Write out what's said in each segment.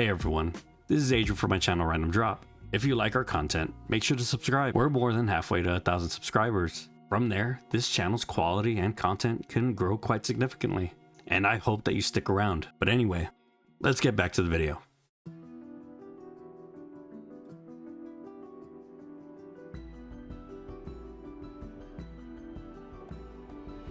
Hey everyone, this is Adrian from my channel Random Drop. If you like our content, make sure to subscribe. We're more than halfway to 1,000 subscribers. From there, this channel's quality and content can grow quite significantly, and I hope that you stick around. But anyway, let's get back to the video.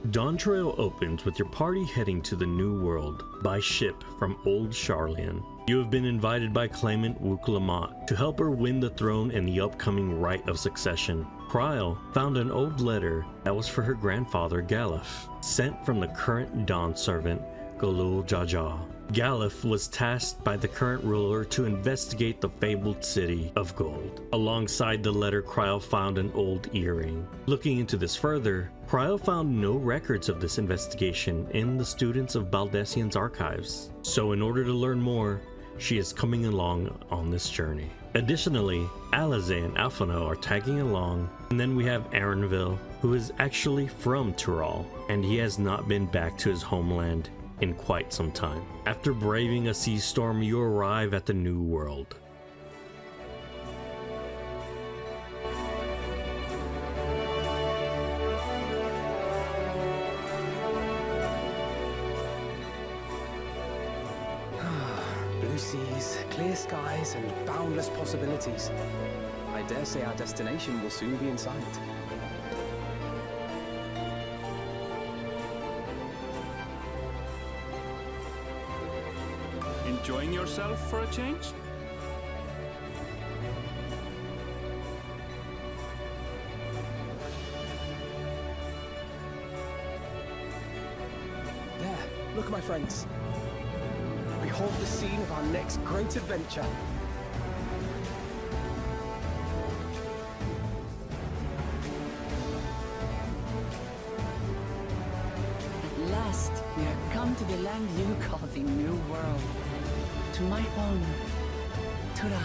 Dawntrail opens with your party heading to the New World by ship from Old Sharlayan. You have been invited by claimant Ffxiv to help her win the throne in the upcoming rite of succession. Kryl found an old letter that was for her grandfather Galuf, sent from the current Dawn servant Golul Jaja. Galuf was tasked by the current ruler to investigate the fabled city of gold. Alongside the letter, Kryl found an old earring. Looking into this further, Kryl found no records of this investigation in the students of Baldesion's archives. So in order to learn more, she is coming along on this journey. Additionally, Alize and Alphino are tagging along, and then we have Arenville, who is actually from Tyrol, and he has not been back to his homeland in quite some time. After braving a sea storm, you arrive at the New World. Blue seas, clear skies, and boundless possibilities. I dare say our destination will soon be in sight. Enjoying yourself for a change? There, look, my friends. Behold the scene of our next great adventure. At last, we are come to the land you call the New World. To my own Tura.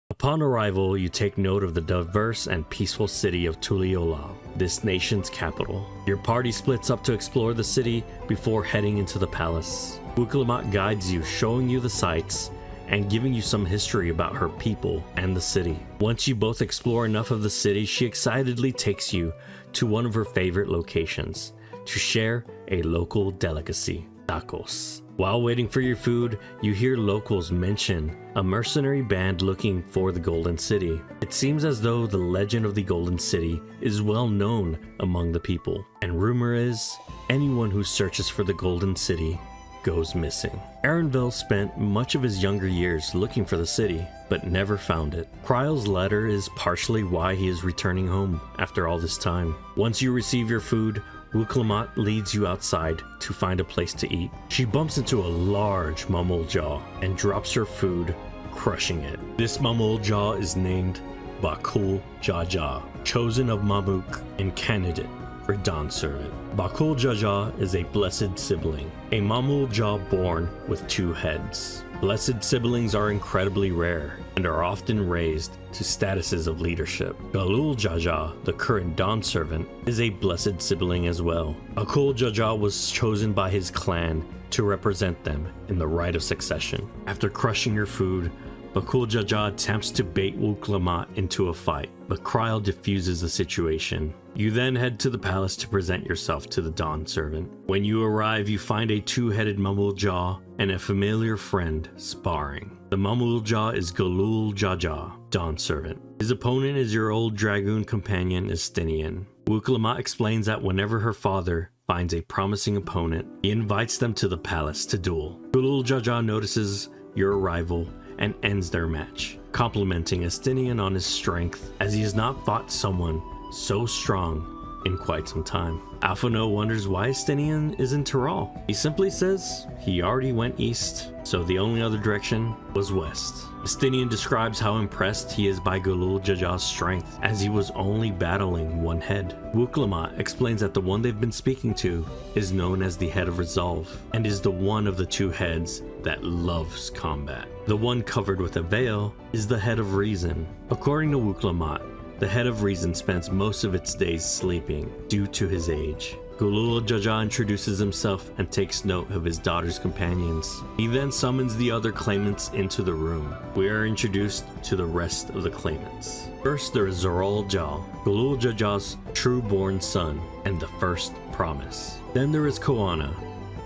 Upon arrival, you take note of the diverse and peaceful city of Tuliyollal, this nation's capital. Your party splits up to explore the city before heading into the palace. Ffxiv guides you, showing you the sights and giving you some history about her people and the city. Once you both explore enough of the city, she excitedly takes you to one of her favorite locations to share a local delicacy, tacos. While waiting for your food, you hear locals mention a mercenary band looking for the Golden City. It seems as though the legend of the Golden City is well known among the people, and rumor is anyone who searches for the Golden City goes missing. Arenville spent much of his younger years looking for the city, but never found it. Kryl's letter is partially why he is returning home after all this time. Once you receive your food, Ffxiv leads you outside to find a place to eat. She bumps into a large Mamul-Jaw and drops her food, crushing it. This Mamul-Jaw is named Bakul Jaja, chosen of Mamuk and candidate for Dawn servant. Bakul Jaja is a blessed sibling, a Mamul-Jaw born with 2 heads. Blessed siblings are incredibly rare and are often raised to statuses of leadership. Golul Jaja, the current Dawn servant, is a blessed sibling as well. Bakul Jaja was chosen by his clan to represent them in the rite of succession. After crushing your food, Bakul Jaja attempts to bait Ffxiv into a fight, but Kryl diffuses the situation. You then head to the palace to present yourself to the Dawn servant. When you arrive, you find a 2-headed Mamul-Jaw and a familiar friend sparring. The Mamul-Jaw is Golul Jaja, Dawn servant. His opponent is your old dragoon companion Estinian. Ffxiv explains that whenever her father finds a promising opponent, he invites them to the palace to duel. Golul Jaja notices your arrival and ends their match, complimenting Estinian on his strength, as he has not fought someone so strong in quite some time. Alphino wonders why Estinian is in Tyrol. He simply says he already went east, so the only other direction was west. Estinian describes how impressed he is by Gulul Jaja's strength, as he was only battling one head. Wuklamat explains that the one they've been speaking to is known as the Head of Resolve, and is the one of the two heads that loves combat. The one covered with a veil is the Head of Reason. According to Wuklamat, the Head of Reason spends most of its days sleeping due to his age. Gulul Jaja introduces himself and takes note of his daughter's companions. He then summons the other claimants into the room. We are introduced to the rest of the claimants. First, there is Zoral Jal, Gulul Jaja's true-born son and the first promise. Then there is Koana,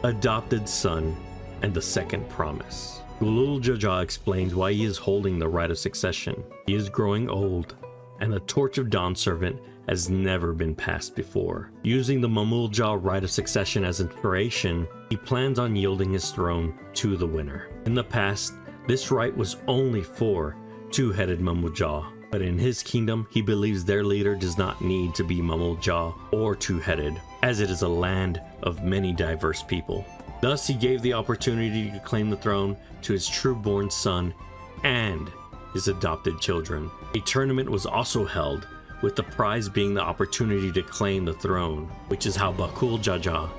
adopted son and the second promise. Gulul Jaja explains why he is holding the right of succession. He is growing old, and the torch of Dawn Servant has never been passed before. Using the Mamulja right of succession as inspiration, he plans on yielding his throne to the winner. In the past, this right was only for two-headed Mamulja, but in his kingdom, he believes their leader does not need to be Mamulja or two-headed, as it is a land of many diverse people. Thus, he gave the opportunity to claim the throne to his true-born son and his adopted children. A tournament was also held, with the prize being the opportunity to claim the throne, which is how Bakul Jaja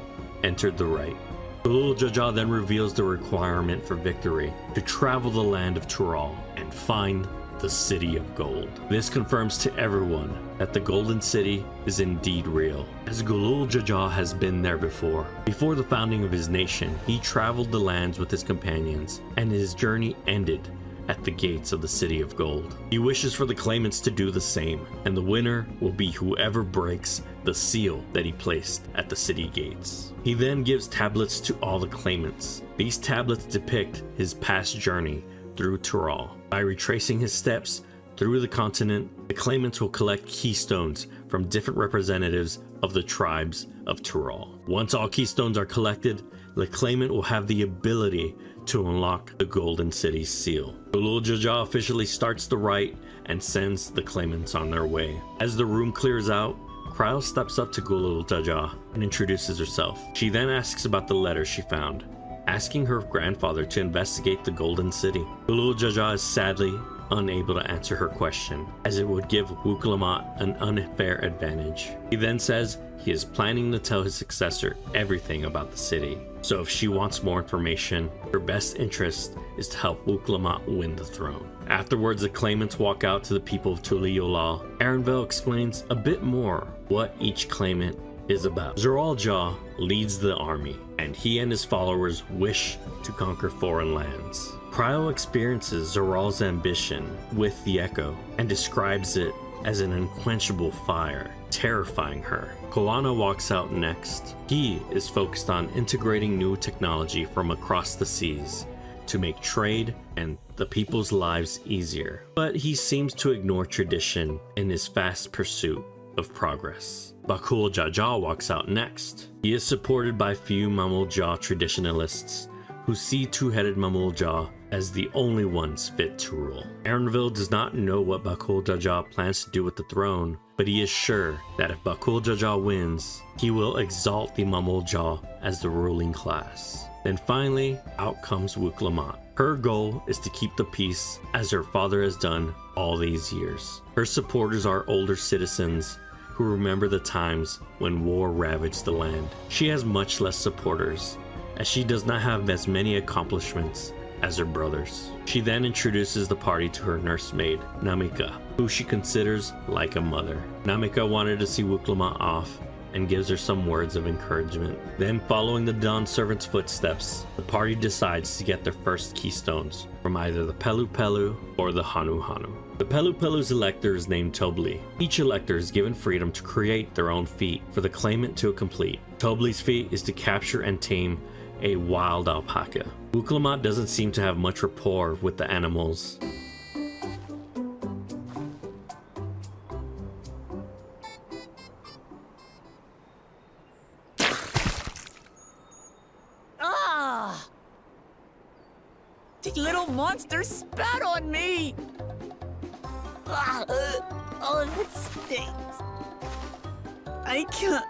entered the right. Bakul Jaja then reveals the requirement for victory: to travel the land of Tyrol and find the City of Gold. This confirms to everyone that the Golden City is indeed real, as Gulul Jaja has been there before. Before the founding of his nation, he traveled the lands with his companions, and his journey ended at the gates of the City of Gold. He wishes for the claimants to do the same, and the winner will be whoever breaks the seal that he placed at the city gates. He then gives tablets to all the claimants. These tablets depict his past journey through Tyrol. By retracing his steps through the continent, the claimants will collect keystones from different representatives of the tribes of Tyrol. Once all keystones are collected, the claimant will have the ability to unlock the Golden City's seal. Gulul Jaja officially starts the rite and sends the claimants on their way. As the room clears out, Cryo steps up to Gulul Jaja and introduces herself. She then asks about the letter she found, asking her grandfather to investigate the Golden City. Gulul Jaja is sadly unable to answer her question, as it would give Wuklamat an unfair advantage. He then says he is planning to tell his successor everything about the city. So if she wants more information, her best interest is to help Wuklamat win the throne. Afterwards, the claimants walk out to the people of Tuliyola. Arenville explains a bit more what each claimant is about. Zoral Jah leads the army, and he and his followers wish to conquer foreign lands. Cryo experiences Zoral's ambition with the Echo and describes it as an unquenchable fire, terrifying her. Koana walks out next. He is focused on integrating new technology from across the seas to make trade and the people's lives easier. But he seems to ignore tradition in his fast pursuit of progress. Bakul Jaja walks out next. He is supported by few Mamulja traditionalists who see two-headed Mamulja as the only ones fit to rule. Arenville does not know what Bakul Jaja plans to do with the throne, but he is sure that if Bakul Jaja wins, he will exalt the Mamulja as the ruling class. Then finally, out comes Wuklamat. Her goal is to keep the peace as her father has done all these years. Her supporters are older citizens who remember the times when war ravaged the land. She has much less supporters, as she does not have as many accomplishments as her brothers. She then introduces the party to her nursemaid, Namika, who she considers like a mother. Namika wanted to see Wuklamat off and gives her some words of encouragement. Then, following the Dawn Servant's footsteps, the party decides to get their first keystones from either the Pelu Pelu or the Hanu Hanu. The Pelu Pelu's elector is named Tobli. Each elector is given freedom to create their own feat for the claimant to complete. Tobli's feat is to capture and tame a wild alpaca. Wuklamat doesn't seem to have much rapport with the animals. Ah! The little monster spat on me! Oh, it stinks. I can't.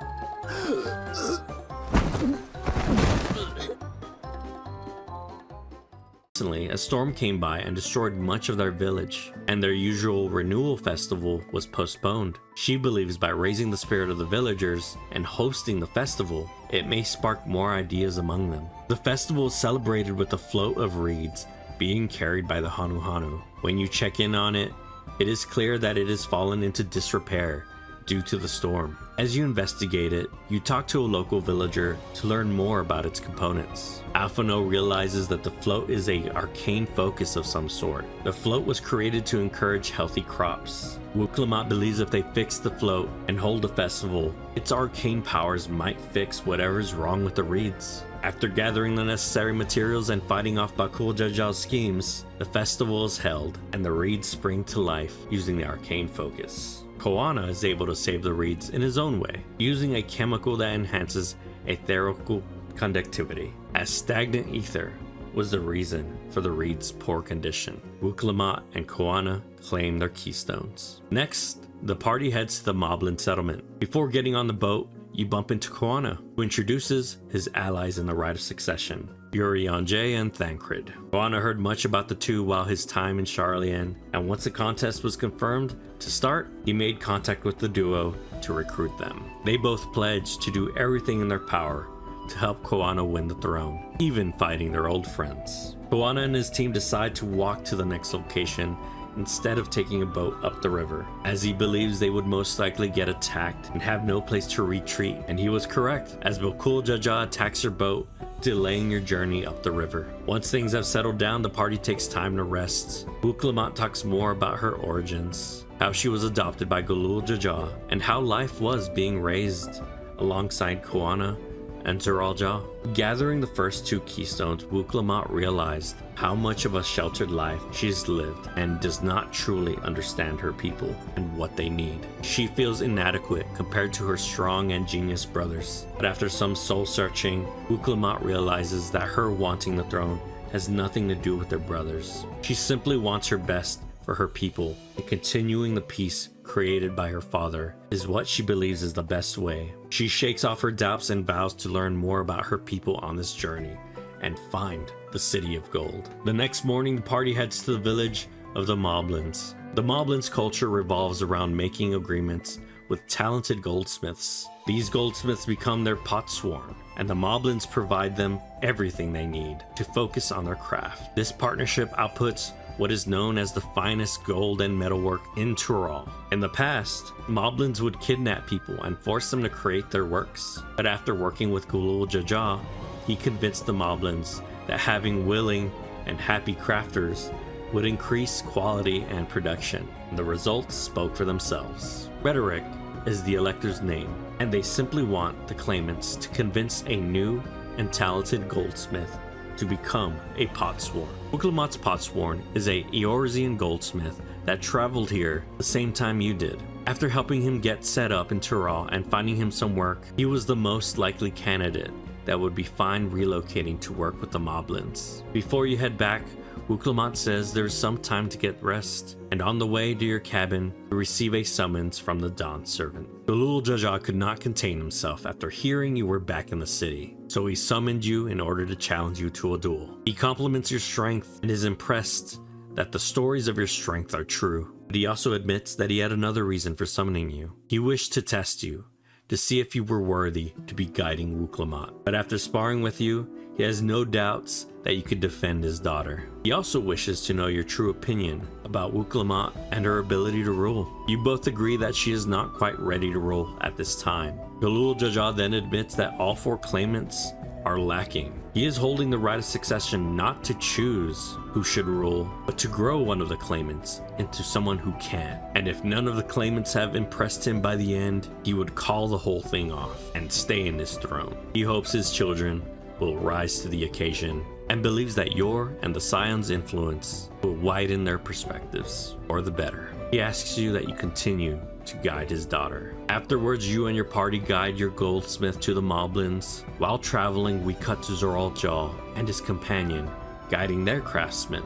Recently, a storm came by and destroyed much of their village, and their usual renewal festival was postponed. She believes by raising the spirit of the villagers and hosting the festival, it may spark more ideas among them. The festival is celebrated with a float of reeds being carried by the Hanu Hanu. When you check in on it, it is clear that it has fallen into disrepair due to the storm. As you investigate it, you talk to a local villager to learn more about its components. Alphino realizes that the float is an arcane focus of some sort. The float was created to encourage healthy crops. Wuklamot believes if they fix the float and hold a festival, its arcane powers might fix whatever's wrong with the reeds. After gathering the necessary materials and fighting off Bakul Jajal's schemes, the festival is held and the reeds spring to life using the arcane focus. Koana is able to save the reeds in his own way, using a chemical that enhances etherical conductivity, as stagnant ether was the reason for the reeds' poor condition. Wuklamot and Koana claim their keystones. Next, the party heads to the Moblin settlement. Before getting on the boat, you bump into Koana, who introduces his allies in the Rite of Succession, Yuri Anje and Thancred. Koana heard much about the two while his time in Charlian, and once the contest was confirmed to start, he made contact with the duo to recruit them. They both pledged to do everything in their power to help Koana win the throne, even fighting their old friends. Koana and his team decide to walk to the next location instead of taking a boat up the river, as he believes they would most likely get attacked and have no place to retreat. And he was correct, as Bakul Jaja attacks your boat, delaying your journey up the river. Once things have settled down, the party takes time to rest. Wuklamot talks more about her origins, how she was adopted by Gulul Jaja, and how life was being raised alongside Koana and Zeralja. Gathering the first two keystones, Wuklamot realized how much of a sheltered life she's lived and does not truly understand her people and what they need. She feels inadequate compared to her strong and genius brothers. But after some soul searching, Wuklamot realizes that her wanting the throne has nothing to do with their brothers. She simply wants her best for her people, and continuing the peace created by her father is what she believes is the best way. She shakes off her doubts and vows to learn more about her people on this journey and find the City of Gold. The next morning, the party heads to the village of the Moblins. The Moblins' culture revolves around making agreements with talented goldsmiths. These goldsmiths become their potsworn, and the Moblins provide them everything they need to focus on their craft. This partnership outputs what is known as the finest gold and metalwork in Tural. In the past, Moblins would kidnap people and force them to create their works. But after working with Gulul Jaja, he convinced the Moblins that having willing and happy crafters would increase quality and production. The results spoke for themselves. Rhetoric is the elector's name, and they simply want the claimants to convince a new and talented goldsmith to become a potsworn. Wuklamot's potsworn is a Eorzean goldsmith that traveled here the same time you did. After helping him get set up in Tural and finding him some work, he was the most likely candidate that would be fine relocating to work with the Moblins. Before you head back, Wuklamot says there's some time to get rest, and on the way to your cabin, you receive a summons from the Dawn servant. Gulul Jaja could not contain himself after hearing you were back in the city, so he summoned you in order to challenge you to a duel. He compliments your strength and is impressed that the stories of your strength are true, but he also admits that he had another reason for summoning you. He wished to test you, to see if you were worthy to be guiding Wuklamot. But after sparring with you, he has no doubts that you could defend his daughter. He also wishes to know your true opinion about Wuklamot and her ability to rule. You both agree that she is not quite ready to rule at this time. Gulul Jaja then admits that all four claimants are lacking. He is holding the right of succession not to choose who should rule, but to grow one of the claimants into someone who can. And if none of the claimants have impressed him by the end, he would call the whole thing off and stay in his throne. He hopes his children will rise to the occasion and believes that your and the Scion's influence will widen their perspectives for the better. He asks you that you continue to guide his daughter. Afterwards, you and your party guide your goldsmith to the Moblins. While traveling, we cut to Zeralja and his companion guiding their craftsmen.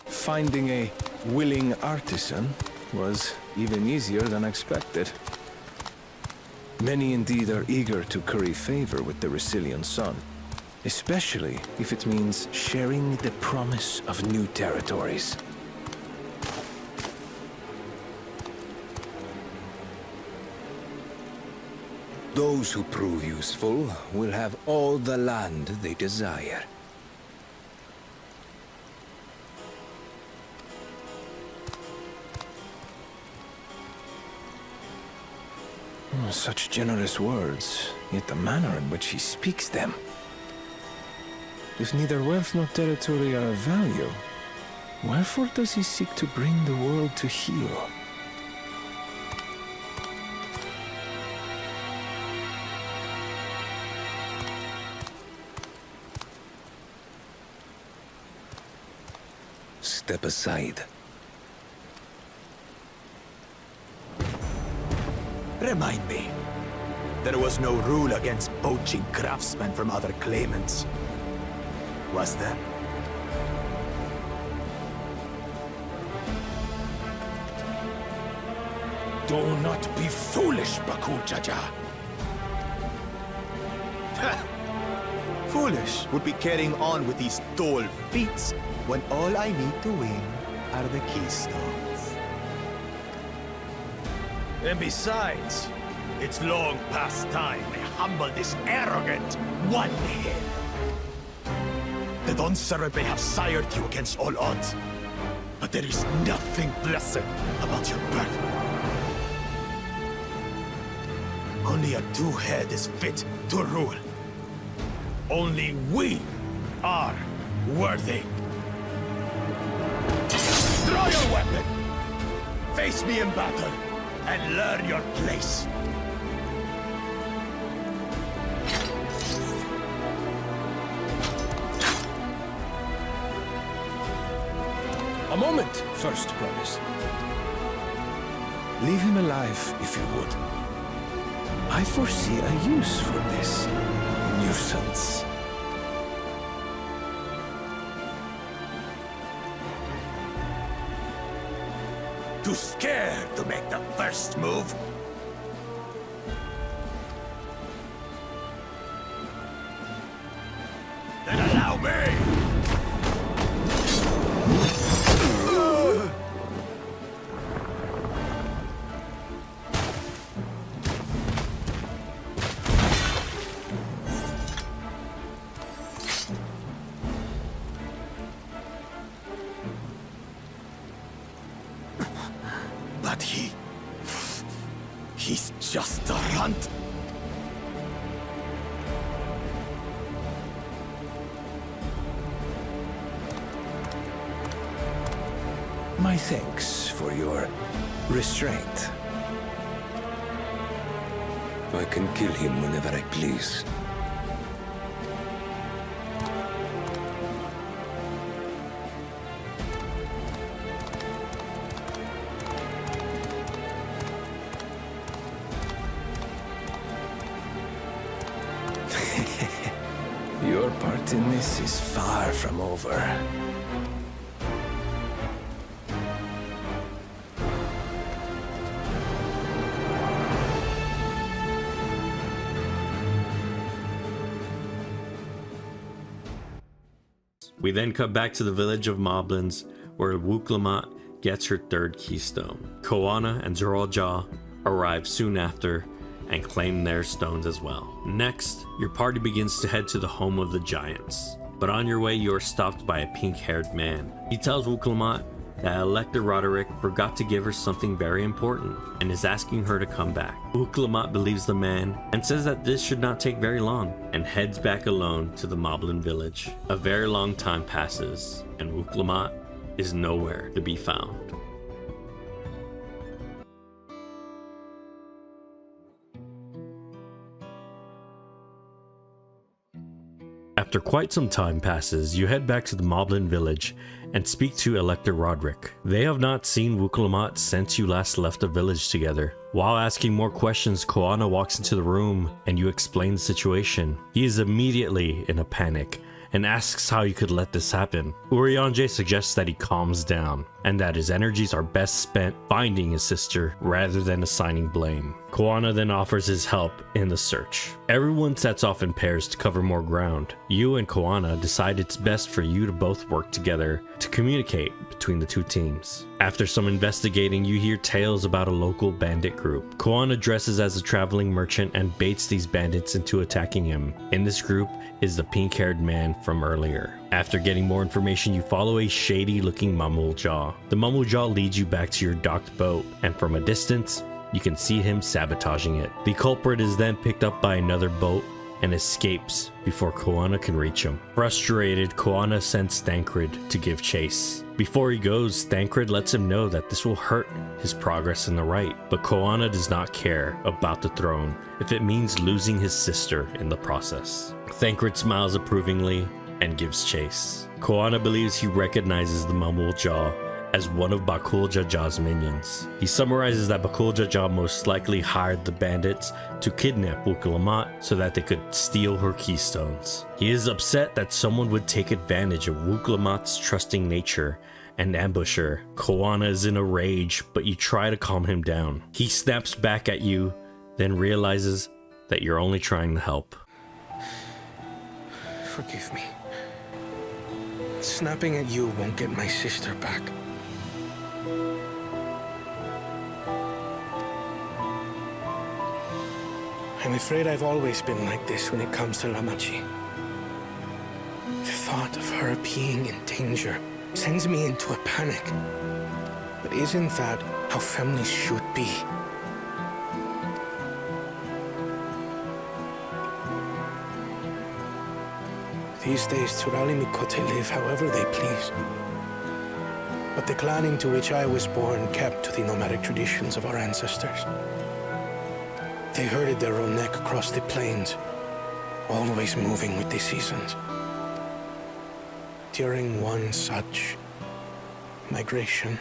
Finding a willing artisan was even easier than expected. Many indeed are eager to curry favor with the Resilian sun, especially if it means sharing the promise of new territories. Those who prove useful will have all the land they desire. Such generous words, yet the manner in which he speaks them. If neither wealth nor territory are of value, wherefore does he seek to bring the world to heel? Step aside. Remind me. There was no rule against poaching craftsmen from other claimants. Was there? Do not be foolish, Bakujaja. Foolish would be carrying on with these dull feats when all I need to win are the keystones. And besides, it's long past time I humble this arrogant one-head. The Dawntrails may have sired you against all odds, but there is nothing blessed about your birth. Only a two-head is fit to rule. Only we are worthy. Draw your weapon! Face me in battle, and learn your place. A moment, first promise. Leave him alive, if you would. I foresee a use for this nuisance. Too scared to make the first move? Then allow me! But he's just a runt. My thanks for your restraint. I can kill him whenever I please. Your part in this is far from over. We then cut back to the village of Moblins, where Wuklamot gets her third keystone. Koana and Zoraljaw arrive soon after and claim their stones as well. Next, your party begins to head to the home of the giants. But on your way, you are stopped by a pink-haired man. He tells Wuklamot that Elector Roderick forgot to give her something very important and is asking her to come back. Wuklamot believes the man and says that this should not take very long and heads back alone to the Moblin village. A very long time passes and Wuklamot is nowhere to be found. After quite some time passes, you head back to the Moblin village and speak to Elector Roderick. They have not seen Wuklamot since you last left the village together. While asking more questions, Koana walks into the room and you explain the situation. He is immediately in a panic and asks how you could let this happen. Urianger suggests that he calms down. and that his energies are best spent finding his sister rather than assigning blame. Koana then offers his help in the search. Everyone sets off in pairs to cover more ground. You and Koana decide it's best for you to both work together to communicate between the two teams. After some investigating, you hear tales about a local bandit group. Koana dresses as a traveling merchant and baits these bandits into attacking him. In this group is the pink-haired man from earlier. After getting more information, you follow a shady-looking Mummlejaw. The Mummlejaw leads you back to your docked boat, and from a distance, you can see him sabotaging it. The culprit is then picked up by another boat and escapes before Koana can reach him. Frustrated, Koana sends Thancred to give chase. Before he goes, Thancred lets him know that this will hurt his progress in the right, but Koana does not care about the throne if it means losing his sister in the process. Thancred smiles approvingly and gives chase. Koana believes he recognizes the Mummlejaw as one of Bakul Jajah's minions. He summarizes that Bakul Jajah most likely hired the bandits to kidnap Wuk-Lamat so that they could steal her keystones. He is upset that someone would take advantage of Wuk-Lamat's trusting nature and ambush her. Koana is in a rage, but you try to calm him down. He snaps back at you, then realizes that you're only trying to help. Forgive me. Snapping at you won't get my sister back. I'm afraid I've always been like this when it comes to Lamachi. The thought of her being in danger sends me into a panic. But isn't that how families should be? These days, Turali Mikote live however they please. But the clan into which I was born kept to the nomadic traditions of our ancestors. They herded their own neck across the plains, always moving with the seasons. During one such migration,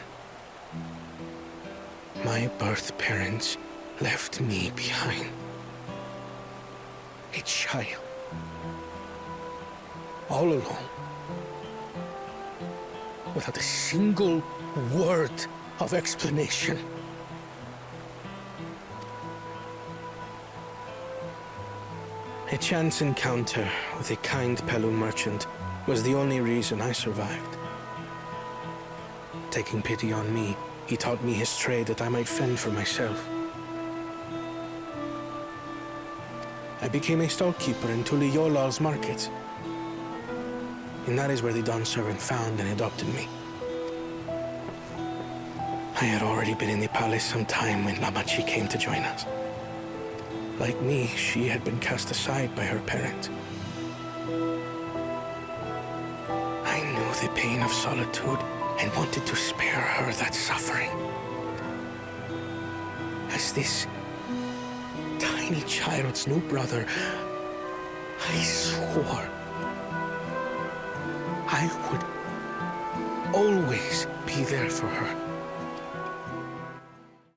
my birth parents left me behind. A child. All alone. Without a single word of explanation. A chance encounter with a kind Pelu merchant was the only reason I survived. Taking pity on me, he taught me his trade that I might fend for myself. I became a stallkeeper in Tuliyolal's market. And that is where the Dawn servant found and adopted me. I had already been in the palace some time when Lamachi came to join us. Like me, she had been cast aside by her parents. I knew the pain of solitude and wanted to spare her that suffering. As this tiny child's new brother, I swore I would always be there for her.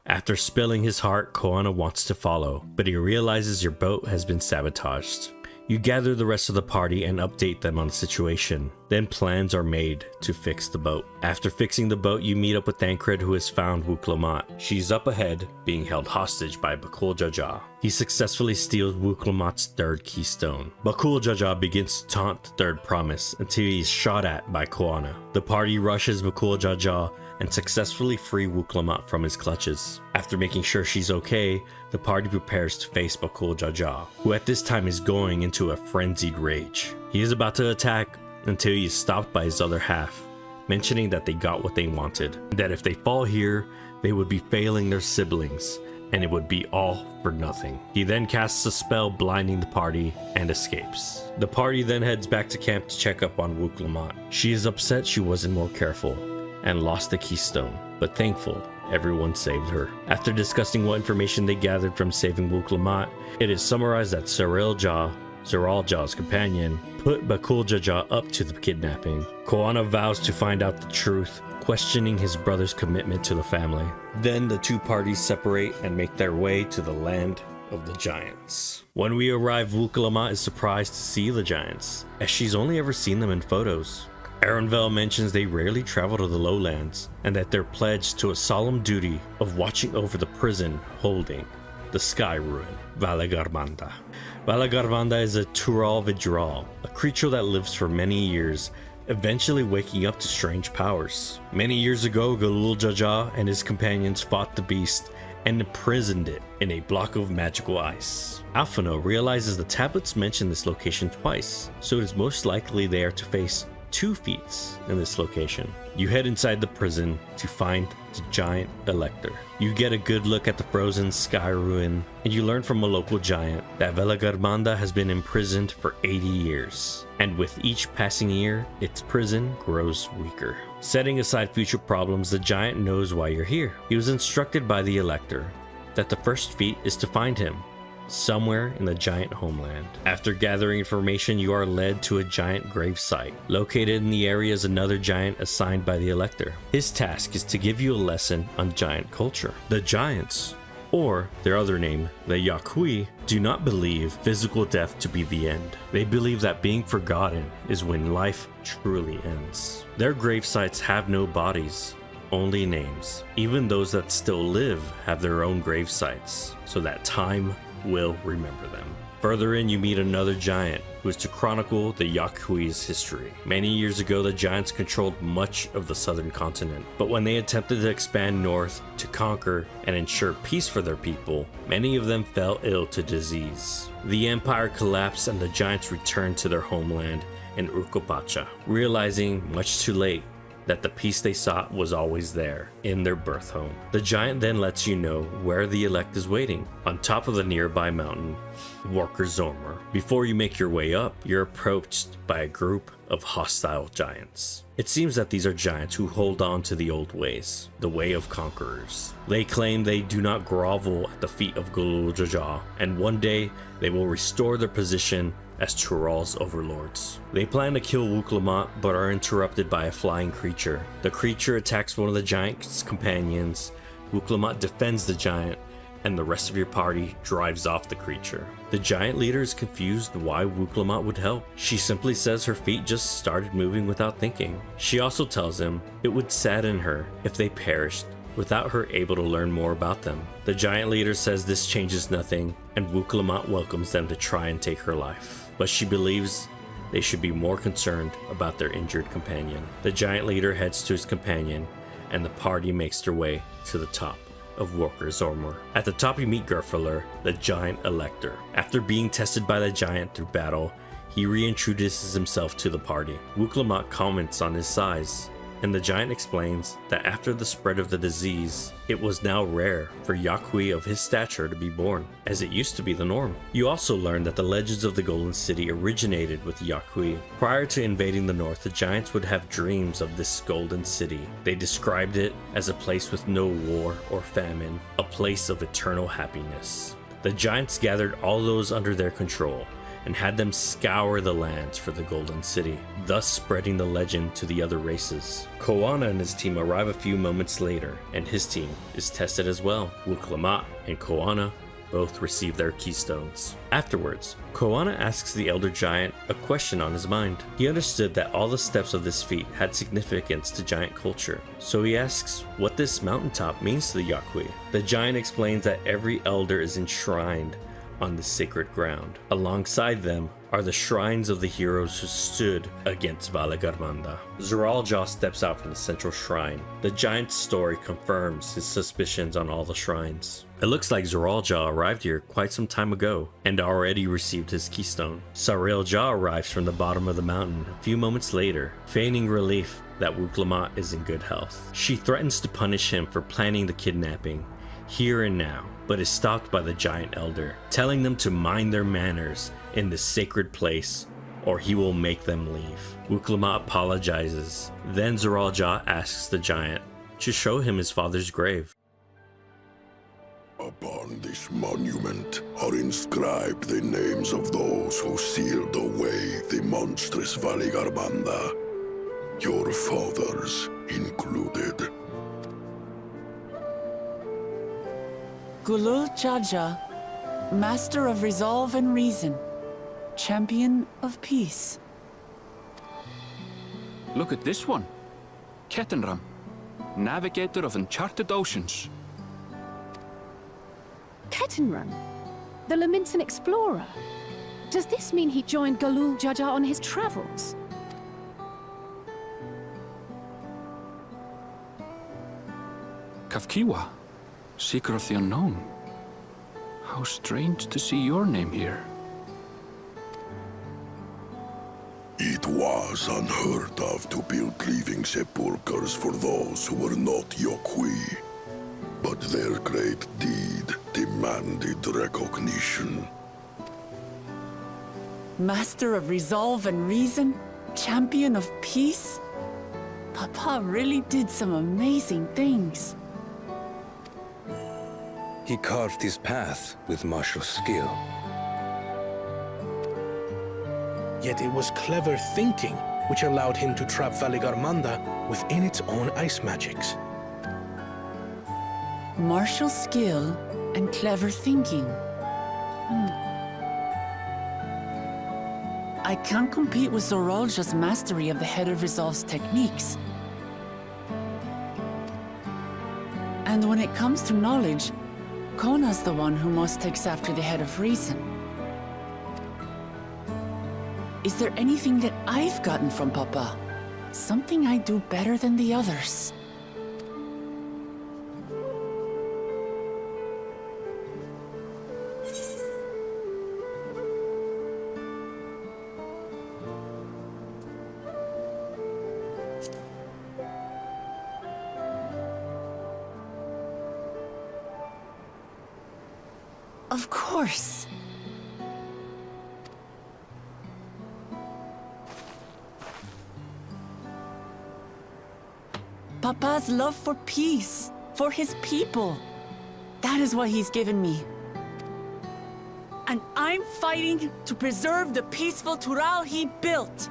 After spilling his heart, Koana wants to follow, but he realizes your boat has been sabotaged. You gather the rest of the party and update them on the situation. Then plans are made to fix the boat. After fixing the boat, you meet up with Thancred, who has found Wuk-Lamat. She's up ahead, being held hostage by Bakul Jajah. He successfully steals Wuk-Lamat's third keystone. Bakul Jajah begins to taunt the third promise until he is shot at by Koana. The party rushes Bakul Jajah and successfully free Wuk-Lamat from his clutches. After making sure she's okay, the party prepares to face Bakul Jajah, who at this time is going into a frenzied rage. He is about to attack until he is stopped by his other half, mentioning that they got what they wanted, that if they fall here, they would be failing their siblings, and it would be all for nothing. He then casts a spell blinding the party and escapes. The party then heads back to camp to check up on Wuk-Lamat. She is upset she wasn't more careful and lost the keystone, but thankful everyone saved her. After discussing what information they gathered from saving Wuk-Lamat, it is summarized that Zeraljah's companion, put Bakul Jajah up to the kidnapping. Koana vows to find out the truth, questioning his brother's commitment to the family. Then the two parties separate and make their way to the land of the giants. When we arrive, Wuk-Lamat is surprised to see the giants, as she's only ever seen them in photos. Arenville mentions they rarely travel to the lowlands, and that they're pledged to a solemn duty of watching over the prison holding the sky ruin, Valagarmanda. Valagarmanda is a Tural Vidral, a creature that lives for many years, eventually waking up to strange powers. Many years ago, Galul Jaja and his companions fought the beast and imprisoned it in a block of magical ice. Alphino realizes the tablets mention this location twice, so it is most likely they are to face 2 feats in this location. You head inside the prison to find the giant Elector. You get a good look at the frozen sky ruin, and you learn from a local giant that Valagarmanda has been imprisoned for 80 years, and with each passing year, its prison grows weaker. Setting aside future problems, the giant knows why you're here. He was instructed by the Elector that the first feat is to find him somewhere in the giant homeland. After gathering information, you are led to a giant grave site. Located in the area is another giant assigned by the Elector. His task is to give you a lesson on giant culture. The giants, or their other name, the Yakui, do not believe physical death to be the end. They believe that being forgotten is when life truly ends. Their grave sites have no bodies, only names. Even those that still live have their own grave sites, so that time will remember them. Further in, you meet another giant who is to chronicle the Yakui's history. Many years ago, the giants controlled much of the southern continent, but when they attempted to expand north to conquer and ensure peace for their people, many of them fell ill to disease. The empire collapsed and the giants returned to their homeland in Urkopacha, realizing much too late that the peace they sought was always there, in their birth home. The giant then lets you know where the Elect is waiting, on top of the nearby mountain, Worker Zormer. Before you make your way up, you're approached by a group of hostile giants. It seems that these are giants who hold on to the old ways, the way of conquerors. They claim they do not grovel at the feet of Galul Jaja, and one day they will restore their position as Tural's overlords. They plan to kill Wuklamat, but are interrupted by a flying creature. The creature attacks one of the giant's companions. Wuklamat defends the giant, and the rest of your party drives off the creature. The giant leader is confused why Wuklamat would help. She simply says her feet just started moving without thinking. She also tells him it would sadden her if they perished without her able to learn more about them. The giant leader says this changes nothing, and Wuklamat welcomes them to try and take her life. But she believes they should be more concerned about their injured companion. The giant leader heads to his companion, and the party makes their way to the top of Worker Zormer. At the top you meet Gerfeller, the giant Elector. After being tested by the giant through battle, he reintroduces himself to the party. Wuklamat comments on his size, and the giant explains that after the spread of the disease, it was now rare for Yakui of his stature to be born, as it used to be the norm. You also learn that the legends of the Golden City originated with the Yakui. Prior to invading the north, the giants would have dreams of this Golden City. They described it as a place with no war or famine, a place of eternal happiness. The giants gathered all those under their control and had them scour the lands for the Golden City, thus spreading the legend to the other races. Koana and his team arrive a few moments later, and his team is tested as well. Wuklamat and Koana both receive their keystones. Afterwards, Koana asks the Elder Giant a question on his mind. He understood that all the steps of this feat had significance to giant culture, so he asks what this mountaintop means to the Yakui. The giant explains that every elder is enshrined on the sacred ground. Alongside them are the shrines of the heroes who stood against Valagarmanda. Zeralja steps out from the central shrine. The giant's story confirms his suspicions on all the shrines. It looks like Zeralja arrived here quite some time ago and already received his keystone. Sarailja arrives from the bottom of the mountain a few moments later, feigning relief that Wuklamat is in good health. She threatens to punish him for planning the kidnapping here and now, but is stopped by the giant elder, telling them to mind their manners in this sacred place or he will make them leave. Wuklamat apologizes. Then Zeralja asks the giant to show him his father's grave. Upon this monument are inscribed the names of those who sealed away the monstrous Valagarmanda, your fathers included. Galul Jaja, Master of Resolve and Reason, Champion of Peace. Look at this one. Kettenram, navigator of uncharted oceans. Kettenram? The Laminton explorer? Does this mean he joined Galul Jaja on his travels? Ffxiv, seeker of the unknown. How strange to see your name here. It was unheard of to build living sepulchres for those who were not Yokwi. But their great deed demanded recognition. Master of resolve and reason? Champion of peace? Papa really did some amazing things. He carved his path with martial skill. Yet it was clever thinking which allowed him to trap Valigarmanda within its own ice magics. Martial skill and clever thinking. I can't compete with Zoralja's mastery of the Head of Resolve's techniques. And when it comes to knowledge, Kona's the one who most takes after the Head of Reason. Is there anything that I've gotten from Papa? Something I do better than the others? Of course. Papa's love for peace, for his people. That is what he's given me. And I'm fighting to preserve the peaceful Tural he built.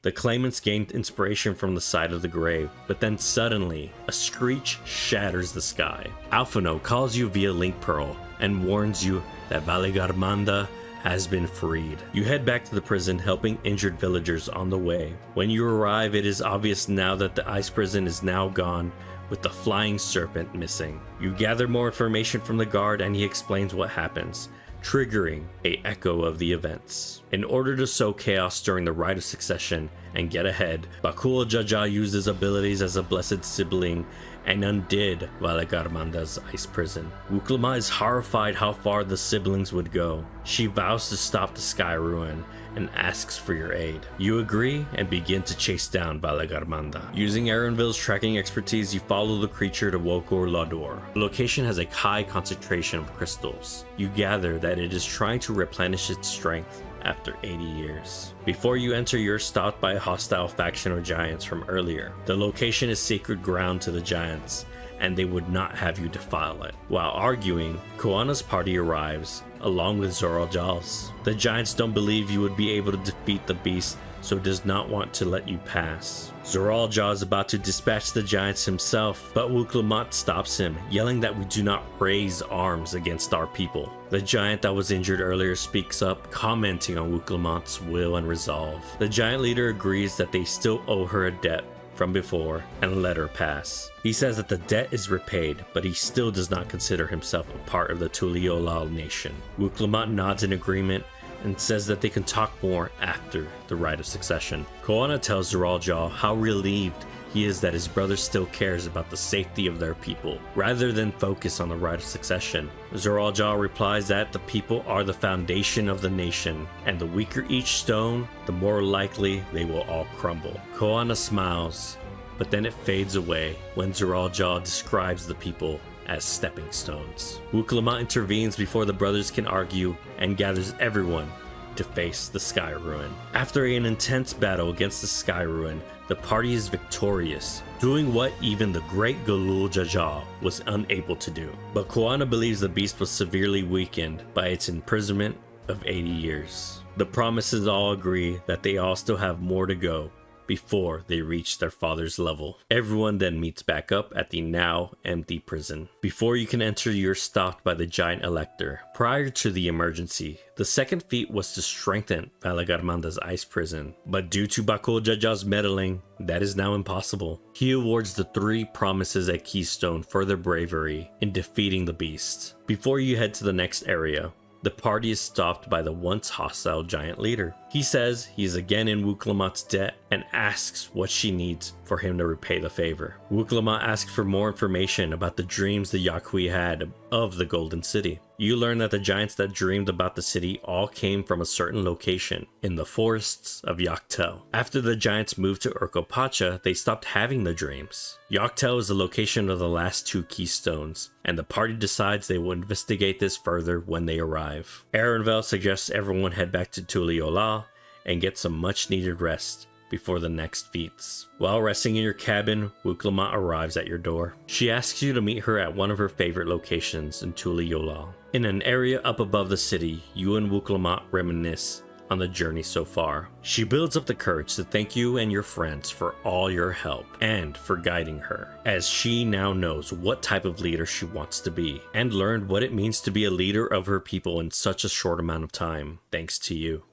The claimants gained inspiration from the side of the grave, but then suddenly, a screech shatters the sky. Alphino calls you via Link Pearl and warns you that Valigarmanda has been freed. You head back to the prison, helping injured villagers on the way. When you arrive, it is obvious now that the ice prison is now gone, with the flying serpent missing. You gather more information from the guard and he explains what happens, triggering an echo of the events. In order to sow chaos during the Rite of Succession and get ahead, Bakul Jaja used his abilities as a blessed sibling and undid Valigarmanda's ice prison. Wuklama is horrified how far the siblings would go. She vows to stop the Sky Ruin and asks for your aid. You agree and begin to chase down Valigarmanda. Using Erenville's tracking expertise, you follow the creature to Wokor Lador. The location has a high concentration of crystals. You gather that it is trying to replenish its strength after 80 years. Before you enter, you're stopped by a hostile faction of giants from earlier. The location is sacred ground to the giants, and they would not have you defile it. While arguing, Koana's party arrives, along with Zoraljal's. The giants don't believe you would be able to defeat the beast, so does not want to let you pass. Zoraljal is about to dispatch the giants himself, but Wuklamat stops him, yelling that we do not raise arms against our people. The giant that was injured earlier speaks up, commenting on Wuklamat's will and resolve. The giant leader agrees that they still owe her a debt from before and let her pass. He says that the debt is repaid, but he still does not consider himself a part of the Tuliolal nation. Wuklamat nods in agreement and says that they can talk more after the Rite of Succession. Koana tells Zoraljal how relieved he is that his brother still cares about the safety of their people, rather than focus on the Rite of Succession. Zoraljal replies that the people are the foundation of the nation, and the weaker each stone, the more likely they will all crumble. Koana smiles, but then it fades away when Zoraljal describes the people as stepping stones. Wuklama intervenes before the brothers can argue and gathers everyone to face the Sky Ruin. After an intense battle against the Sky Ruin, the party is victorious, doing what even the great Galul Jaja was unable to do. But Koana believes the beast was severely weakened by its imprisonment of 80 years. The promises all agree that they all still have more to go before they reach their father's level. Everyone then meets back up at the now empty prison. Before you can enter, you're stopped by the giant elector. Prior to the emergency, the second feat was to strengthen Valigarmanda's ice prison, but due to Bakul Jaja's meddling, that is now impossible. He awards the 3 promises at Keystone for their bravery in defeating the beast. Before you head to the next area, the party is stopped by the once hostile giant leader. He says he is again in Wuklamat's debt and asks what she needs for him to repay the favor. Wuklamat asks for more information about the dreams the Yakui had of the Golden City. You learn that the giants that dreamed about the city all came from a certain location in the forests of Yaktel. After the giants moved to Urkopacha, they stopped having the dreams. Yaktel is the location of the last 2 keystones, and the party decides they will investigate this further when they arrive. Arenvel suggests everyone head back to Tuliyola and get some much needed rest before the next feats. While resting in your cabin, Wuklamat arrives at your door. She asks you to meet her at one of her favorite locations in Tuliyola. In an area up above the city, you and Wuklamat reminisce on the journey so far. She builds up the courage to thank you and your friends for all your help and for guiding her, as she now knows what type of leader she wants to be and learned what it means to be a leader of her people in such a short amount of time, thanks to you.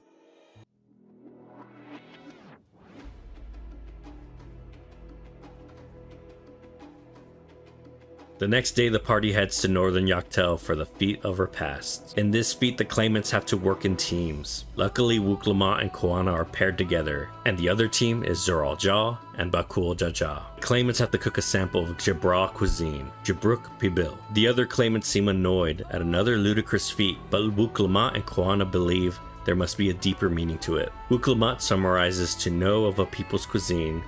The next day, the party heads to northern Yaktel for the Feat of her Past. In this feat, the claimants have to work in teams. Luckily, Wuklamat and Koana are paired together, and the other team is Zoral Jah and Bakul Jaja. The claimants have to cook a sample of Jabra cuisine, Jabruk Pibil. The other claimants seem annoyed at another ludicrous feat, but Wuklamat and Koana believe there must be a deeper meaning to it. Wuklamat summarizes to know of a people's cuisine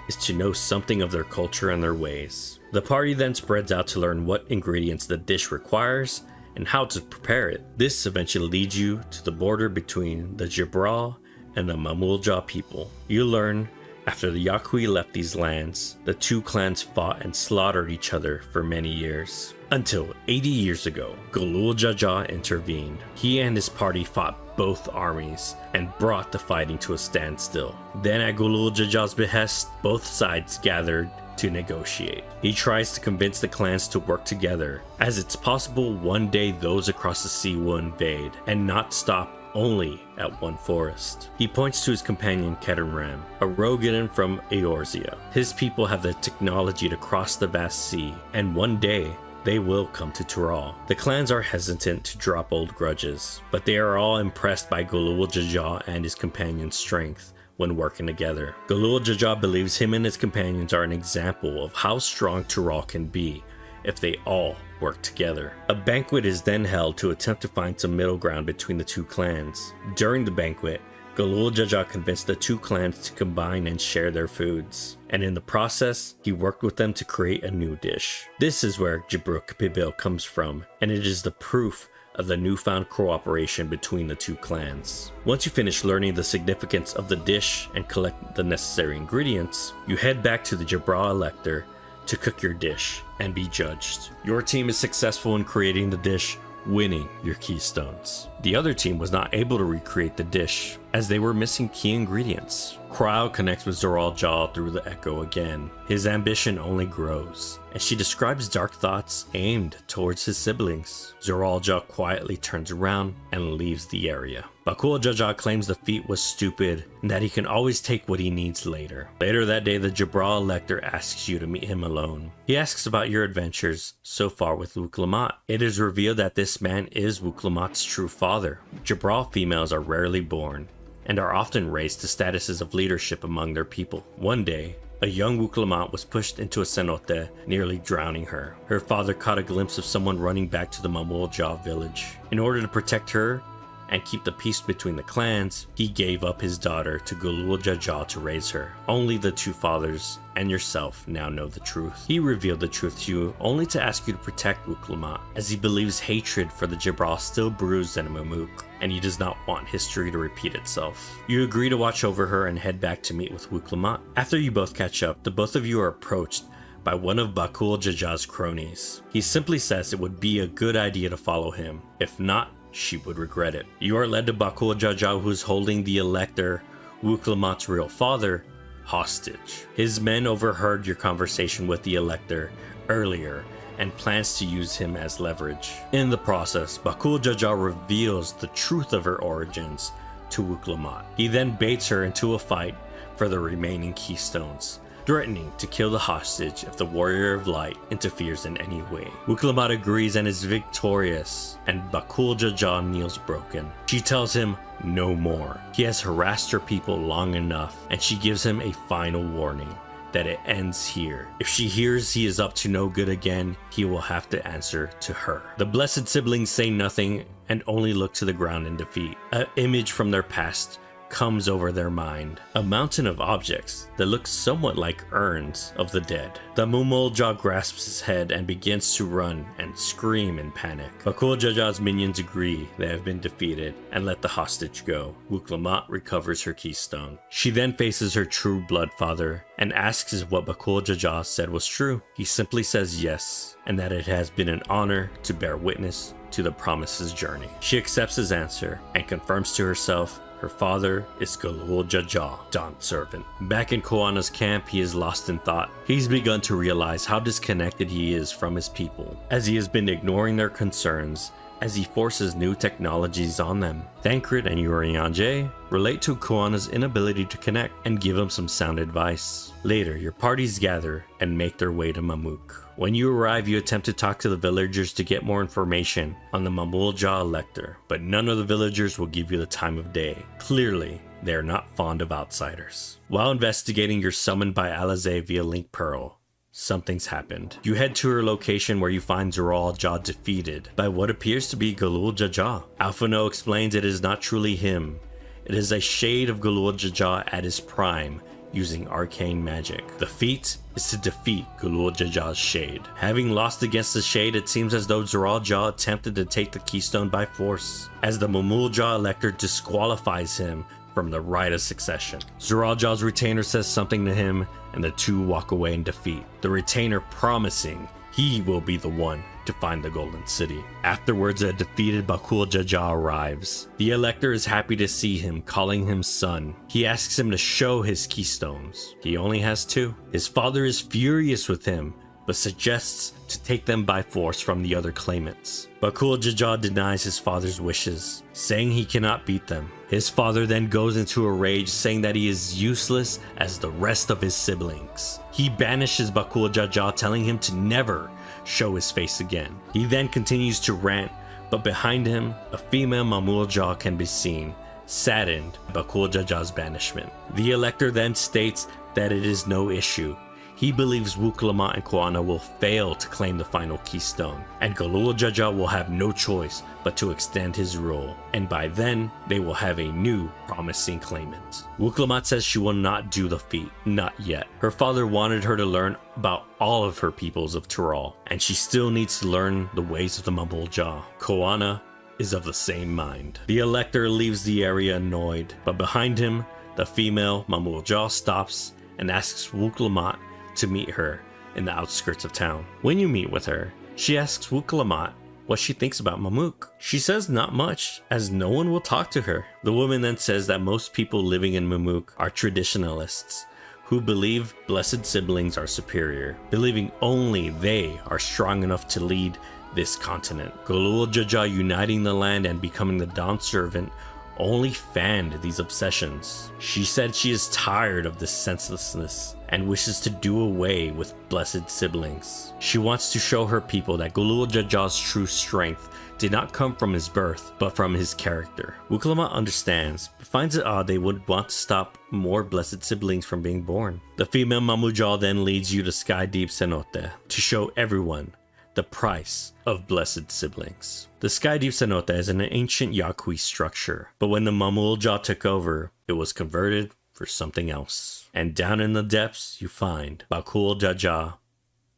is to know something of their culture and their ways. The party then spreads out to learn what ingredients the dish requires and how to prepare it. This eventually leads you to the border between the Jabra and the Mamulja people. You learn after the Yakui left these lands, the 2 clans fought and slaughtered each other for many years. Until 80 years ago, Golul Jaja intervened. He and his party fought both armies and brought the fighting to a standstill. Then at Golul Jaja's behest, both sides gathered to negotiate. He tries to convince the clans to work together, as it's possible one day those across the sea will invade and not stop only at one forest. He points to his companion Kedenram, a Rogadan from Eorzea. His people have the technology to cross the vast sea, and one day they will come to Tural. The clans are hesitant to drop old grudges, but they are all impressed by Golul Jaja and his companion's strength when working together. Golul Jaja believes him and his companions are an example of how strong Tural can be if they all work together. A banquet is then held to attempt to find some middle ground between the 2 clans. During the banquet, Golul Jaja convinced the 2 clans to combine and share their foods, and in the process, he worked with them to create a new dish. This is where Jabruk Pibil comes from, and it is the proof of the newfound cooperation between the 2 clans. Once you finish learning the significance of the dish and collect the necessary ingredients, you head back to the Jabra Elector to cook your dish and be judged. Your team is successful in creating the dish, winning your keystones. The other team was not able to recreate the dish as they were missing key ingredients. Crowd connects with Zoral Jah through the echo again. His ambition only grows, and she describes dark thoughts aimed towards his siblings. Zoral Jah quietly turns around and leaves the area. Bakul Jaja claims the feat was stupid and that he can always take what he needs later. Later that day, the Jabra Elector asks you to meet him alone. He asks about your adventures so far with Wuklamat. It is revealed that this man is Wuklamat's true father. Jabra females are rarely born and are often raised to statuses of leadership among their people. One day, a young Wuklamat was pushed into a cenote, nearly drowning her. Her father caught a glimpse of someone running back to the Mamulja village. In order to protect her and keep the peace between the clans, he gave up his daughter to Golul Jaja to raise her. Only the 2 fathers and yourself now know the truth. He revealed the truth to you only to ask you to protect Wuklamat, as he believes hatred for the Jabra still brews in Mamuk, and he does not want history to repeat itself. You agree to watch over her and head back to meet with Wuklamat. After you both catch up, the both of you are approached by one of Bakul Jaja's cronies. He simply says it would be a good idea to follow him. If not, she would regret it. You are led to Bakul Jaja, who is holding the Elector, Wuklamat's real father, hostage. His men overheard your conversation with the Elector earlier and plans to use him as leverage. In the process, Bakul Jaja reveals the truth of her origins to Wuklamat. He then baits her into a fight for the remaining keystones, threatening to kill the hostage if the Warrior of Light interferes in any way. Wuklamat agrees and is victorious, and Bakul Jaja kneels broken. She tells him no more. He has harassed her people long enough, and she gives him a final warning that it ends here. If she hears he is up to no good again, he will have to answer to her. The blessed siblings say nothing and only look to the ground in defeat. An image from their past comes over their mind. A mountain of objects that look somewhat like urns of the dead. The Mumulja grasps his head and begins to run and scream in panic. Bakul Jaja's minions agree they have been defeated and let the hostage go. Wuklamat recovers her keystone. She then faces her true blood father and asks if what Bakul Jaja said was true. He simply says yes, and that it has been an honor to bear witness to the Promise's journey. She accepts his answer and confirms to herself her father is Galul Jaja, Dawn Servant. Back in Koana's camp, he is lost in thought. He's begun to realize how disconnected he is from his people, as he has been ignoring their concerns as he forces new technologies on them. Thancred and Urianger relate to Koana's inability to connect and give him some sound advice. Later, your parties gather and make their way to Mamuk. When you arrive, you attempt to talk to the villagers to get more information on the Mamulja Elector, but none of the villagers will give you the time of day. Clearly, they are not fond of outsiders. While investigating, you're summoned by Alize via Link Pearl. Something's happened. You head to her location where you find Zoral Jah defeated by what appears to be Galul Jaja. Alphino explains it is not truly him. It is a shade of Galul Jaja at his prime, using arcane magic. The feat is to defeat Galul Jaja's shade. Having lost against the shade, it seems as though Zoral Jah attempted to take the keystone by force, as the Mumulja Elector disqualifies him from the right of succession. Zoral Jah's retainer says something to him, and the two walk away in defeat. The retainer promising he will be the one to find the Golden City. Afterwards, a defeated Bakul Jaja arrives. The Elector is happy to see him, calling him son. He asks him to show his keystones. He only has 2. His father is furious with him, but suggests to take them by force from the other claimants. Bakul Jaja denies his father's wishes, saying he cannot beat them. His father then goes into a rage, saying that he is useless as the rest of his siblings. He banishes Bakul Jaja, telling him to never show his face again. He then continues to rant, but behind him, a female Mamulja can be seen, saddened by Bakul Jaja's banishment. The Elector then states that it is no issue. He believes Wuklamat and Koana will fail to claim the final keystone, and Galul Jaja will have no choice but to extend his rule, and by then, they will have a new promising claimant. Wuklamat says she will not do the feat, not yet. Her father wanted her to learn about all of her peoples of Tural, and she still needs to learn the ways of the Mamulja. Koana is of the same mind. The Elector leaves the area annoyed, but behind him, the female Mamulja stops and asks Wuklamat to meet her in the outskirts of town. When you meet with her, she asks Wuklamat what she thinks about Mamuk. She says not much, as no one will talk to her. The woman then says that most people living in Mamuk are traditionalists, who believe blessed siblings are superior, believing only they are strong enough to lead this continent. Galul Jaja uniting the land and becoming the Dawn Servant only fanned these obsessions. She said she is tired of this senselessness and wishes to do away with blessed siblings. She wants to show her people that Galul Jaja's true strength did not come from his birth, but from his character. Wuklamat understands, but finds it odd they would want to stop more blessed siblings from being born. The female Mamulja then leads you to Sky Deep Cenote to show everyone the price of blessed siblings. The Sky Deep Cenote is an ancient Yaqui structure, but when the Mamulja took over, it was converted for something else. And down in the depths, you find Bakul Jaja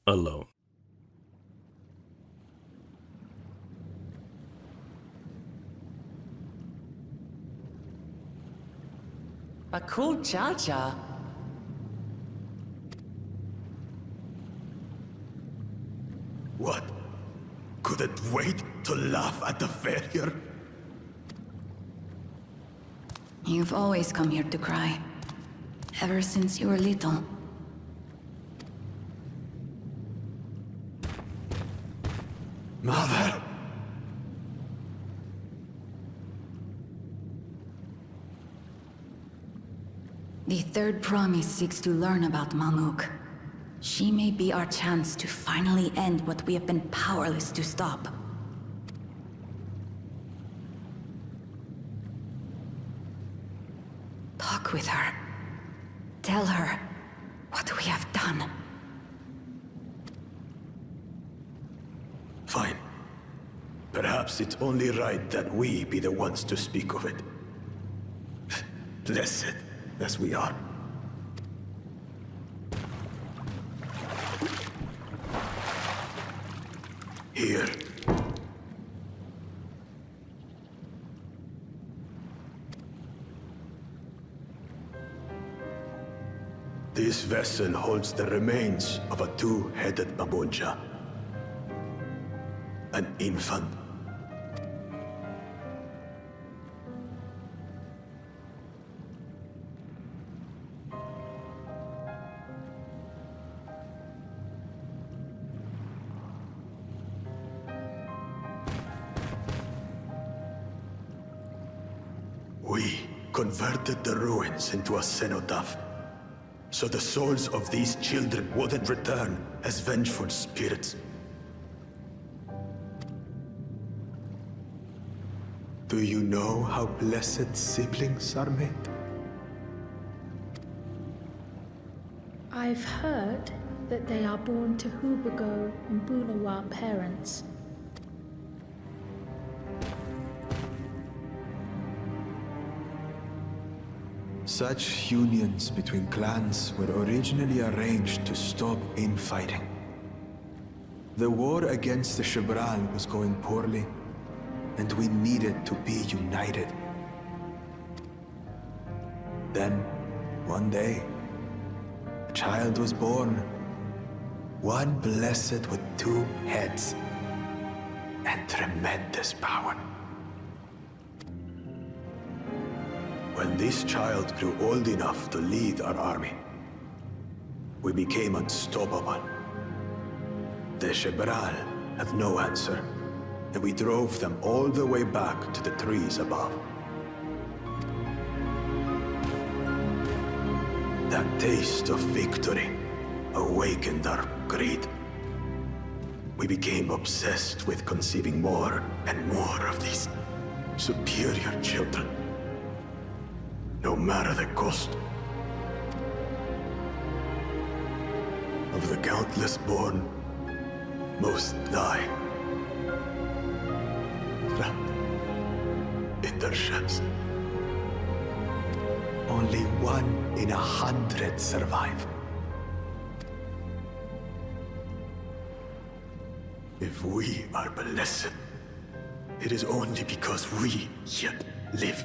alone. Bakul Jaja? What? Couldn't wait to laugh at the failure? You've always come here to cry. ever since you were little. Mother! The third promise seeks to learn about Mamuk. She may be our chance to finally end what we have been powerless to stop. Talk with her. Tell her what we have done. Fine. Perhaps it's only right that we be the ones to speak of it. Blessed as we are. Here. This vessel holds the remains of a two-headed Mabunja. An infant. We converted the ruins into a cenotaph, so the souls of these children wouldn't return as vengeful spirits. Do you know how blessed siblings are made? I've heard that they are born to Hubago and Bunawa parents. Such unions between clans were originally arranged to stop infighting. The war against the Shibral was going poorly, and we needed to be united. Then, one day, a child was born. One blessed with two heads and tremendous power. When this child grew old enough to lead our army, we became unstoppable. The Shibral had no answer, and we drove them all the way back to the trees above. That taste of victory awakened our greed. We became obsessed with conceiving more and more of these superior children. No matter the cost. Of the countless born, most die. Trapped in their shells. Only 1 in 100 survive. If we are blessed, it is only because we yet live.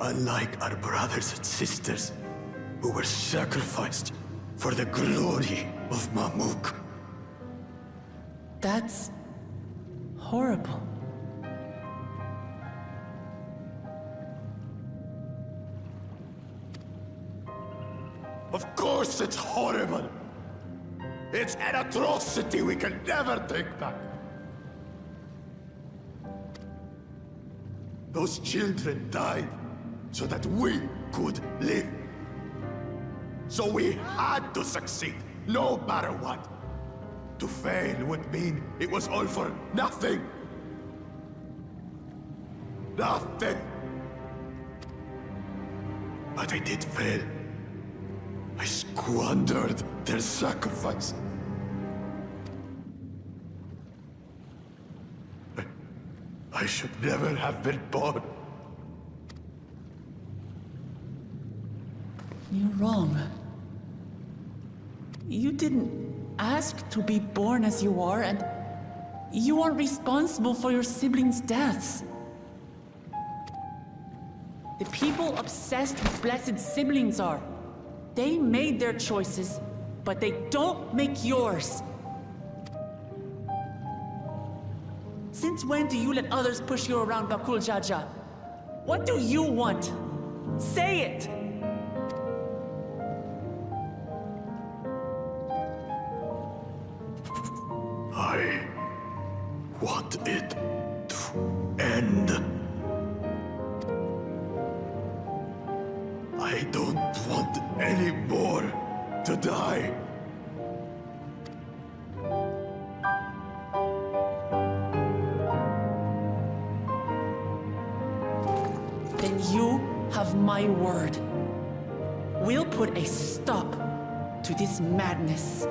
Unlike our brothers and sisters, who were sacrificed for the glory of Mamuk. That's horrible. Of course it's horrible! It's an atrocity we can never take back. Those children died so that we could live. So we had to succeed, no matter what. To fail would mean it was all for nothing. Nothing. But I did fail. I squandered their sacrifice. I should never have been born. You're wrong. You didn't ask to be born as you are, and you aren't responsible for your siblings' deaths. The people obsessed with blessed siblings are. They made their choices, but they don't make yours. Since when do you let others push you around Bakul Jaja? What do you want? Say it! want it to end. I don't want any more to die. Then you have my word. We'll put a stop to this madness.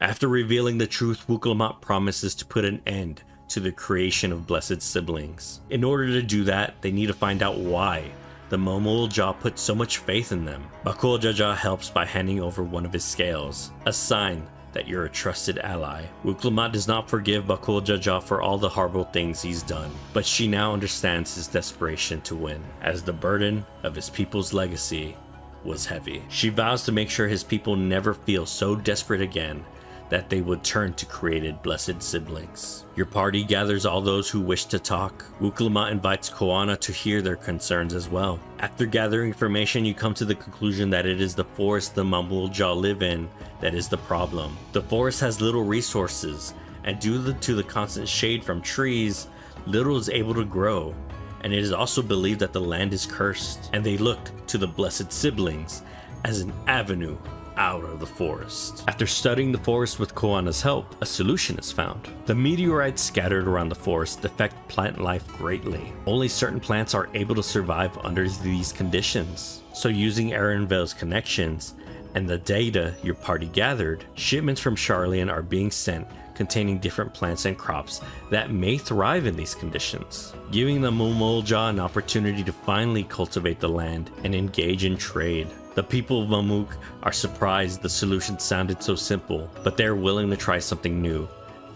After revealing the truth, Wuklamot promises to put an end to the creation of blessed siblings. In order to do that, they need to find out why the Momul Jah put so much faith in them. Bakul Jaja helps by handing over one of his scales, a sign that you're a trusted ally. Wuklamot does not forgive Bakul Jaja for all the horrible things he's done, but she now understands his desperation to win, as the burden of his people's legacy was heavy. She vows to make sure his people never feel so desperate again that they would turn to created blessed siblings. Your party gathers all those who wish to talk. Wuklamot invites Koana to hear their concerns as well. After gathering information, you come to the conclusion that it is the forest the Momul Jah live in that is the problem. The forest has little resources, and due to the constant shade from trees, little is able to grow. And it is also believed that the land is cursed, and they looked to the blessed siblings as an avenue out of the forest. After studying the forest with Koana's help, a solution is found. The meteorites scattered around the forest affect plant life greatly. Only certain plants are able to survive under these conditions. So using Erenville's connections and the data your party gathered, shipments from Sharlayan are being sent containing different plants and crops that may thrive in these conditions, giving the Momul Jah an opportunity to finally cultivate the land and engage in trade. The people of Mamuk are surprised the solution sounded so simple, but they're willing to try something new.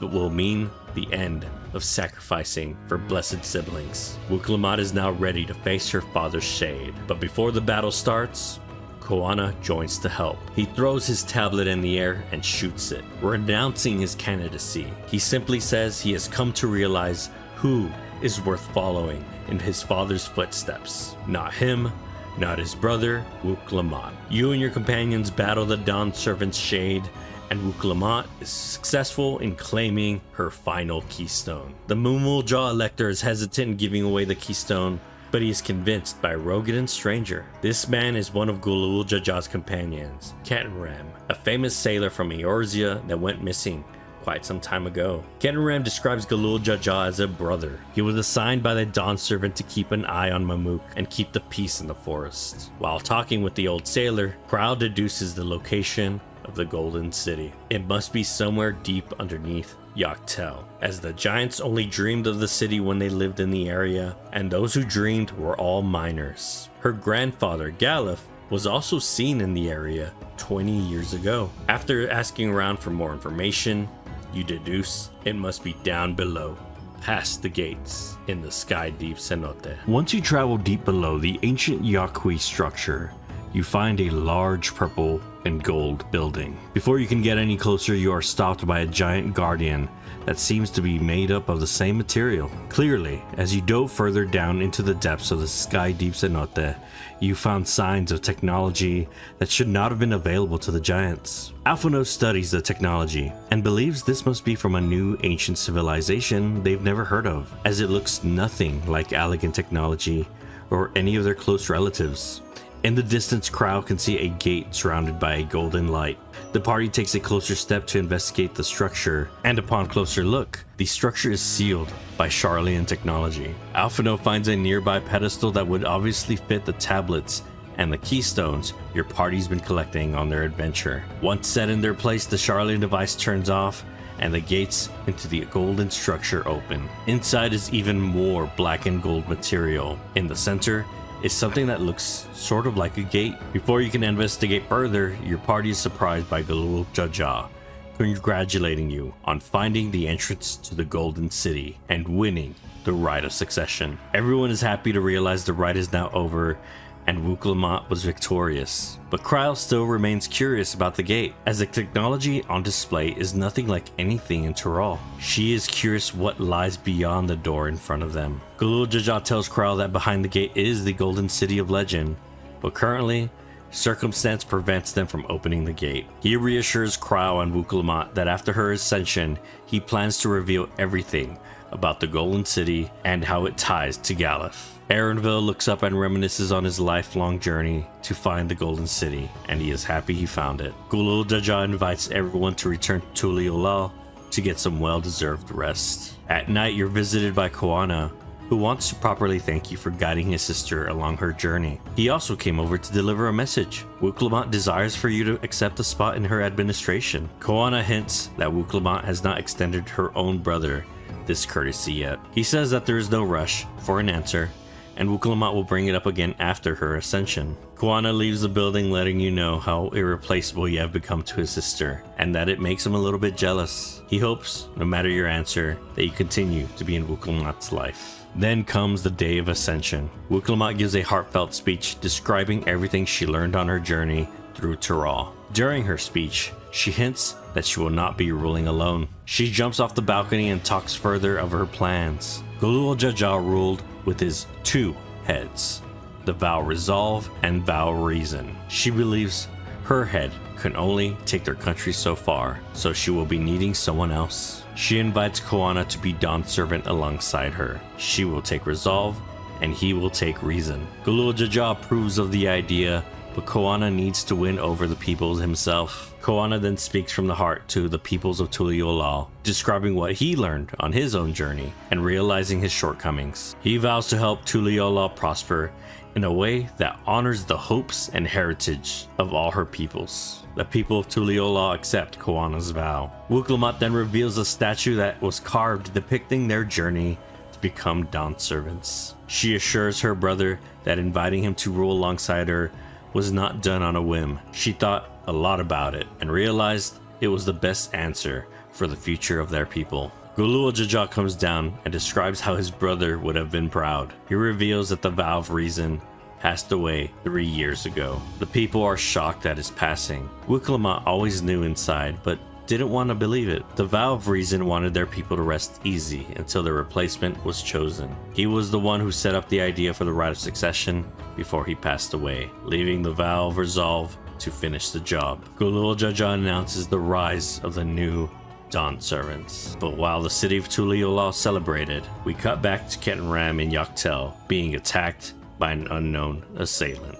It will mean the end of sacrificing for blessed siblings. Wuklamot is now ready to face her father's shade, but before the battle starts, Koana joins to help. He throws his tablet in the air and shoots it, renouncing his candidacy. He simply says he has come to realize who is worth following in his father's footsteps. Not him, not his brother, Wuklamot. You and your companions battle the Dawn Servant's shade, and Wuklamot is successful in claiming her final keystone. The Momul Jah Elector is hesitant in giving away the keystone, but he is convinced by a Rogadan stranger. This man is one of Galul Jaja's companions, Ketenram, a famous sailor from Eorzea that went missing quite some time ago. Ketenram describes Galul Jaja as a brother. He was assigned by the Dawn Servant to keep an eye on Mamuk and keep the peace in the forest. While talking with the old sailor, Krau deduces the location of the Golden City. It must be somewhere deep underneath Yoctel, as the giants only dreamed of the city when they lived in the area, and those who dreamed were all miners. Her grandfather, Galuf, was also seen in the area 20 years ago. After asking around for more information, you deduce it must be down below, past the gates, in the Sky Deep Cenote. Once you travel deep below the ancient Yaqui structure, you find a large purple and gold building. Before you can get any closer, you are stopped by a giant guardian that seems to be made up of the same material. Clearly, as you dove further down into the depths of the Sky Deep Cenote, you found signs of technology that should not have been available to the giants. Alphonose studies the technology and believes this must be from a new ancient civilization they've never heard of, as it looks nothing like elegant technology or any of their close relatives. In the distance, Krau can see a gate surrounded by a golden light. The party takes a closer step to investigate the structure, and upon closer look, the structure is sealed by Sharlayan technology. Alphino finds a nearby pedestal that would obviously fit the tablets and the keystones your party's been collecting on their adventure. Once set in their place, the Sharlayan device turns off, and the gates into the golden structure open. Inside is even more black and gold material. In the center is something that looks sort of like a gate. Before you can investigate further, your party is surprised by Galul Jaja, congratulating you on finding the entrance to the Golden City and winning the Rite of Succession. Everyone is happy to realize the rite is now over and Wuklamot was victorious. But Kryle still remains curious about the gate, as the technology on display is nothing like anything in Tural. She is curious what lies beyond the door in front of them. Galul Jaja tells Kryle that behind the gate is the Golden City of Legend, but currently, circumstance prevents them from opening the gate. He reassures Krau and Wuklamot that after her ascension, he plans to reveal everything about the Golden City and how it ties to Galef. Erenville looks up and reminisces on his lifelong journey to find the Golden City, and he is happy he found it. Gulul Jaja invites everyone to return to Tuliolal to get some well-deserved rest. At night, you're visited by Koana, who wants to properly thank you for guiding his sister along her journey. He also came over to deliver a message. Wuklamot desires for you to accept a spot in her administration. Koana hints that Wuklamot has not extended her own brother this courtesy yet. He says that there is no rush for an answer, and Wuklamot will bring it up again after her ascension. Koana leaves the building letting you know how irreplaceable you have become to his sister, and that it makes him a little bit jealous. He hopes, no matter your answer, that you continue to be in Wuklamot's life. Then comes the day of ascension. Wuklamot gives a heartfelt speech describing everything she learned on her journey through Tural. During her speech, she hints that she will not be ruling alone. She jumps off the balcony and talks further of her plans. Gulul Jaja ruled with his two heads, the vow Resolve and vow Reason. She believes her head can only take their country so far, so she will be needing someone else. She invites Koana to be Dawn's servant alongside her. She will take Resolve, and he will take Reason. Gulul Jaja approves of the idea, but Koana needs to win over the peoples himself. Koana then speaks from the heart to the peoples of Tuliolal, describing what he learned on his own journey and realizing his shortcomings. He vows to help Tuliolal prosper in a way that honors the hopes and heritage of all her peoples. The people of Tuliolal accept Koana's vow. Wuklamot then reveals a statue that was carved depicting their journey to become Dawn servants. She assures her brother that inviting him to rule alongside her was not done on a whim. She thought a lot about it and realized it was the best answer for the future of their people. Gulul Jaja comes down and describes how his brother would have been proud. He reveals that the vow of Reason passed away 3 years ago. The people are shocked at his passing. Wuklamot always knew inside, but didn't want to believe it. The vow of Reason wanted their people to rest easy until their replacement was chosen. He was the one who set up the idea for the right of succession before he passed away, leaving the vow of Resolve to finish the job. Gulul Jaja announces the rise of the new Dawn servants. But while the city of Tuliolal celebrated, we cut back to Kettenram in Yoctel being attacked by an unknown assailant.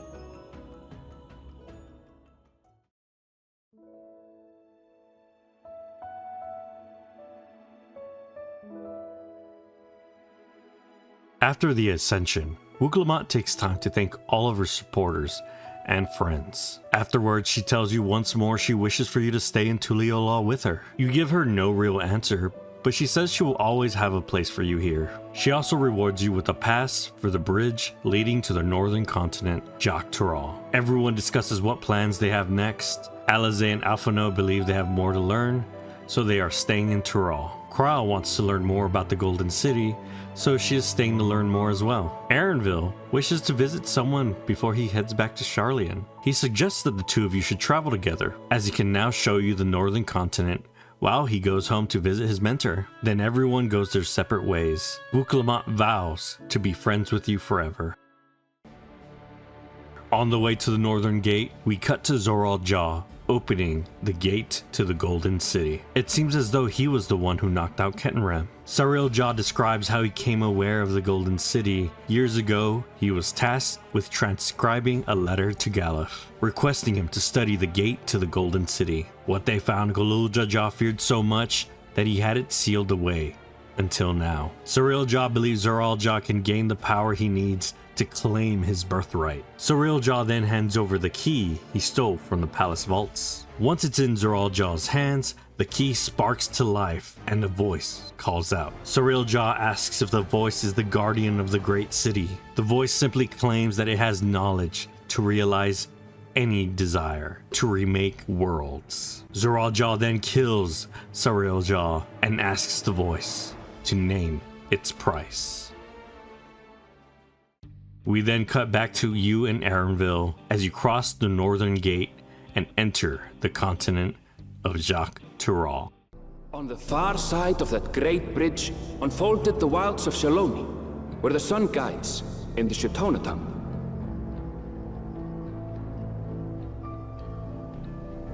After the ascension, Wuklamot takes time to thank all of her supporters and friends. Afterwards, she tells you once more she wishes for you to stay in Tuliolal with her. You give her no real answer, but she says she will always have a place for you here. She also rewards you with a pass for the bridge leading to the northern continent, Jak Tural. Everyone discusses what plans they have next. Alize and Alphano believe they have more to learn, so they are staying in Tural. Krau wants to learn more about the Golden City, so she is staying to learn more as well. Erenville wishes to visit someone before he heads back to Sharlayan. He suggests that the two of you should travel together, as he can now show you the northern continent while he goes home to visit his mentor. Then everyone goes their separate ways. Wuklamot vows to be friends with you forever. On the way to the northern gate, we cut to Zoral Jaw, opening the gate to the Golden City. It seems as though he was the one who knocked out Kettenram. Saril'Ja Jaw describes how he came aware of the Golden City. Years ago, he was tasked with transcribing a letter to Galef, requesting him to study the gate to the Golden City. What they found, Gulul Jaja feared so much that he had it sealed away until now. Saril'Ja Jaw believes Zoral Jaw can gain the power he needs to claim his birthright. Saril'Ja Jaw then hands over the key he stole from the palace vaults. Once it's in Zoral Jaw's hands, the key sparks to life and a voice calls out. Saril'Ja Jaw asks if the voice is the guardian of the great city. The voice simply claims that it has knowledge to realize any desire to remake worlds. Zoral Jaw then kills Saril'Ja Jaw and asks the voice to name its price. We then cut back to you in Erenville as you cross the northern gate and enter the continent of Jak Tural. On the far side of that great bridge unfolded the wilds of Shaloni, where the sun guides in the Shitonatam.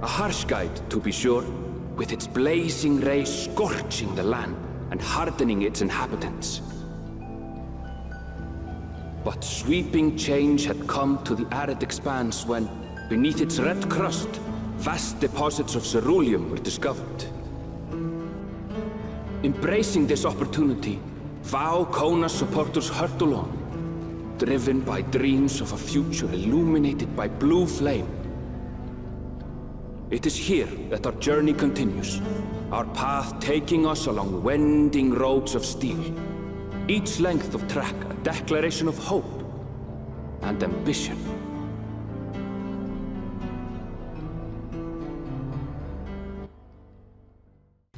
A harsh guide, to be sure, with its blazing rays scorching the land and hardening its inhabitants. But sweeping change had come to the arid expanse when, beneath its red crust, vast deposits of ceruleum were discovered. Embracing this opportunity, Vau Kona supporters hurtle on, driven by dreams of a future illuminated by blue flame. It is here that our journey continues, our path taking us along winding roads of steel. Each length of track a declaration of hope and ambition.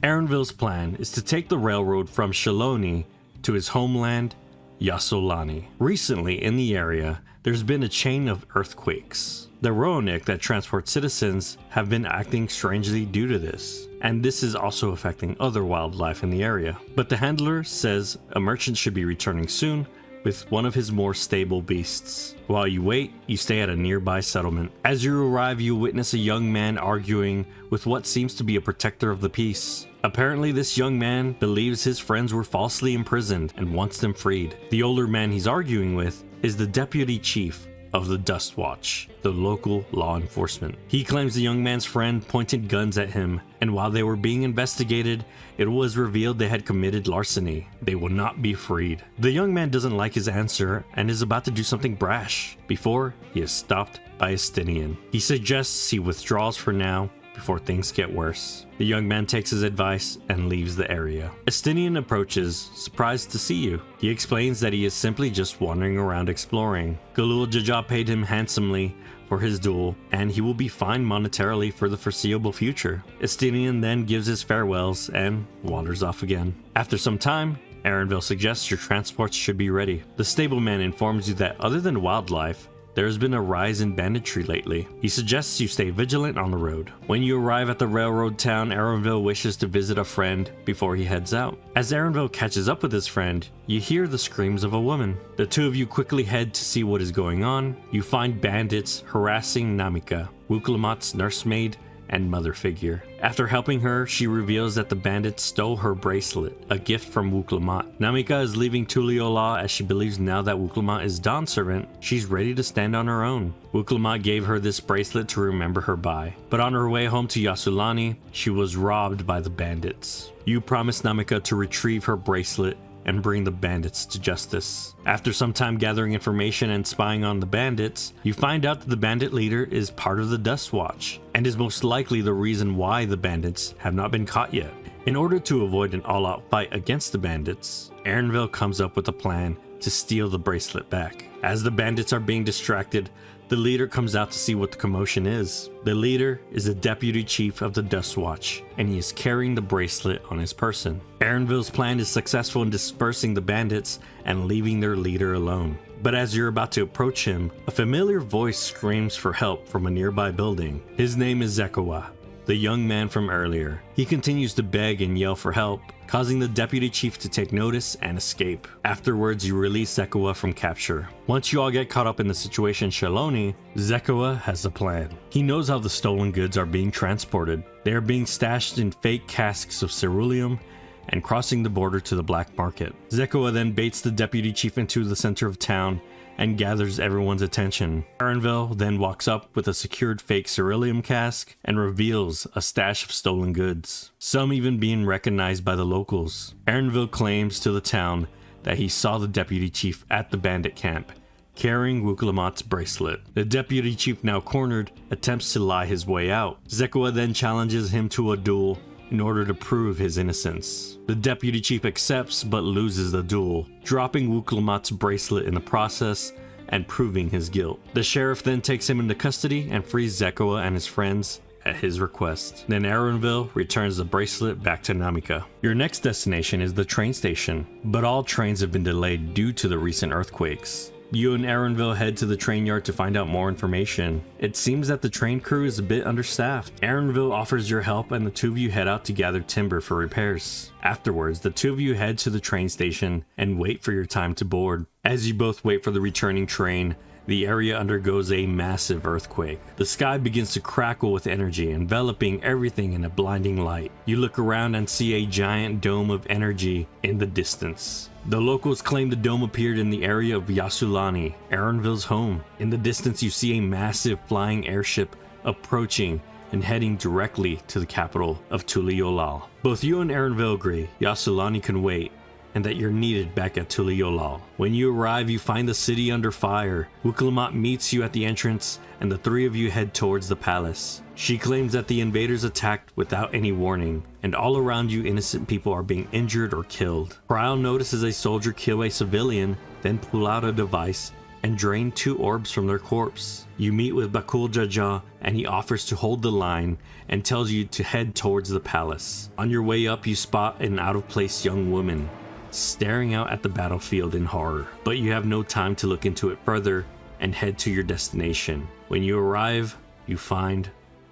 Erenvil's plan is to take the railroad from Shaloni to his homeland, Yassolani. Recently, in the area, there's been a chain of earthquakes. The Roanoke that transport citizens have been acting strangely due to this, and this is also affecting other wildlife in the area. But the handler says a merchant should be returning soon with one of his more stable beasts. While you wait, you stay at a nearby settlement. As you arrive, you witness a young man arguing with what seems to be a protector of the peace. Apparently, this young man believes his friends were falsely imprisoned and wants them freed. The older man he's arguing with is the deputy chief of the Dust Watch, the local law enforcement. He claims the young man's friend pointed guns at him, and while they were being investigated, it was revealed they had committed larceny. They will not be freed. The young man doesn't like his answer and is about to do something brash before he is stopped by Estinian. He suggests he withdraws for now before things get worse. The young man takes his advice and leaves the area. Estinian approaches, surprised to see you. He explains that he is simply just wandering around exploring. Galul Jaja paid him handsomely for his duel, and he will be fine monetarily for the foreseeable future. Estinian then gives his farewells and wanders off again. After some time, Erenvil suggests your transports should be ready. The stableman informs you that other than wildlife, there has been a rise in banditry lately. He suggests you stay vigilant on the road. When you arrive at the railroad town, Erenvil wishes to visit a friend before he heads out. As Erenvil catches up with his friend, you hear the screams of a woman. The two of you quickly head to see what is going on. You find bandits harassing Namika, Wuklamat's nursemaid and mother figure. After helping her, she reveals that the bandits stole her bracelet, a gift from Wuklamat. Namika is leaving Tuliyola as she believes now that Wuklamat is Dawn's servant, she's ready to stand on her own. Wuklamat gave her this bracelet to remember her by, but on her way home to Yassolani, she was robbed by the bandits. You promise Namika to retrieve her bracelet and bring the bandits to justice. After some time gathering information and spying on the bandits, you find out that the bandit leader is part of the Dust Watch, and is most likely the reason why the bandits have not been caught yet. In order to avoid an all-out fight against the bandits, Erenvil comes up with a plan to steal the bracelet back. As the bandits are being distracted, the leader comes out to see what the commotion is. The leader is the deputy chief of the Dust Watch, and he is carrying the bracelet on his person. Erenvil's plan is successful in dispersing the bandits and leaving their leader alone. But as you're about to approach him, a familiar voice screams for help from a nearby building. His name is Zekawa, the young man from earlier. He continues to beg and yell for help, causing the deputy chief to take notice and escape. Afterwards, you release Zekawa from capture. Once you all get caught up in the situation in Shaloni, Zekawa has a plan. He knows how the stolen goods are being transported. They are being stashed in fake casks of ceruleum and crossing the border to the black market. Zekawa then baits the deputy chief into the center of town and gathers everyone's attention. Erenvil then walks up with a secured fake ceruleum cask and reveals a stash of stolen goods, some even being recognized by the locals. Erenvil claims to the town that he saw the deputy chief at the bandit camp, carrying Wuklamat's bracelet. The deputy chief, now cornered, attempts to lie his way out. Zekawa then challenges him to a duel in order to prove his innocence. The deputy chief accepts but loses the duel, dropping Wuklamat's bracelet in the process and proving his guilt. The sheriff then takes him into custody and frees Zekawa and his friends at his request. Then Erenvil returns the bracelet back to Namika. Your next destination is the train station, but all trains have been delayed due to the recent earthquakes. You and Erenvil head to the train yard to find out more information. It seems that the train crew is a bit understaffed. Erenvil offers your help and the two of you head out to gather timber for repairs. Afterwards, the two of you head to the train station and wait for your time to board. As you both wait for the returning train, the area undergoes a massive earthquake. The sky begins to crackle with energy, enveloping everything in a blinding light. You look around and see a giant dome of energy in the distance. The locals claim the dome appeared in the area of Yassulani, Erenville's home. In the distance, you see a massive flying airship approaching and heading directly to the capital of Tuliyollal. Both you and Erenville agree Yassulani can wait, and that you're needed back at Tuliyollal. When you arrive, you find the city under fire. Wukalamat meets you at the entrance, and the three of you head towards the palace. She claims that the invaders attacked without any warning, and all around you innocent people are being injured or killed. Prial notices a soldier kill a civilian, then pull out a device and drain 2 orbs from their corpse. You meet with Bakul Jaja, and he offers to hold the line and tells you to head towards the palace. On your way up, you spot an out-of-place young woman staring out at the battlefield in horror, but you have no time to look into it further and head to your destination. When you arrive, you find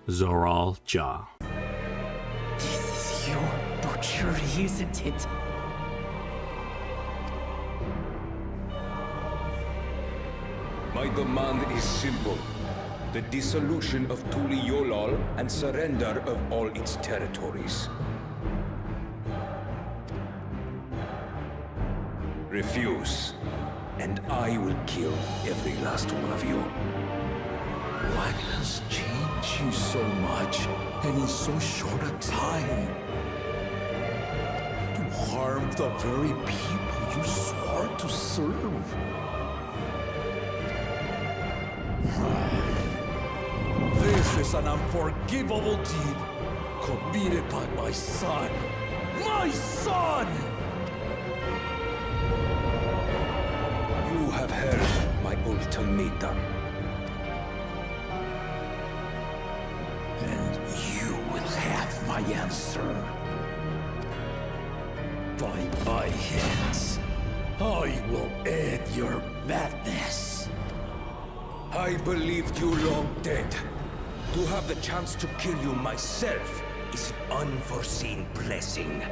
Zoral Ja. This is your butchery, isn't it? My demand is simple. The dissolution of Tuliyollal and surrender of all its territories. Refuse, and I will kill every last one of you. What has changed you so much, and in so short a time? To harm the very people you swore to serve. This is an unforgivable deed committed by my son. My son! You have heard my ultimatum. And you will have my answer. By my hands, I will end your madness. I believed you long dead. To have the chance to kill you myself is an unforeseen blessing.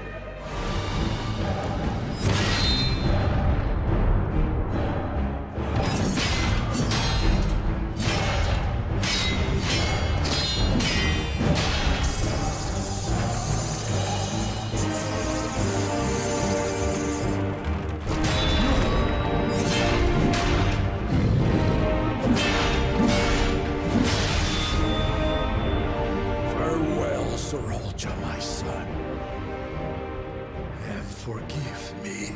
Forgive me.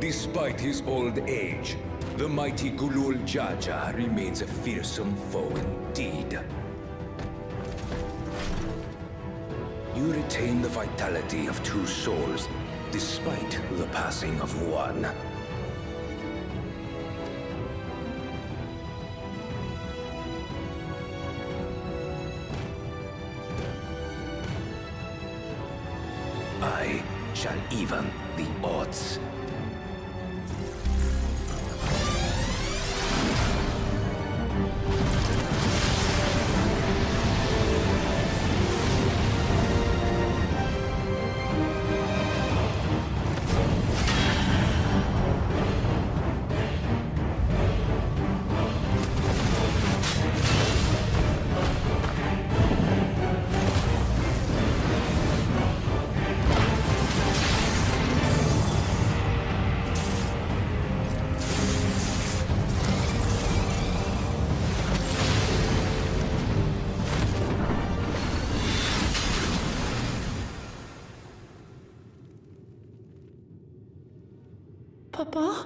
Despite his old age, the mighty Gulul Jaja remains a fearsome foe indeed. You retain the vitality of 2 souls, despite the passing of one. I shall even the odds. Papa?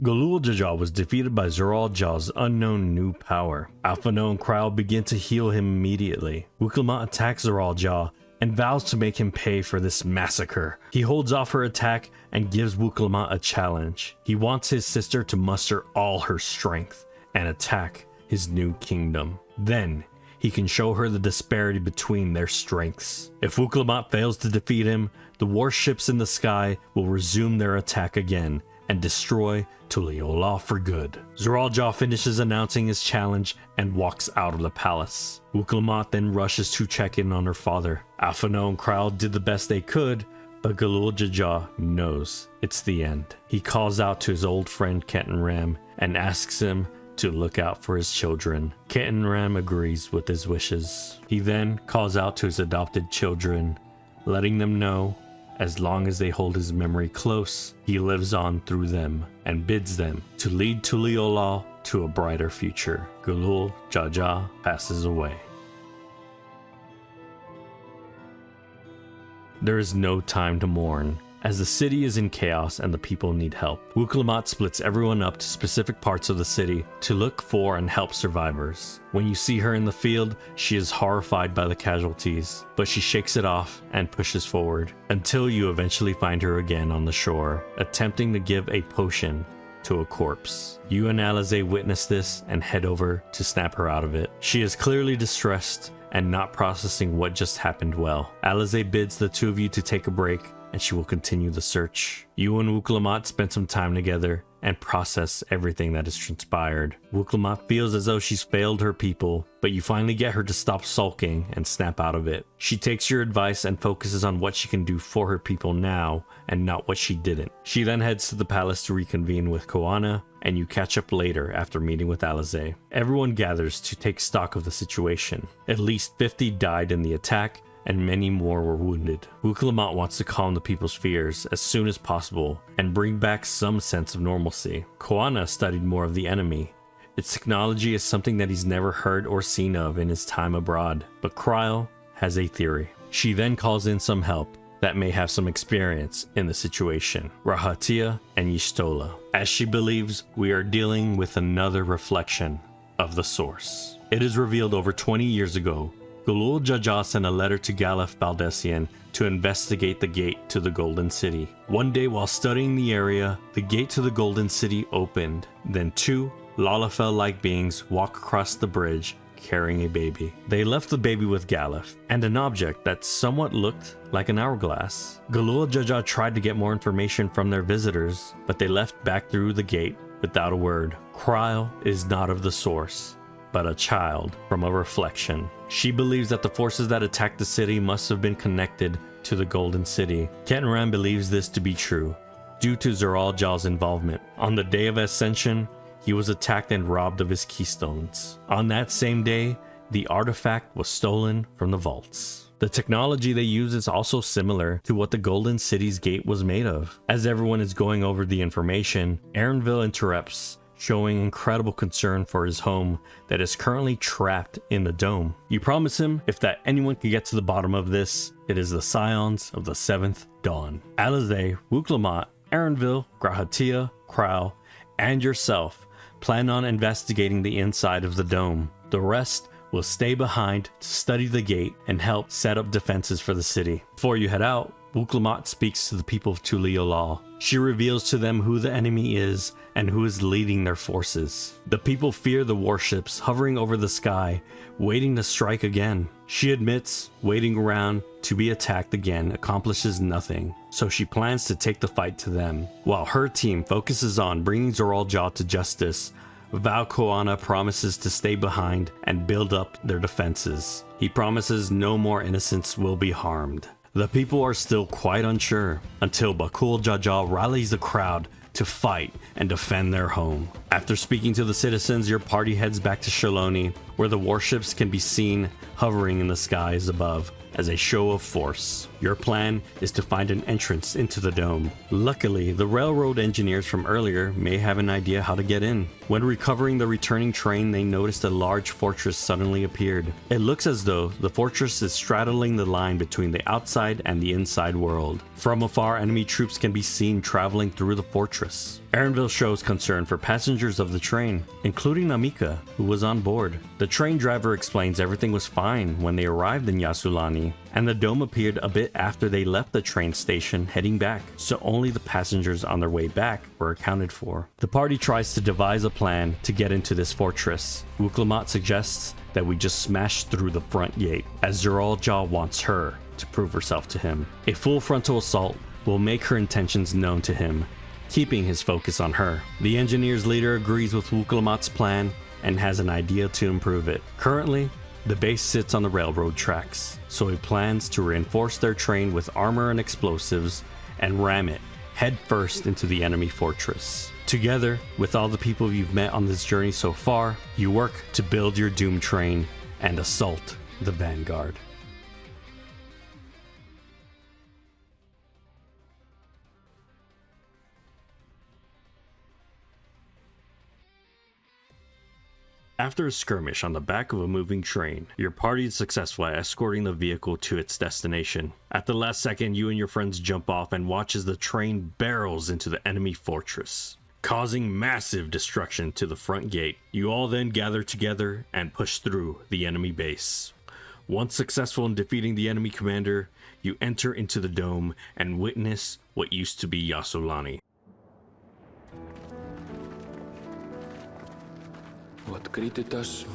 Galul Jaja was defeated by Zoral Jaw's unknown new power. Alphino and Kryle begin to heal him immediately. Wuklamot attacks Zoral Jaw and vows to make him pay for this massacre. He holds off her attack and gives Wuklamot a challenge. He wants his sister to muster all her strength and attack his new kingdom. Then he can show her the disparity between their strengths. If Wuklamot fails to defeat him, the warships in the sky will resume their attack again and destroy Tuliyollal for good. Zoral Jaw finishes announcing his challenge and walks out of the palace. Wuklamot then rushes to check in on her father. Alphino and Kryle did the best they could, but Galul Jaja knows it's the end. He calls out to his old friend Kenton Ram and asks him to look out for his children. Kenton Ram agrees with his wishes. He then calls out to his adopted children, letting them know as long as they hold his memory close, he lives on through them and bids them to lead Tuliyollal to a brighter future. Galul Jaja passes away. There is no time to mourn, as the city is in chaos and the people need help. Wuklamot splits everyone up to specific parts of the city to look for and help survivors. When you see her in the field, she is horrified by the casualties, but she shakes it off and pushes forward, until you eventually find her again on the shore, attempting to give a potion to a corpse. You and Alisaie witness this and head over to snap her out of it. She is clearly distressed and not processing what just happened well. Alisaie bids the two of you to take a break, and she will continue the search. You and Wuklamot spend some time together and process everything that has transpired. Wuklamot feels as though she's failed her people, but you finally get her to stop sulking and snap out of it. She takes your advice and focuses on what she can do for her people now and not what she didn't. She then heads to the palace to reconvene with Koana, and you catch up later after meeting with Alisaie. Everyone gathers to take stock of the situation. At least 50 died in the attack, and many more were wounded. Wuklamot wants to calm the people's fears as soon as possible and bring back some sense of normalcy. Koana studied more of the enemy. Its technology is something that he's never heard or seen of in his time abroad, but Kryle has a theory. She then calls in some help that may have some experience in the situation, Rahatia and Y'shtola, as she believes we are dealing with another reflection of the source. It is revealed over 20 years ago, Galul Jaja sent a letter to Galef Baldessian to investigate the gate to the Golden City. One day while studying the area, the gate to the Golden City opened. Then two Lalafell-like beings walk across the bridge carrying a baby. They left the baby with Galef and an object that somewhat looked like an hourglass. Galul Jaja tried to get more information from their visitors, but they left back through the gate without a word. Kryle is not of the source, but a child from a reflection. She believes that the forces that attacked the city must have been connected to the Golden City. Kenton Ram believes this to be true, due to Zoral Jaw's involvement. On the day of Ascension, he was attacked and robbed of his keystones. On that same day, the artifact was stolen from the vaults. The technology they use is also similar to what the Golden City's gate was made of. As everyone is going over the information, Erenville interrupts, showing incredible concern for his home that is currently trapped in the dome. You promise him if that anyone can get to the bottom of this, it is the Scions of the 7th Dawn. Alisaie, Wuklamot, Erenville, Rahatia, Kryle, and yourself plan on investigating the inside of the dome. The rest will stay behind to study the gate and help set up defenses for the city. Before you head out, Wuklamot speaks to the people of Tuliyollal. She reveals to them who the enemy is and who is leading their forces. The people fear the warships hovering over the sky, waiting to strike again. She admits waiting around to be attacked again accomplishes nothing, so she plans to take the fight to them. While her team focuses on bringing Zoral Jaw to justice, Val Koana promises to stay behind and build up their defenses. He promises no more innocents will be harmed. The people are still quite unsure until Bakul Jaja rallies the crowd to fight and defend their home. After speaking to the citizens, your party heads back to Shaloni, where the warships can be seen hovering in the skies above, as a show of force. Your plan is to find an entrance into the dome. Luckily, the railroad engineers from earlier may have an idea how to get in. When recovering the returning train, they noticed a large fortress suddenly appeared. It looks as though the fortress is straddling the line between the outside and the inside world. From afar, enemy troops can be seen traveling through the fortress. Erenville shows concern for passengers of the train, including Namika, who was on board. The train driver explains everything was fine when they arrived in Yassulani, and the dome appeared a bit after they left the train station heading back, so only the passengers on their way back were accounted for. The party tries to devise a plan to get into this fortress. Wuklamat suggests that we just smash through the front gate, as Zeralja wants her to prove herself to him. A full frontal assault will make her intentions known to him, keeping his focus on her. The engineer's leader agrees with Wuklamat's plan and has an idea to improve it. Currently, the base sits on the railroad tracks, so he plans to reinforce their train with armor and explosives and ram it head first into the enemy fortress. Together, with all the people you've met on this journey so far, you work to build your doom train and assault the vanguard. After a skirmish on the back of a moving train, your party is successful at escorting the vehicle to its destination. At the last second, you and your friends jump off and watch as the train barrels into the enemy fortress, causing massive destruction to the front gate. You all then gather together and push through the enemy base. Once successful in defeating the enemy commander, you enter into the dome and witness what used to be Yassulani. What greeted us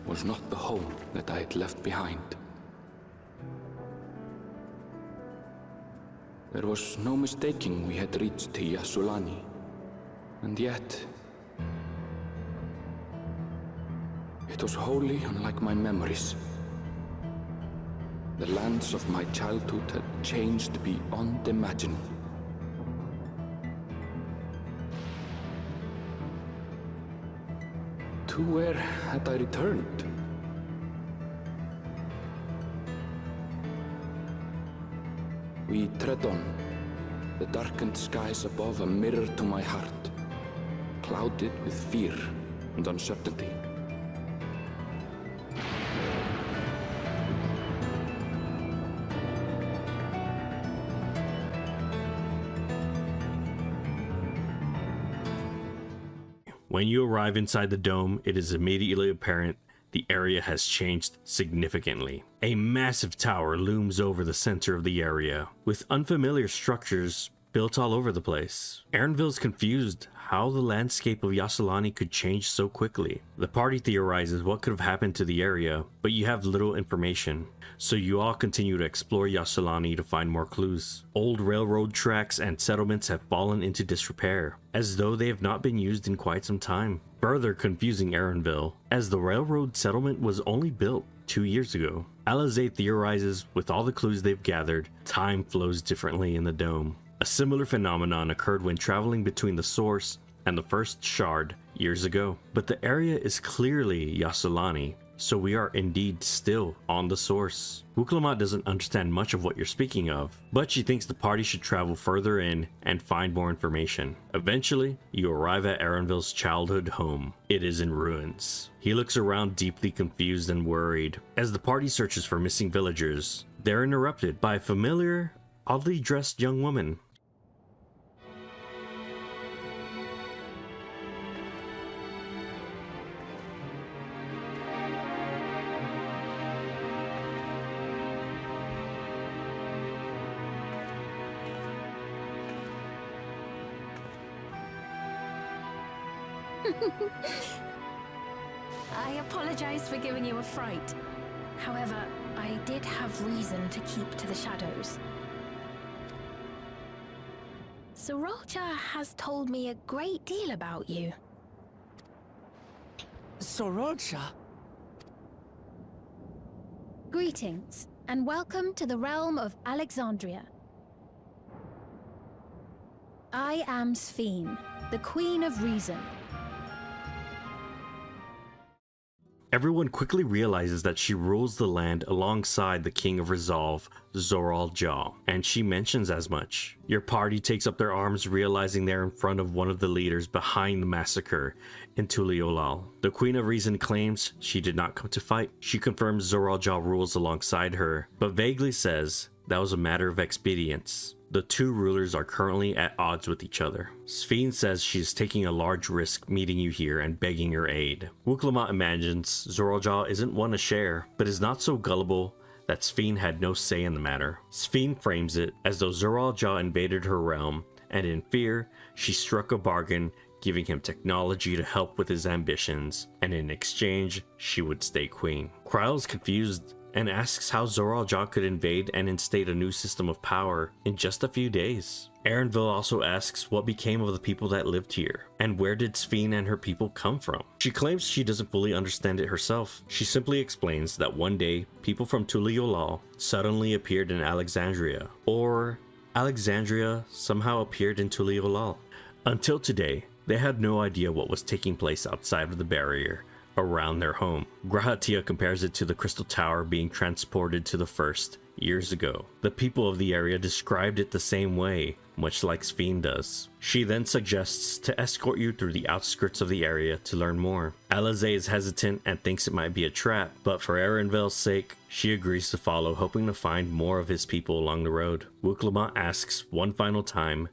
was not the home that I had left behind. There was no mistaking we had reached Yassulani, and yet it was wholly unlike my memories. The lands of my childhood had changed beyond imagining. To where had I returned? We tread on, the darkened skies above a mirror to my heart, clouded with fear and uncertainty. When you arrive inside the dome, it is immediately apparent the area has changed significantly. A massive tower looms over the center of the area, with unfamiliar structures built all over the place. Erenville's confused how the landscape of Yassulani could change so quickly. The party theorizes what could have happened to the area, but you have little information, so you all continue to explore Yassulani to find more clues. Old railroad tracks and settlements have fallen into disrepair, as though they have not been used in quite some time, further confusing Erenville, as the railroad settlement was only built 2 years ago. Alizé theorizes with all the clues they've gathered, time flows differently in the dome. A similar phenomenon occurred when traveling between the source and the first shard years ago. But the area is clearly Yassulani, so we are indeed still on the source. Wuklamat doesn't understand much of what you're speaking of, but she thinks the party should travel further in and find more information. Eventually, you arrive at Erenville's childhood home. It is in ruins. He looks around deeply confused and worried. As the party searches for missing villagers, they're interrupted by a familiar, oddly dressed young woman. I apologize for giving you a fright. However, I did have reason to keep to the shadows. Zeralja has told me a great deal about you. Zeralja? Greetings, and welcome to the realm of Alexandria. I am Ffxiv, the Queen of Reason. Everyone quickly realizes that she rules the land alongside the King of Resolve, Zoral Jaw, and she mentions as much. Your party takes up their arms, realizing they're in front of one of the leaders behind the massacre in Tuliolal. The Queen of Reason claims she did not come to fight. She confirms Zoral Jaw rules alongside her, but vaguely says that was a matter of expedience. The two rulers are currently at odds with each other. Ffxiv says she's taking a large risk meeting you here and begging your aid. Wuklamot imagines Zoral Jaw isn't one to share, but is not so gullible that Ffxiv had no say in the matter. Ffxiv frames it as though Zoral Jaw invaded her realm, and in fear, she struck a bargain, giving him technology to help with his ambitions, and in exchange, she would stay queen. Kryl is confused and asks how Zoral Jaw could invade and instate a new system of power in just a few days. Erenville also asks what became of the people that lived here, and where did Ffxiv and her people come from? She claims she doesn't fully understand it herself. She simply explains that one day, people from Tuliolal suddenly appeared in Alexandria, or Alexandria somehow appeared in Tuliolal. Until today, they had no idea what was taking place outside of the barrier around their home. Grahatia compares it to the Crystal Tower being transported to the First years ago. The people of the area described it the same way, much like Ffxiv does. She then suggests to escort you through the outskirts of the area to learn more. Alizé is hesitant and thinks it might be a trap, but for Erenville's sake, she agrees to follow, hoping to find more of his people along the road. Wuklamot asks one final time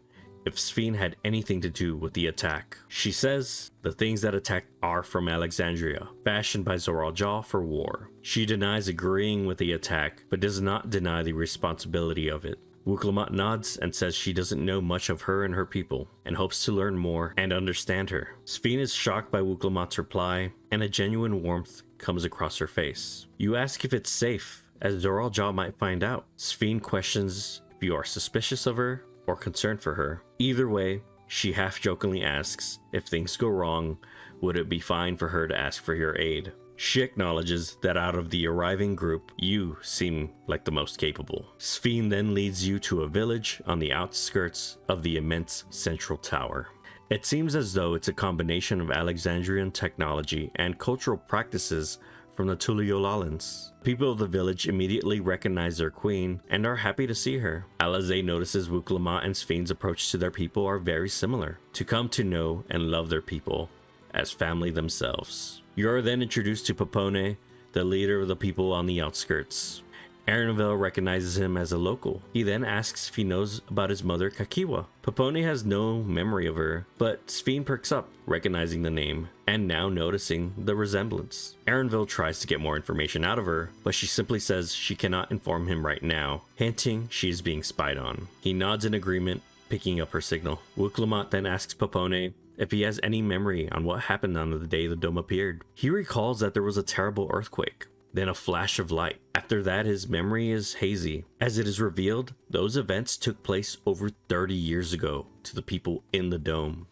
if Ffxiv had anything to do with the attack. She says the things that attacked are from Alexandria, fashioned by Zoral Jaw for war. She denies agreeing with the attack, but does not deny the responsibility of it. Wuklamot nods and says she doesn't know much of her and her people, and hopes to learn more and understand her. Ffxiv is shocked by Wuklamot's reply, and a genuine warmth comes across her face. You ask if it's safe, as Zoral Jaw might find out. Ffxiv questions if you are suspicious of her or concerned for her. Either way, she half-jokingly asks, if things go wrong, would it be fine for her to ask for your aid? She acknowledges that out of the arriving group, you seem like the most capable. Ffxiv then leads you to a village on the outskirts of the immense central tower. It seems as though it's a combination of Alexandrian technology and cultural practices from the Tuliolalans. People of the village immediately recognize their queen and are happy to see her. Alizé notices Wuklamot and Ffxiv's approach to their people are very similar, to come to know and love their people as family themselves. You are then introduced to Popone, the leader of the people on the outskirts. Erenville recognizes him as a local. He then asks if he knows about his mother, Kakiwa. Popone has no memory of her, but Ffxiv perks up, recognizing the name, and now noticing the resemblance. Erenville tries to get more information out of her, but she simply says she cannot inform him right now, hinting she is being spied on. He nods in agreement, picking up her signal. Wuklamot then asks Popone if he has any memory on what happened on the day the dome appeared. He recalls that there was a terrible earthquake, then a flash of light. After that, his memory is hazy. As it is revealed, those events took place over 30 years ago to the people in the dome.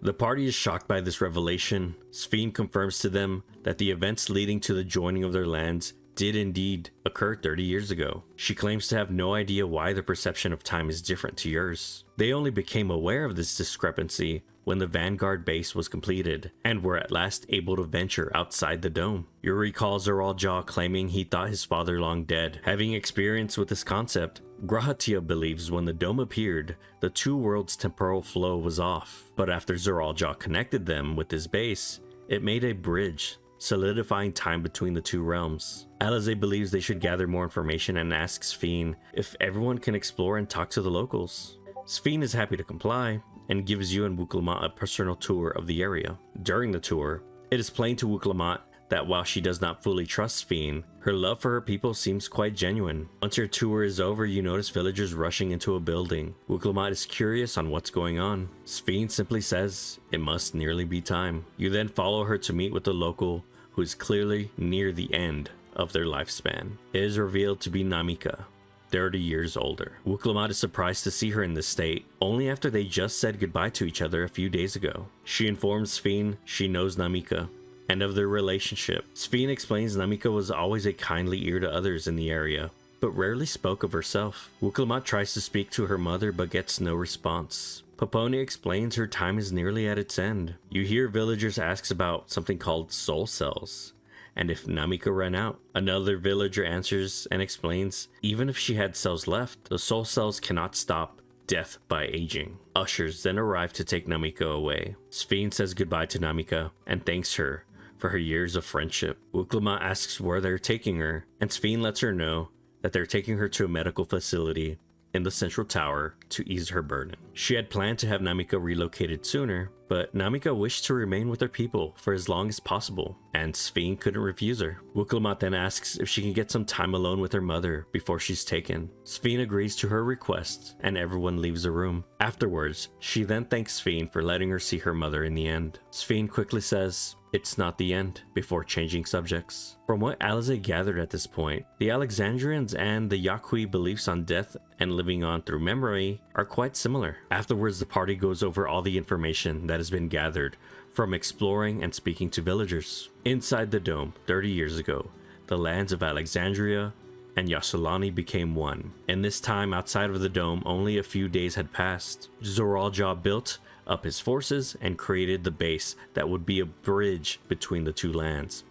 The party is shocked by this revelation. Ffxiv confirms to them that the events leading to the joining of their lands did indeed occur 30 years ago. She claims to have no idea why the perception of time is different to yours. They only became aware of this discrepancy when the Vanguard base was completed, and were at last able to venture outside the dome. You recall Zoral Jaw claiming he thought his father long dead. Having experience with this concept, Grahatia believes when the dome appeared, the two worlds' temporal flow was off. But after Zoral Jaw connected them with his base, it made a bridge, solidifying time between the two realms. Alizé believes they should gather more information and asks Ffxiv if everyone can explore and talk to the locals. Ffxiv is happy to comply, and gives you and Wuklamot a personal tour of the area. During the tour, it is plain to Wuklamot that while she does not fully trust Ffxiv, her love for her people seems quite genuine. Once your tour is over, you notice villagers rushing into a building. Wuklamot is curious on what's going on. Ffxiv simply says it must nearly be time. You then follow her to meet with the local, who is clearly near the end of their lifespan. It is revealed to be Namika, 30 years older. Wuklamot is surprised to see her in this state, only after they just said goodbye to each other a few days ago. She informs Ffxiv she knows Namika, and of their relationship. Ffxiv explains Namika was always a kindly ear to others in the area, but rarely spoke of herself. Wuklamot tries to speak to her mother but gets no response. Popone explains her time is nearly at its end. You hear villagers ask about something called soul cells, and if Namika ran out. Another villager answers and explains, even if she had cells left, the soul cells cannot stop death by aging. Ushers then arrive to take Namika away. Sphene says goodbye to Namika and thanks her for her years of friendship. Uklama asks where they're taking her, and Sphene lets her know that they're taking her to a medical facility in the central tower to ease her burden. She had planned to have Namika relocated sooner, but Namika wished to remain with her people for as long as possible, and Sphene couldn't refuse her. Wuklamat then asks if she can get some time alone with her mother before she's taken. Sphene agrees to her request, and everyone leaves the room. Afterwards, she then thanks Sphene for letting her see her mother in the end. Sphene quickly says, "It's not the end," before changing subjects. From what Alizé gathered at this point, the Alexandrians and the Yaqui beliefs on death and living on through memory are quite similar. Afterwards, the party goes over all the information that has been gathered from exploring and speaking to villagers. Inside the dome, 30 years ago, the lands of Alexandria and Yashalani became one. In this time outside of the dome, only a few days had passed. Zoral Ja built up his forces and created the base that would be a bridge between the two lands,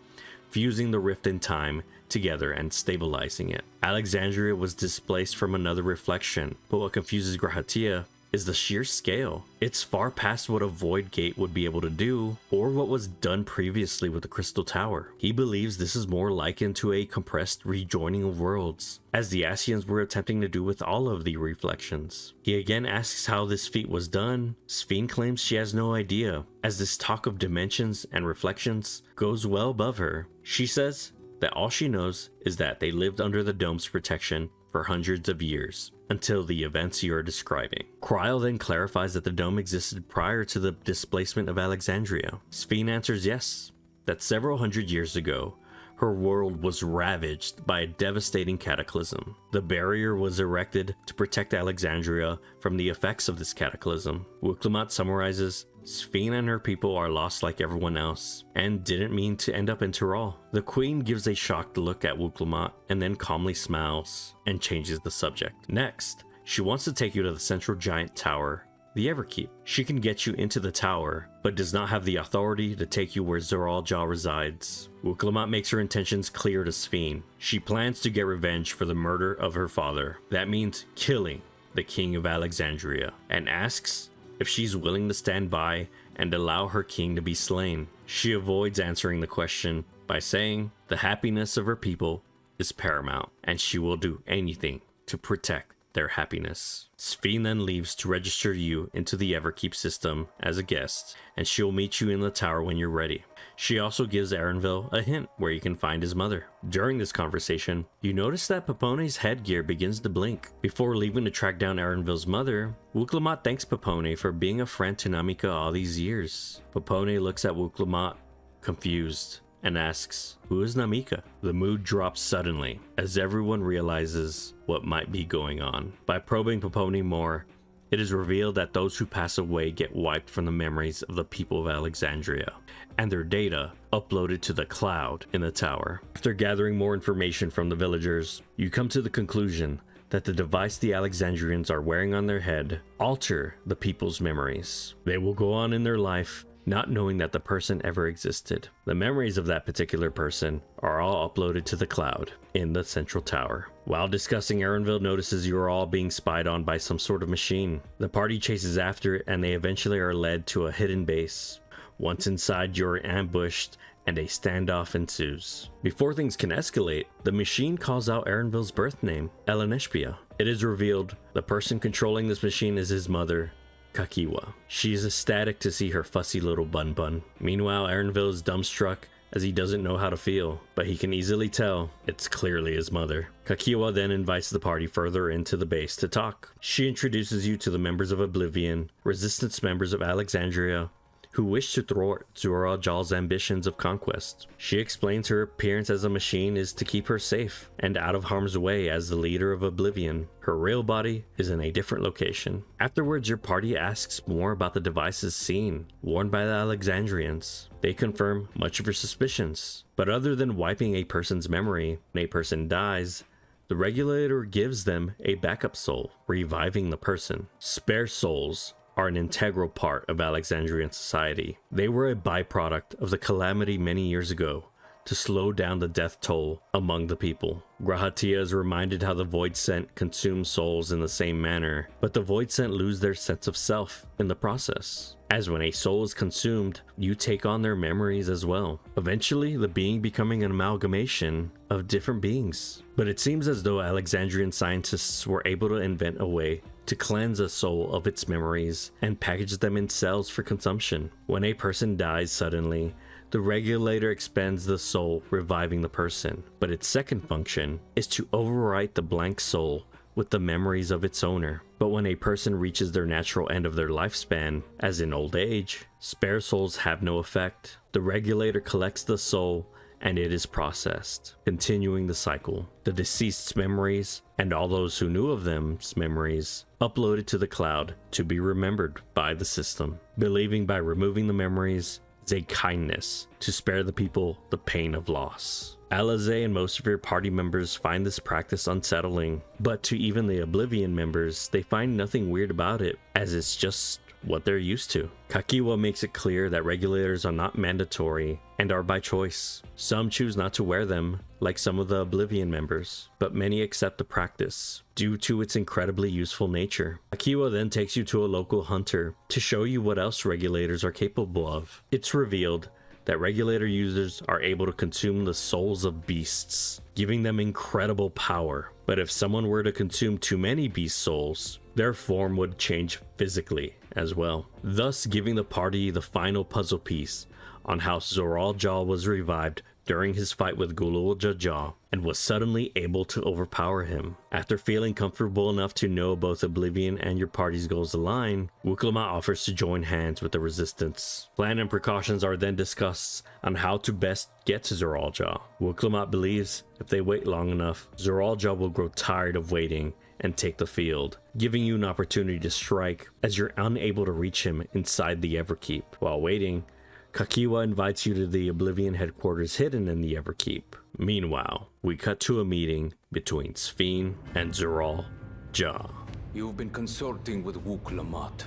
fusing the rift in time together and stabilizing it. Alexandria was displaced from another reflection, but what confuses Grahatia is the sheer scale. It's far past what a void gate would be able to do, or what was done previously with the Crystal Tower. He believes this is more likened to a compressed rejoining of worlds, as the Asians were attempting to do with all of the reflections. He again asks how this feat was done. Sphene claims she has no idea, as this talk of dimensions and reflections goes well above her. She says that all she knows is that they lived under the dome's protection for hundreds of years, until the events you're describing. Kryl then clarifies that the dome existed prior to the displacement of Alexandria. Sphene answers yes, that several hundred years ago, her world was ravaged by a devastating cataclysm. The barrier was erected to protect Alexandria from the effects of this cataclysm. Wuklamat summarizes, Sphene and her people are lost like everyone else, and didn't mean to end up in Tyral. The queen gives a shocked look at Wuklamat and then calmly smiles and changes the subject. Next, she wants to take you to the central giant tower, the Everkeep. She can get you into the tower, but does not have the authority to take you where Zoral Ja resides. Wuklamat makes her intentions clear to Sphene. She plans to get revenge for the murder of her father. That means killing the king of Alexandria, and asks if she's willing to stand by and allow her king to be slain. She avoids answering the question by saying the happiness of her people is paramount, and she will do anything to protect their happiness. Sphene then leaves to register you into the Everkeep system as a guest, and she'll meet you in the tower when you're ready. She also gives Arenville a hint where you can find his mother. During this conversation, you notice that Papone's headgear begins to blink. Before leaving to track down Arenville's mother, Wuklamat thanks Papone for being a friend to Namika all these years. Papone looks at Wuklamat, confused, and asks, "Who is Namika?" The mood drops suddenly as everyone realizes what might be going on. By probing Papone more, it is revealed that those who pass away get wiped from the memories of the people of Alexandria, and their data uploaded to the cloud in the tower. After gathering more information from the villagers, you come to the conclusion that the device the Alexandrians are wearing on their head alter the people's memories. They will go on in their life not knowing that the person ever existed. The memories of that particular person are all uploaded to the cloud in the central tower. While discussing, Arenville notices you are all being spied on by some sort of machine. The party chases after it, and they eventually are led to a hidden base. Once inside, you're ambushed and a standoff ensues. Before things can escalate, the machine calls out Arenville's birth name, Eleneshpia. It is revealed the person controlling this machine is his mother, Kakiwa. She is ecstatic to see her fussy little bun. Meanwhile, Arenville is dumbstruck as he doesn't know how to feel, but he can easily tell it's clearly his mother. Kakiwa then invites the party further into the base to talk. She introduces you to the members of Oblivion, resistance members of Alexandria, who wish to thwart Zoral Ja's ambitions of conquest. She explains her appearance as a machine is to keep her safe and out of harm's way as the leader of Oblivion. Her real body is in a different location. Afterwards, your party asks more about the devices seen, worn by the Alexandrians. They confirm much of her suspicions, but other than wiping a person's memory when a person dies, the regulator gives them a backup soul, reviving the person. Spare souls are an integral part of Alexandrian society. They were a byproduct of the calamity many years ago to slow down the death toll among the people. Grahatia is reminded how the Void Scent consumes souls in the same manner, but the Void Scent lose their sense of self in the process. As when a soul is consumed, you take on their memories as well, eventually the being becoming an amalgamation of different beings. But it seems as though Alexandrian scientists were able to invent a way to cleanse a soul of its memories and package them in cells for consumption. When a person dies suddenly, the regulator expends the soul, reviving the person, but its second function is to overwrite the blank soul with the memories of its owner. But when a person reaches their natural end of their lifespan, as in old age, spare souls have no effect. The regulator collects the soul and it is processed, continuing the cycle. The deceased's memories, and all those who knew of them's memories, uploaded to the cloud to be remembered by the system, believing by removing the memories is a kindness to spare the people the pain of loss. Alize and most of your party members find this practice unsettling, but to even the Oblivion members, they find nothing weird about it, as it's just what they're used to. Kakiwa makes it clear that regulators are not mandatory and are by choice. Some choose not to wear them, like some of the Oblivion members, but many accept the practice due to its incredibly useful nature. Kakiwa then takes you to a local hunter to show you what else regulators are capable of. It's revealed that regulator users are able to consume the souls of beasts, giving them incredible power. But if someone were to consume too many beast souls, their form would change physically as well, thus giving the party the final puzzle piece on how Zoral Jaw was revived during his fight with Gulul Jaja and was suddenly able to overpower him. After feeling comfortable enough to know both Oblivion and your party's goals align, Wuklama offers to join hands with the resistance. Plan and precautions are then discussed on how to best get to Zoral Jaw. Wuklama believes if they wait long enough, Zoral Jaw will grow tired of waiting and take the field, giving you an opportunity to strike as you're unable to reach him inside the Everkeep. While waiting, Kakiwa invites you to the Oblivion headquarters hidden in the Everkeep. Meanwhile, we cut to a meeting between Sphene and Zoral Jaw. You've been consulting with Wuklamat.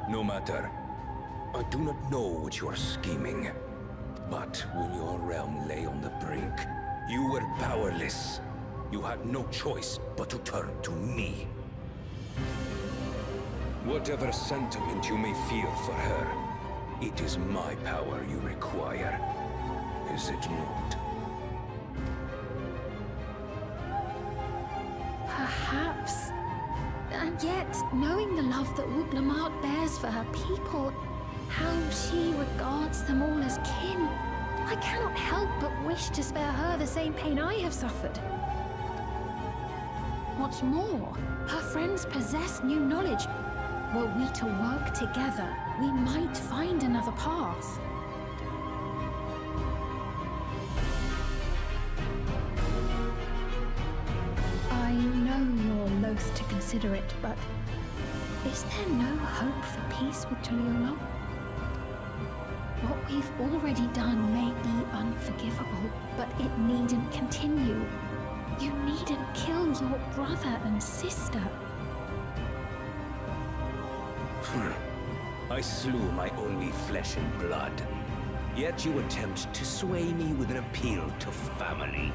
No matter. I do not know what you are scheming. But when your realm lay on the brink, you were powerless. You had no choice but to turn to me. Whatever sentiment you may feel for her, it is my power you require, is it not? Perhaps. And yet, knowing the love that Wuklamat bears for her people, how she regards them all as kin, I cannot help but wish to spare her the same pain I have suffered. What's more, her friends possess new knowledge. Were we to work together, we might find another path. I know you're loath to consider it, but is there no hope for peace with Tuliyollal? What we've already done may be unforgivable, but it needn't continue. You needn't kill your brother and sister. I slew my only flesh and blood. Yet you attempt to sway me with an appeal to family.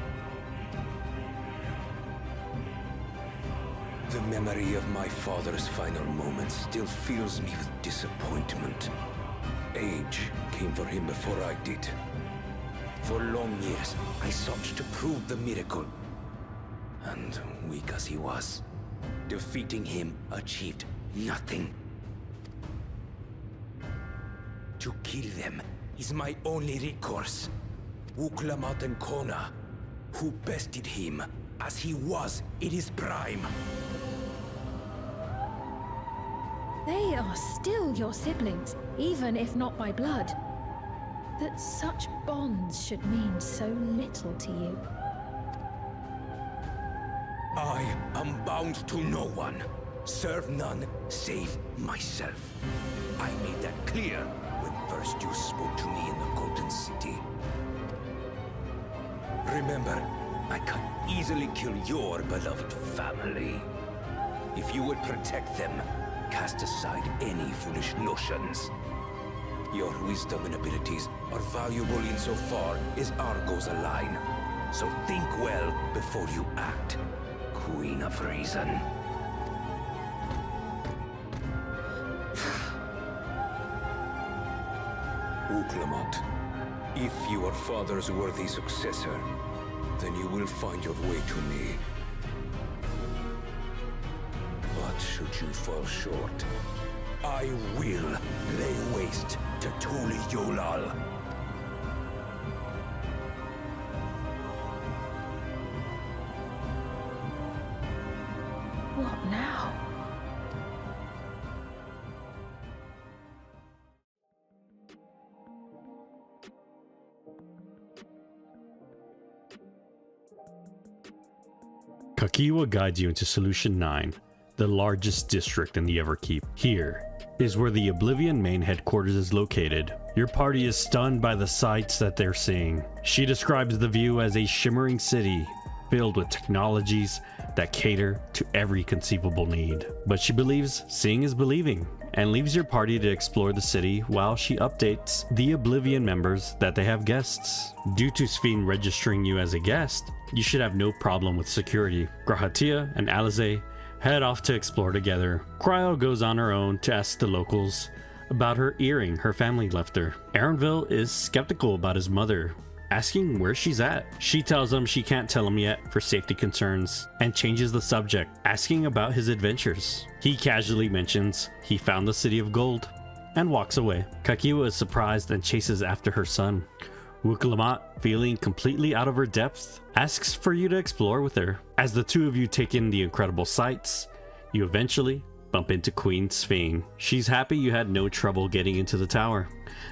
The memory of my father's final moments still fills me with disappointment. Age came for him before I did. For long years, I sought to prove the miracle. And weak as he was, defeating him achieved nothing. To kill them is my only recourse. Wuklamat and Kona, who bested him as he was in his prime. They are still your siblings, even if not by blood. That such bonds should mean so little to you. I am bound to no one. Serve none save myself. I made that clear when first you spoke to me in the Golden City. Remember, I can easily kill your beloved family. If you would protect them, cast aside any foolish notions. Your wisdom and abilities are valuable insofar as Argos align. So think well before you act, Queen of Reason. Uklamat, if you are Father's worthy successor, then you will find your way to me. But should you fall short, I will lay waste to Tuli Yolal. What now? Kakiwa guides you into Solution 9, the largest district in the Everkeep. Here is where the Oblivion main headquarters is located. Your party is stunned by the sights that they're seeing. She describes the view as a shimmering city filled with technologies that cater to every conceivable need. But she believes seeing is believing and leaves your party to explore the city while she updates the Oblivion members that they have guests. Due to Ffxiv registering you as a guest, you should have no problem with security. Grahatia and Alize head off to explore together. Cryo goes on her own to ask the locals about her earring her family left her. Aaronville is skeptical about his mother, asking where she's at. She tells him she can't tell him yet for safety concerns and changes the subject, asking about his adventures. He casually mentions he found the City of Gold and walks away. Kakiwa is surprised and chases after her son. Wuklamat, feeling completely out of her depth, asks for you to explore with her. As the two of you take in the incredible sights, you eventually bump into Queen Ffxiv. She's happy you had no trouble getting into the tower,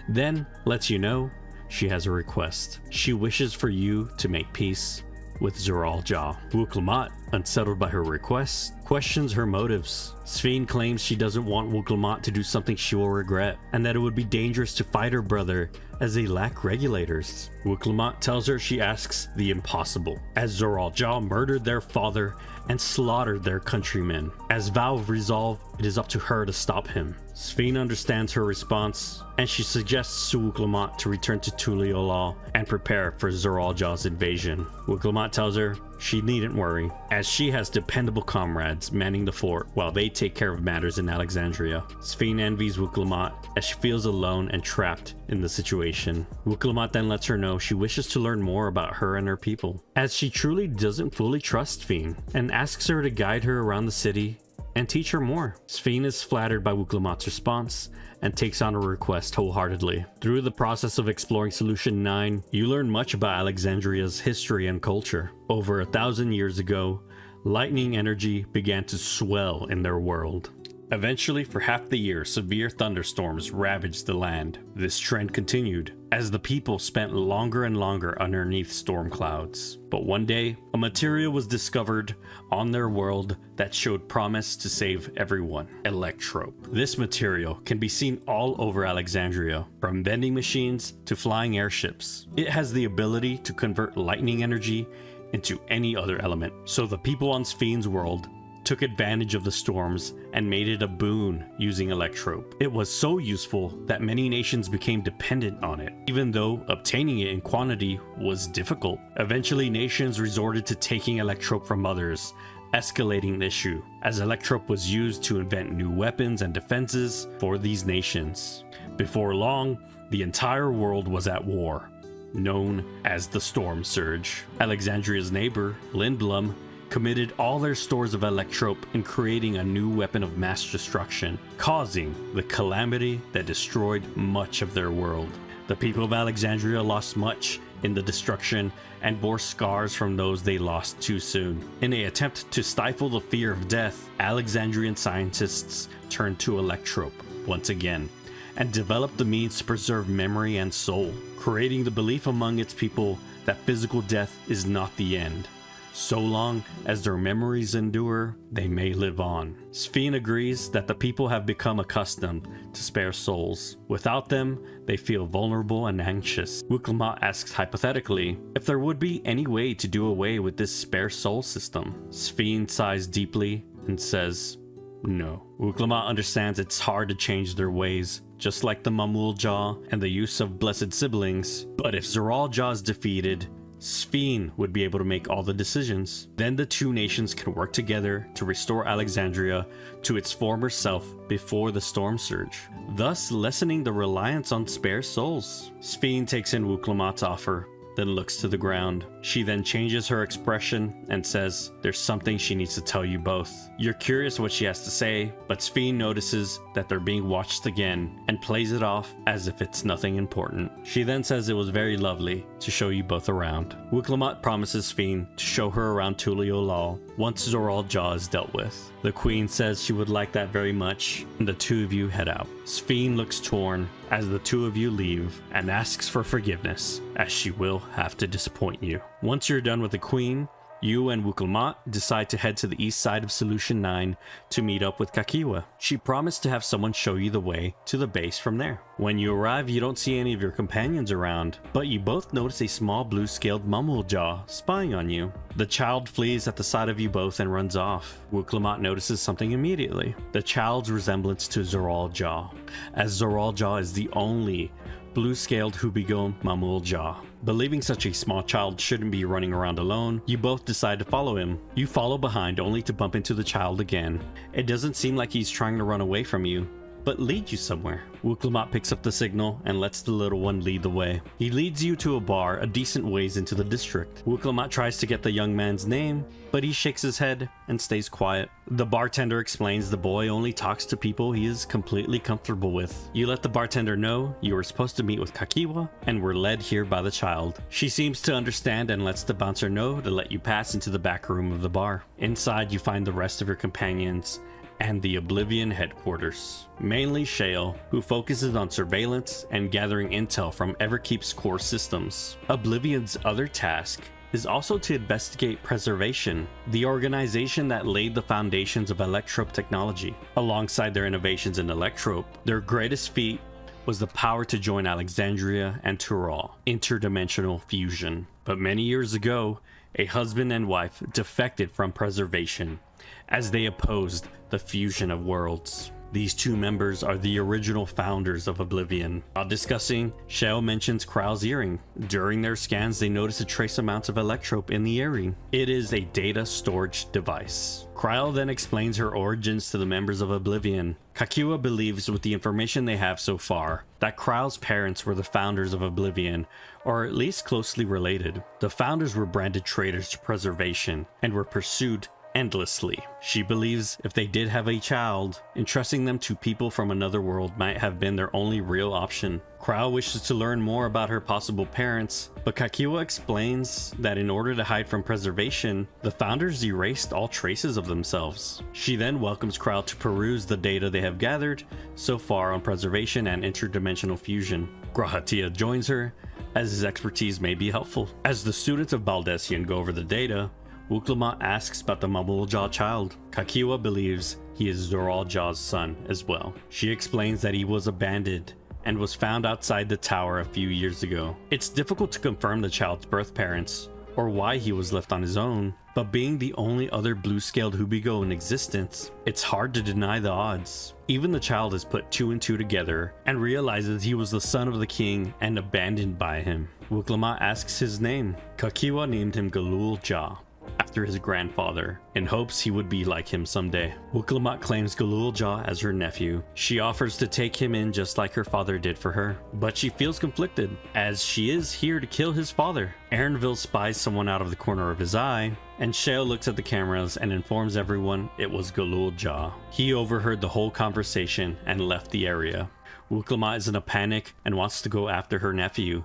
then lets you know she has a request. She wishes for you to make peace with Zoral Ja. Wuklamat, unsettled by her request, questions her motives. Ffxiv claims she doesn't want Wuklamat to do something she will regret, and that it would be dangerous to fight her brother as they lack regulators. Wuklamat tells her she asks the impossible, as Zoral Ja murdered their father and slaughtered their countrymen. As vow of resolve, it is up to her to stop him. Ffxiv understands her response, and she suggests to Wuklamat to return to Tuliolal and prepare for Zoral Ja's invasion. Wuklamat tells her she needn't worry, as she has dependable comrades manning the fort while they take care of matters in Alexandria. Ffxiv envies Wuklamat as she feels alone and trapped in the situation. Wuklamat then lets her know she wishes to learn more about her and her people, as she truly doesn't fully trust Ffxiv, and asks her to guide her around the city and teach her more. Ffxiv is flattered by Wuklamat's response and takes on her request wholeheartedly. Through the process of exploring Solution 9, you learn much about Alexandria's history and culture. Over 1,000 years ago, lightning energy began to swell in their world. Eventually, for half the year, severe thunderstorms ravaged the land. This trend continued as the people spent longer and longer underneath storm clouds. But one day, a material was discovered on their world that showed promise to save everyone: Electrope. This material can be seen all over Alexandria, from vending machines to flying airships. It has the ability to convert lightning energy into any other element. So the people on Ffxiv's world took advantage of the storms and made it a boon using Electrope. It was so useful that many nations became dependent on it, even though obtaining it in quantity was difficult. Eventually, nations resorted to taking Electrope from others, escalating the issue, as Electrope was used to invent new weapons and defenses for these nations. Before long, the entire world was at war, known as the Storm Surge. Alexandria's neighbor, Lindblum, committed all their stores of Electrope in creating a new weapon of mass destruction, causing the calamity that destroyed much of their world. The people of Alexandria lost much in the destruction and bore scars from those they lost too soon. In an attempt to stifle the fear of death, Alexandrian scientists turned to Electrope once again and developed the means to preserve memory and soul, creating the belief among its people that physical death is not the end. So long as their memories endure, they may live on. Ffxiv agrees that the people have become accustomed to spare souls. Without them, they feel vulnerable and anxious. Wuklamat asks hypothetically if there would be any way to do away with this spare soul system. Ffxiv sighs deeply and says, No. Wuklamot understands it's hard to change their ways, just like the Mamul Jaw and the use of blessed siblings. But if Zoral Jaw is defeated, Ffxiv would be able to make all the decisions. Then the two nations can work together to restore Alexandria to its former self before the storm surge, thus lessening the reliance on spare souls. Ffxiv takes in Wuklamot's offer, then looks to the ground. She then changes her expression and says there's something she needs to tell you both. You're curious what she has to say, but Ffxiv notices that they're being watched again and plays it off as if it's nothing important. She then says it was very lovely to show you both around. Wuklamot promises Ffxiv to show her around Tuliolal once Zoral Jaw is dealt with. The queen says she would like that very much, and the two of you head out. Ffxiv looks torn as the two of you leave and asks for forgiveness, as she will have to disappoint you. Once you're done with the queen, you and Wuklamot decide to head to the east side of Solution 9 to meet up with Kakiwa. She promised to have someone show you the way to the base from there. When you arrive, you don't see any of your companions around, but you both notice a small blue-scaled Mamul Jaw spying on you. The child flees at the sight of you both and runs off. Wuklamot notices something immediately: the child's resemblance to Zoral Jaw, as Zoral Jaw is the only blue-scaled Hubigo Mamul Jaw. Believing such a small child shouldn't be running around alone, you both decide to follow him. You follow behind only to bump into the child again. It doesn't seem like he's trying to run away from you, but lead you somewhere. Wuklamot picks up the signal and lets the little one lead the way. He leads you to a bar a decent ways into the district. Wuklamot tries to get the young man's name, but he shakes his head and stays quiet. The bartender explains the boy only talks to people he is completely comfortable with. You let the bartender know you were supposed to meet with Kakiwa and were led here by the child. She seems to understand and lets the bouncer know to let you pass into the back room of the bar. Inside you find the rest of your companions and the Oblivion headquarters. Mainly Shale, who focuses on surveillance and gathering intel from Everkeep's core systems. Oblivion's other task is also to investigate Preservation, the organization that laid the foundations of Electrope technology. Alongside their innovations in Electrope, their greatest feat was the power to join Alexandria and Tural, interdimensional fusion. But many years ago, a husband and wife defected from Preservation as they opposed the fusion of worlds. These two members are the original founders of Oblivion. While discussing, Shale mentions Krau's earring. During their scans, they notice a trace amounts of Electrope in the earring. It is a data storage device. Krau then explains her origins to the members of Oblivion. Kakiwa believes, with the information they have so far, that Krau's parents were the founders of Oblivion, or at least closely related. The founders were branded traitors to Preservation and were pursued endlessly. She believes if they did have a child, entrusting them to people from another world might have been their only real option. Krau wishes to learn more about her possible parents, but Kakiwa explains that in order to hide from Preservation, the founders erased all traces of themselves. She then welcomes Krau to peruse the data they have gathered so far on Preservation and interdimensional fusion. Grahatia joins her, as his expertise may be helpful. As the students of Baldessian go over the data, Wuklamot asks about the Mamul Jaw child. Kakiwa believes he is Zoral Jaw's son as well. She explains that he was abandoned and was found outside the tower a few years ago. It's difficult to confirm the child's birth parents or why he was left on his own, but being the only other blue-scaled Hubigo in existence, it's hard to deny the odds. Even the child has put two and two together and realizes he was the son of the king and abandoned by him. Wuklamot asks his name. Kakiwa named him Galul Jaw, after his grandfather, in hopes he would be like him someday. Wuklamot claims Galul Jaw as her nephew. She offers to take him in just like her father did for her, but she feels conflicted, as she is here to kill his father. Aaronville spies someone out of the corner of his eye, and Shale looks at the cameras and informs everyone it was Galul Jaw. He overheard the whole conversation and left the area. Wuklamot is in a panic and wants to go after her nephew,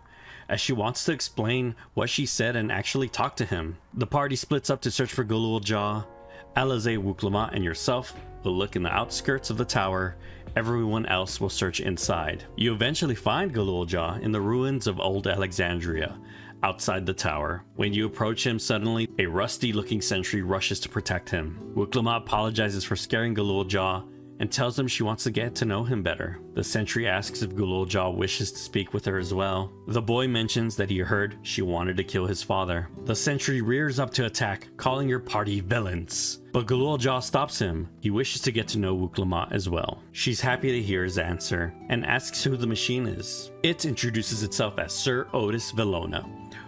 as she wants to explain what she said and actually talk to him. The party splits up to search for Galul Jaw. Alize, Wuklamot, and yourself will look in the outskirts of the tower. Everyone else will search inside. You eventually find Galul Jaw in the ruins of Old Alexandria, outside the tower. When you approach him, suddenly a rusty-looking sentry rushes to protect him. Wuklamot apologizes for scaring Galul Jaw and tells him she wants to get to know him better. The sentry asks if Gululja wishes to speak with her as well. The boy mentions that he heard she wanted to kill his father. The sentry rears up to attack, calling her party villains. But Gululja stops him. He wishes to get to know Wuk-Lamat as well. She's happy to hear his answer and asks who the machine is. It introduces itself as Sir Otis Velona,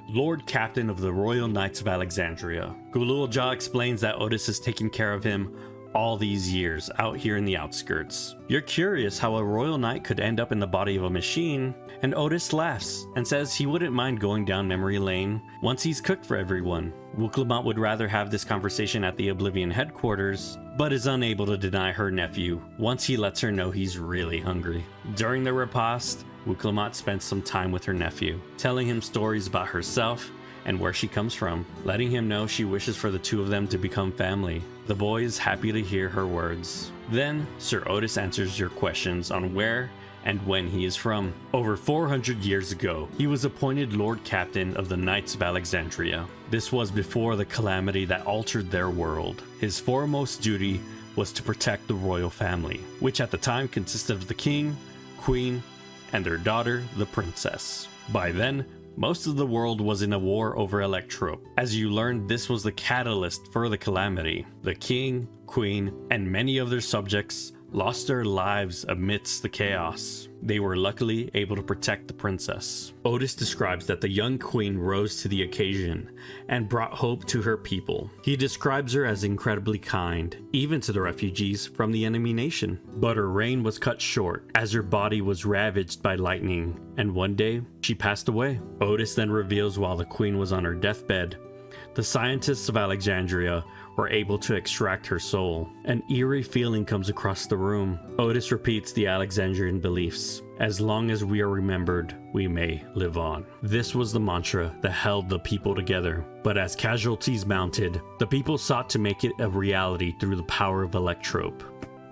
Lord Captain of the Royal Knights of Alexandria. Gululja explains that Otis has taken care of him all these years out here in the outskirts. You're curious how a royal knight could end up in the body of a machine, and Otis laughs and says he wouldn't mind going down memory lane once he's cooked for everyone. Wuk-Lamat would rather have this conversation at the Oblivion headquarters, but is unable to deny her nephew once he lets her know he's really hungry. During the repast, Wuk-Lamat spends some time with her nephew, telling him stories about herself and where she comes from, letting him know she wishes for the two of them to become family. The boy is happy to hear her words. Then, Sir Otis answers your questions on where and when he is from. Over 400 years ago, he was appointed Lord Captain of the Knights of Alexandria. This was before the calamity that altered their world. His foremost duty was to protect the royal family, which at the time consisted of the king, queen, and their daughter, the princess. By then, most of the world was in a war over Electrope. As you learned, this was the catalyst for the calamity. The king, queen, and many of their subjects lost their lives amidst the chaos. They were luckily able to protect the princess. Otis describes that the young queen rose to the occasion and brought hope to her people. He describes her as incredibly kind, even to the refugees from the enemy nation. But her reign was cut short as her body was ravaged by lightning, and one day she passed away. Otis then reveals while the queen was on her deathbed, the scientists of Alexandria were able to extract her soul. An eerie feeling comes across the room. Otis repeats the Alexandrian beliefs. As long as we are remembered, we may live on. This was the mantra that held the people together. But as casualties mounted, the people sought to make it a reality through the power of Electrope.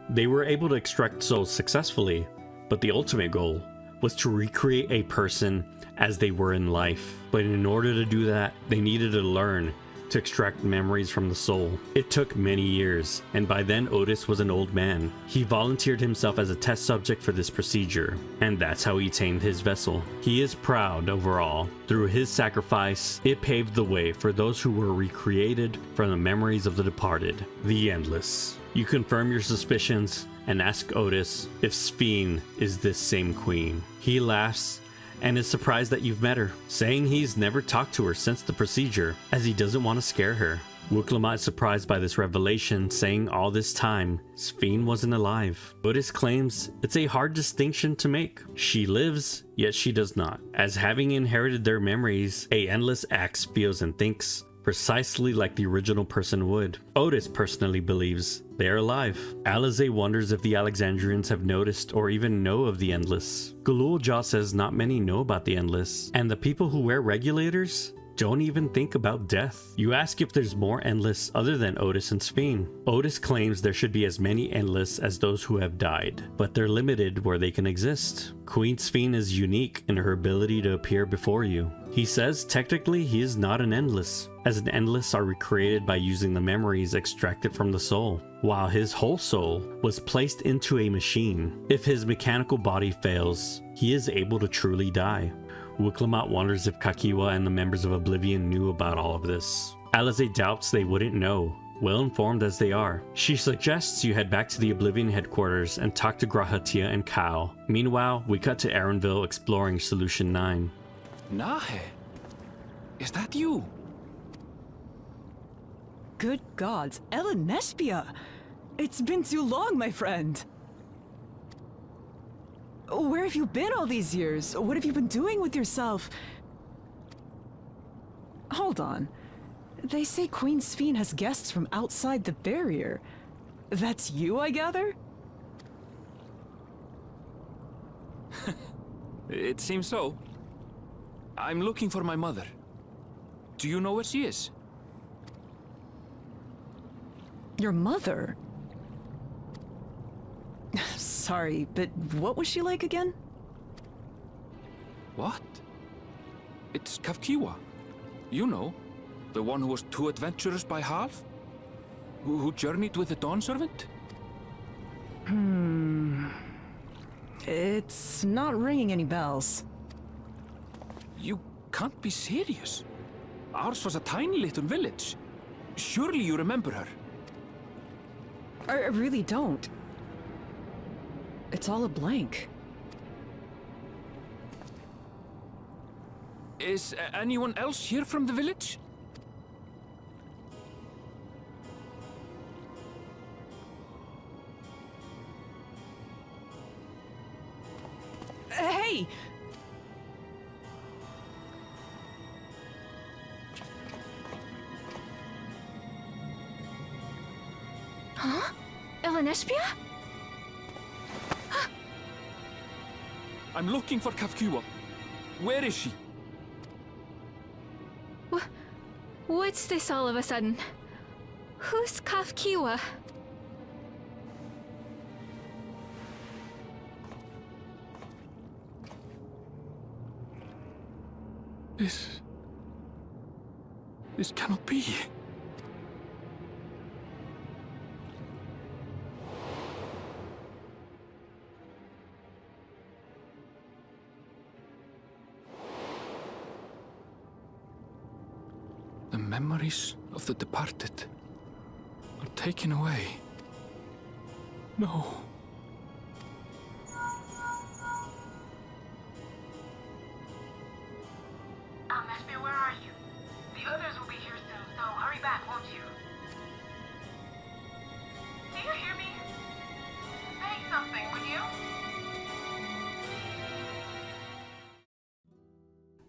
They were able to extract souls successfully, but the ultimate goal was to recreate a person as they were in life. But in order to do that, they needed to learn to extract memories from the soul. It took many years, and by then Otis was an old man. He volunteered himself as a test subject for this procedure, and that's how he tamed his vessel. He is proud overall. Through his sacrifice, it paved the way for those who were recreated from the memories of the departed, the Endless. You confirm your suspicions and ask Otis if Ffxiv is this same queen. He laughs and is surprised that you've met her, saying he's never talked to her since the procedure, as he doesn't want to scare her. Wuk-Lamat is surprised by this revelation, saying all this time, Ffxiv wasn't alive. Otis claims it's a hard distinction to make. She lives, yet she does not. As having inherited their memories, a Endless acts, feels, and thinks precisely like the original person would. Otis personally believes they are alive. Alize wonders if the Alexandrians have noticed or even know of the Endless. Gululja says not many know about the Endless, and the people who wear regulators don't even think about death. You ask if there's more Endless other than Otis and Ffxiv. Otis claims there should be as many Endless as those who have died, but they're limited where they can exist. Queen Ffxiv is unique in her ability to appear before you. He says technically he is not an Endless, as an Endless are recreated by using the memories extracted from the soul, while his whole soul was placed into a machine. If his mechanical body fails, he is able to truly die. Wuk-Lamat wonders if Kakiwa and the members of Oblivion knew about all of this. Alize doubts they wouldn't know, well informed as they are. She suggests you head back to the Oblivion headquarters and talk to Grahatia and Kyle. Meanwhile, we cut to Erenville exploring Solution 9. Nahe, is that you? Good gods, Ellen Nespia! It's been too long, my friend! Where have you been all these years? What have you been doing with yourself? Hold on. They say Queen Ffxiv has guests from outside the barrier. That's you, I gather? It seems so. I'm looking for my mother. Do you know where she is? Your mother? Sorry, but what was she like again? What? It's Kafkiwa. You know, the one who was too adventurous by half? Who journeyed with the Dawn Servant? It's not ringing any bells. You can't be serious. Ours was a tiny little village. Surely you remember her. I really don't. It's all a blank. Is anyone else here from the village? Hey! Huh? Elenespia? I'm looking for Ffxiv. Where is she? What's this all of a sudden? Who's Ffxiv? This cannot be. The memories of the departed are taken away. No. Espia, where are you? The others will be here soon, so hurry back, won't you? Do you hear me? Say something, would you?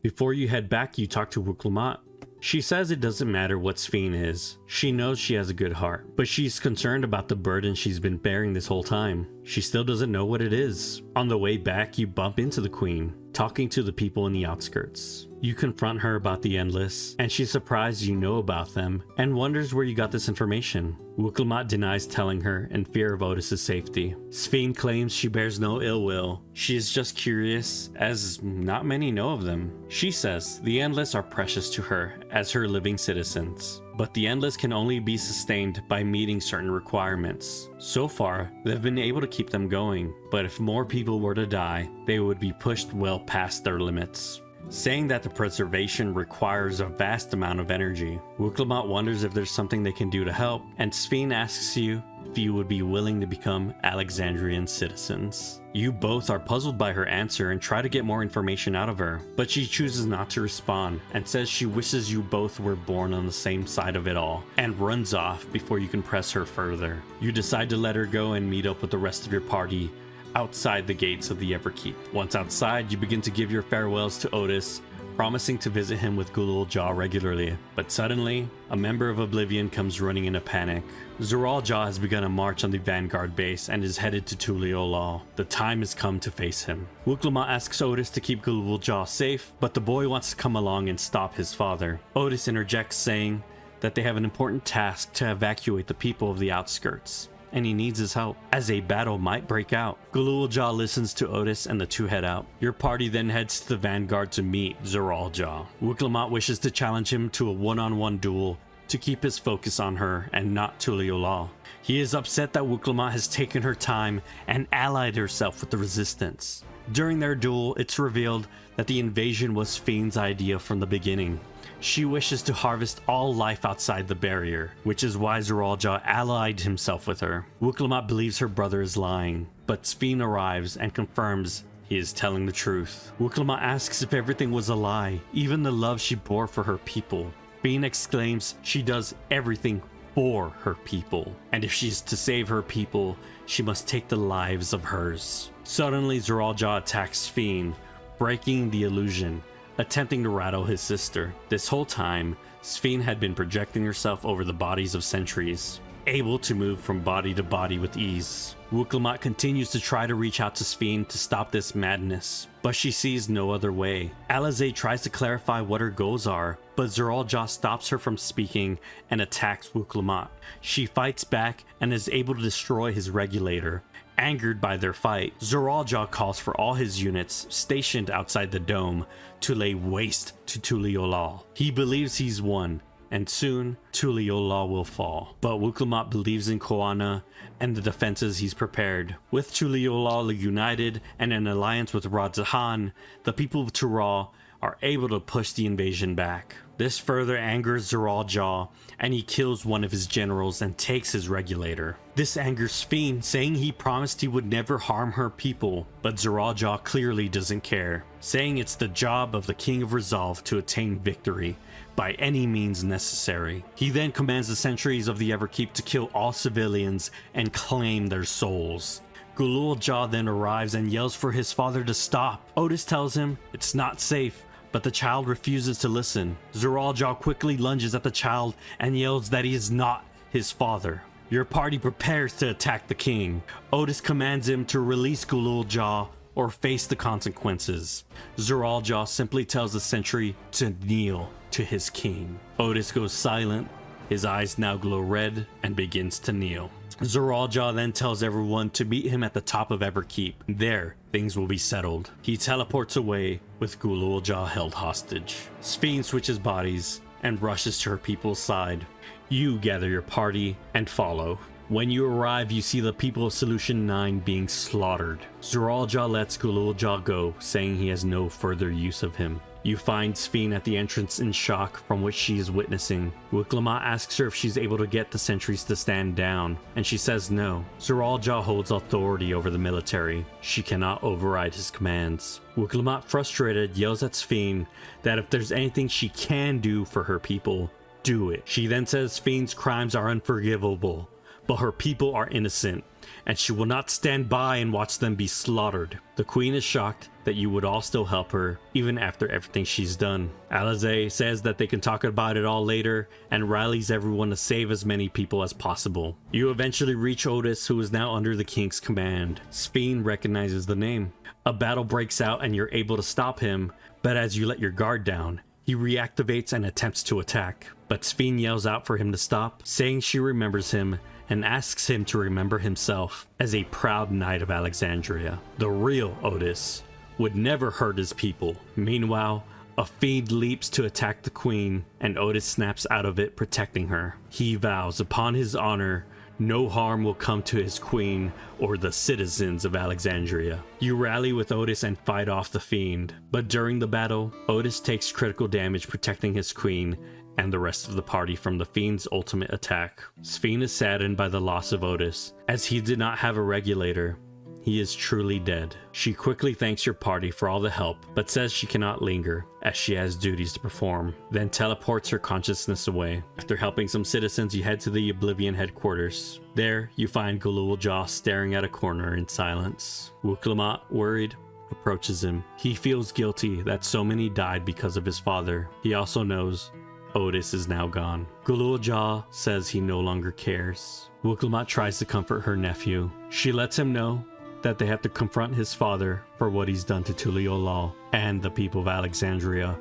Before you head back, you talk to Wuklamot. She says it doesn't matter what Ffxiv is. She knows she has a good heart, but she's concerned about the burden she's been bearing this whole time. She still doesn't know what it is. On the way back, you bump into the Queen, talking to the people in the outskirts. You confront her about the Endless, and she's surprised you know about them, and wonders where you got this information. Wuklamot denies telling her in fear of Otis's safety. Ffxiv claims she bears no ill will. She is just curious, as not many know of them. She says the Endless are precious to her as her living citizens, but the Endless can only be sustained by meeting certain requirements. So far, they've been able to keep them going, but if more people were to die, they would be pushed well past their limits. Saying that the preservation requires a vast amount of energy. Wuklamot wonders if there's something they can do to help, and Ffxiv asks you if you would be willing to become Alexandrian citizens. You both are puzzled by her answer and try to get more information out of her, but she chooses not to respond and says she wishes you both were born on the same side of it all, and runs off before you can press her further. You decide to let her go and meet up with the rest of your party outside the gates of the Everkeep. Once outside, you begin to give your farewells to Otis, promising to visit him with Gulul Jah regularly. But suddenly, a member of Oblivion comes running in a panic. Zoral Jah has begun a march on the Vanguard base and is headed to Tuliolal. The time has come to face him. Wuklamot asks Otis to keep Gulul Jah safe, but the boy wants to come along and stop his father. Otis interjects, saying that they have an important task to evacuate the people of the outskirts, and he needs his help, as a battle might break out. Gulul Jah listens to Otis and the two head out. Your party then heads to the Vanguard to meet Zoral Jah. Wuklamot wishes to challenge him to a one-on-one duel to keep his focus on her and not Tuliolal. He is upset that Wuklamot has taken her time and allied herself with the resistance. During their duel, it's revealed that the invasion was Ffxiv's idea from the beginning. She wishes to harvest all life outside the barrier, which is why Zoral Jah allied himself with her. Wuklamot believes her brother is lying, but Ffxiv arrives and confirms he is telling the truth. Wuklamot asks if everything was a lie, even the love she bore for her people. Ffxiv exclaims she does everything for her people, and if she is to save her people, she must take the lives of hers. Suddenly, Zoral Jah attacks Ffxiv, breaking the illusion, attempting to rattle his sister. This whole time, Ffxiv had been projecting herself over the bodies of sentries, able to move from body to body with ease. Wuklamot continues to try to reach out to Ffxiv to stop this madness, but she sees no other way. Alizé tries to clarify what her goals are, but Zoral Jah stops her from speaking and attacks Wuklamot. She fights back and is able to destroy his regulator. Angered by their fight, Zoral Jah calls for all his units stationed outside the dome to lay waste to Tuliolal. He believes he's won, and soon Tuliyollal will fall. But Wuklamot believes in Koana and the defenses he's prepared. With Tuliyollal united and an alliance with Radzahan, the people of Tural are able to push the invasion back. This further angers Zoral Jaw, and he kills one of his generals and takes his regulator. This angers Sphene, saying he promised he would never harm her people, but Zoral Jaw clearly doesn't care, saying it's the job of the King of Resolve to attain victory by any means necessary. He then commands the sentries of the Everkeep to kill all civilians and claim their souls. Gulul Jaw then arrives and yells for his father to stop. Otis tells him it's not safe, but the child refuses to listen. Zoral Jaw quickly lunges at the child and yells that he is not his father. Your party prepares to attack the king. Otis commands him to release Gulul Jaw or face the consequences. Zoral Jaw simply tells the sentry to kneel to his king. Otis goes silent, his eyes now glow red, and begins to kneel. Zoral Jaw then tells everyone to meet him at the top of Everkeep. There, things will be settled. He teleports away with Gulul Jaw held hostage. Sphene switches bodies and rushes to her people's side. You gather your party and follow. When you arrive, you see the people of Solution 9 being slaughtered. Zoral Jaw lets Gulul Jaw go, saying he has no further use of him. You find Sphene at the entrance in shock from what she is witnessing. Wuklamot asks her if she's able to get the sentries to stand down, and she says no. Zoral Jaw holds authority over the military. She cannot override his commands. Wuklamot, frustrated, yells at Sphene that if there's anything she can do for her people, do it. She then says Sphene's crimes are unforgivable, but her people are innocent, and she will not stand by and watch them be slaughtered. The queen is shocked that you would all still help her, even after everything she's done. Alize says that they can talk about it all later, and rallies everyone to save as many people as possible. You eventually reach Otis, who is now under the king's command. Sphene recognizes the name. A battle breaks out and you're able to stop him, but as you let your guard down, he reactivates and attempts to attack. But Sphene yells out for him to stop, saying she remembers him, and asks him to remember himself as a proud knight of Alexandria. The real Otis would never hurt his people. Meanwhile, a fiend leaps to attack the queen, and Otis snaps out of it, protecting her. He vows upon his honor no harm will come to his queen or the citizens of Alexandria. You rally with Otis and fight off the fiend, but during the battle, Otis takes critical damage protecting his queen and the rest of the party from the fiend's ultimate attack. Sphene is saddened by the loss of Otis, as he did not have a regulator. He is truly dead. She quickly thanks your party for all the help, but says she cannot linger, as she has duties to perform, then teleports her consciousness away. After helping some citizens, you head to the Oblivion headquarters. There, you find Gulul Jaw staring at a corner in silence. Wuklamot, worried, approaches him. He feels guilty that so many died because of his father. He also knows Otis is now gone. Gulul Jaw says he no longer cares. Wuklamot tries to comfort her nephew. She lets him know that they have to confront his father for what he's done to Tuliyollal and the people of Alexandria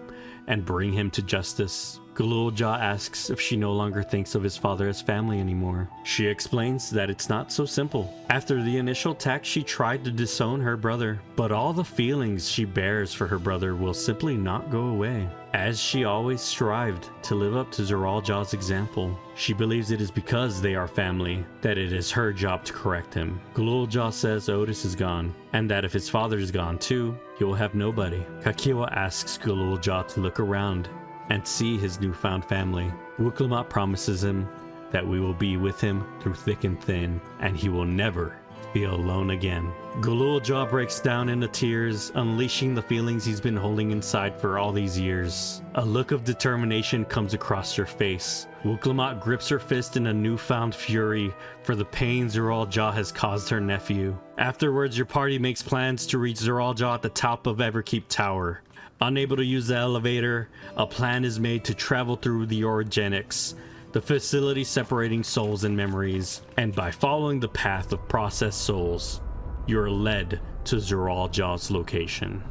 and bring him to justice. Gulul Jaw asks if she no longer thinks of his father as family anymore. She explains that it's not so simple. After the initial attack, she tried to disown her brother, but all the feelings she bears for her brother will simply not go away. As she always strived to live up to Zoral Jaw's example, she believes it is because they are family that it is her job to correct him. Gulul Jaw says Otis is gone, and that if his father is gone too, he will have nobody. Kakiwa asks Gulul Jaw to look around and see his newfound family. Wuklamot promises him that we will be with him through thick and thin, and he will never feel alone again. Gulul Jaw breaks down into tears, unleashing the feelings he's been holding inside for all these years. A look of determination comes across her face. Wuklamot grips her fist in a newfound fury for the pain Zoral Jaw has caused her nephew. Afterwards, your party makes plans to reach Zoral Jaw at the top of Everkeep Tower. Unable to use the elevator, a plan is made to travel through the Orogenics, the facility separating souls and memories, and by following the path of processed souls, you're led to Zoral Jaw's location.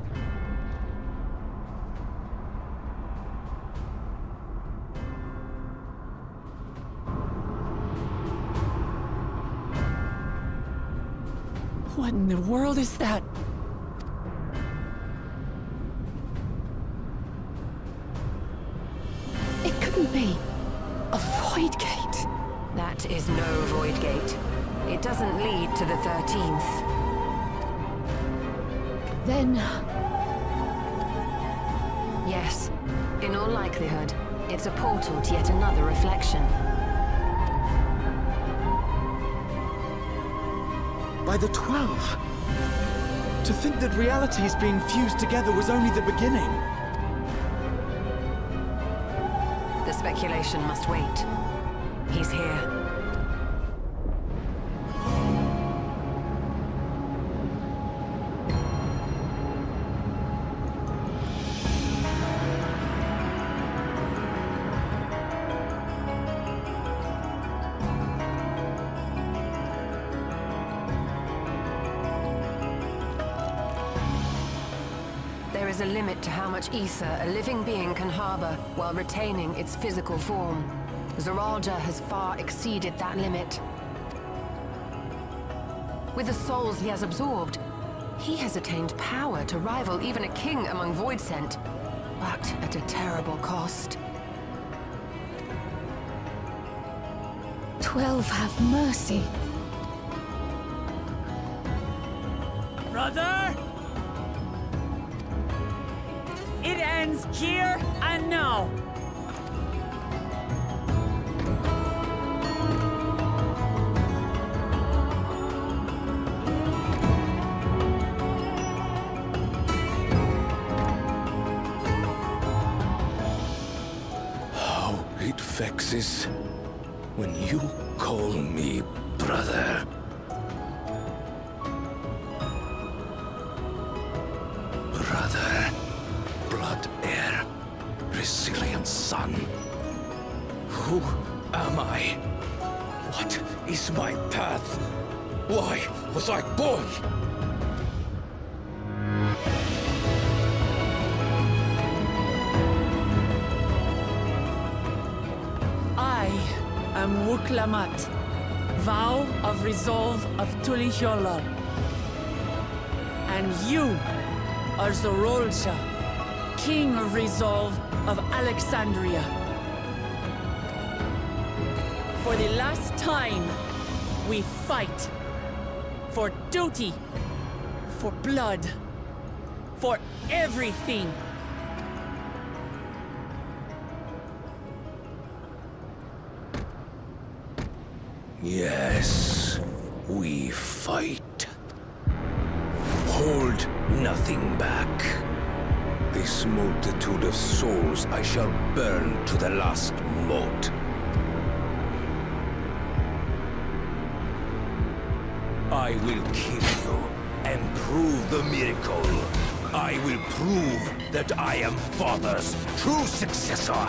What in the world is that? It couldn't be. It doesn't lead to the 13th. Then... Yes. In all likelihood, it's a portal to yet another reflection. By the 12! To think that realities being fused together was only the beginning. The speculation must wait. He's here. There is a limit to how much ether a living being can harbor while retaining its physical form. Zoralja has far exceeded that limit. With the souls he has absorbed, he has attained power to rival even a king among Voidsent, but at a terrible cost. 12 have mercy. Brother! It ends here and now. How it vexes when you call me brother. Brother, blood heir, resilient son. Who am I? What is my path? Why was I born? I am Wuklamat, vow of resolve of Tuliyola. And you are Zorolsha, king of resolve of Alexandria. For the last time, we fight. For duty. For blood. For everything. Yes, we fight. Hold nothing back. This multitude of souls I shall burn to the last mote. I will kill you and prove the miracle. I will prove that I am Father's true successor.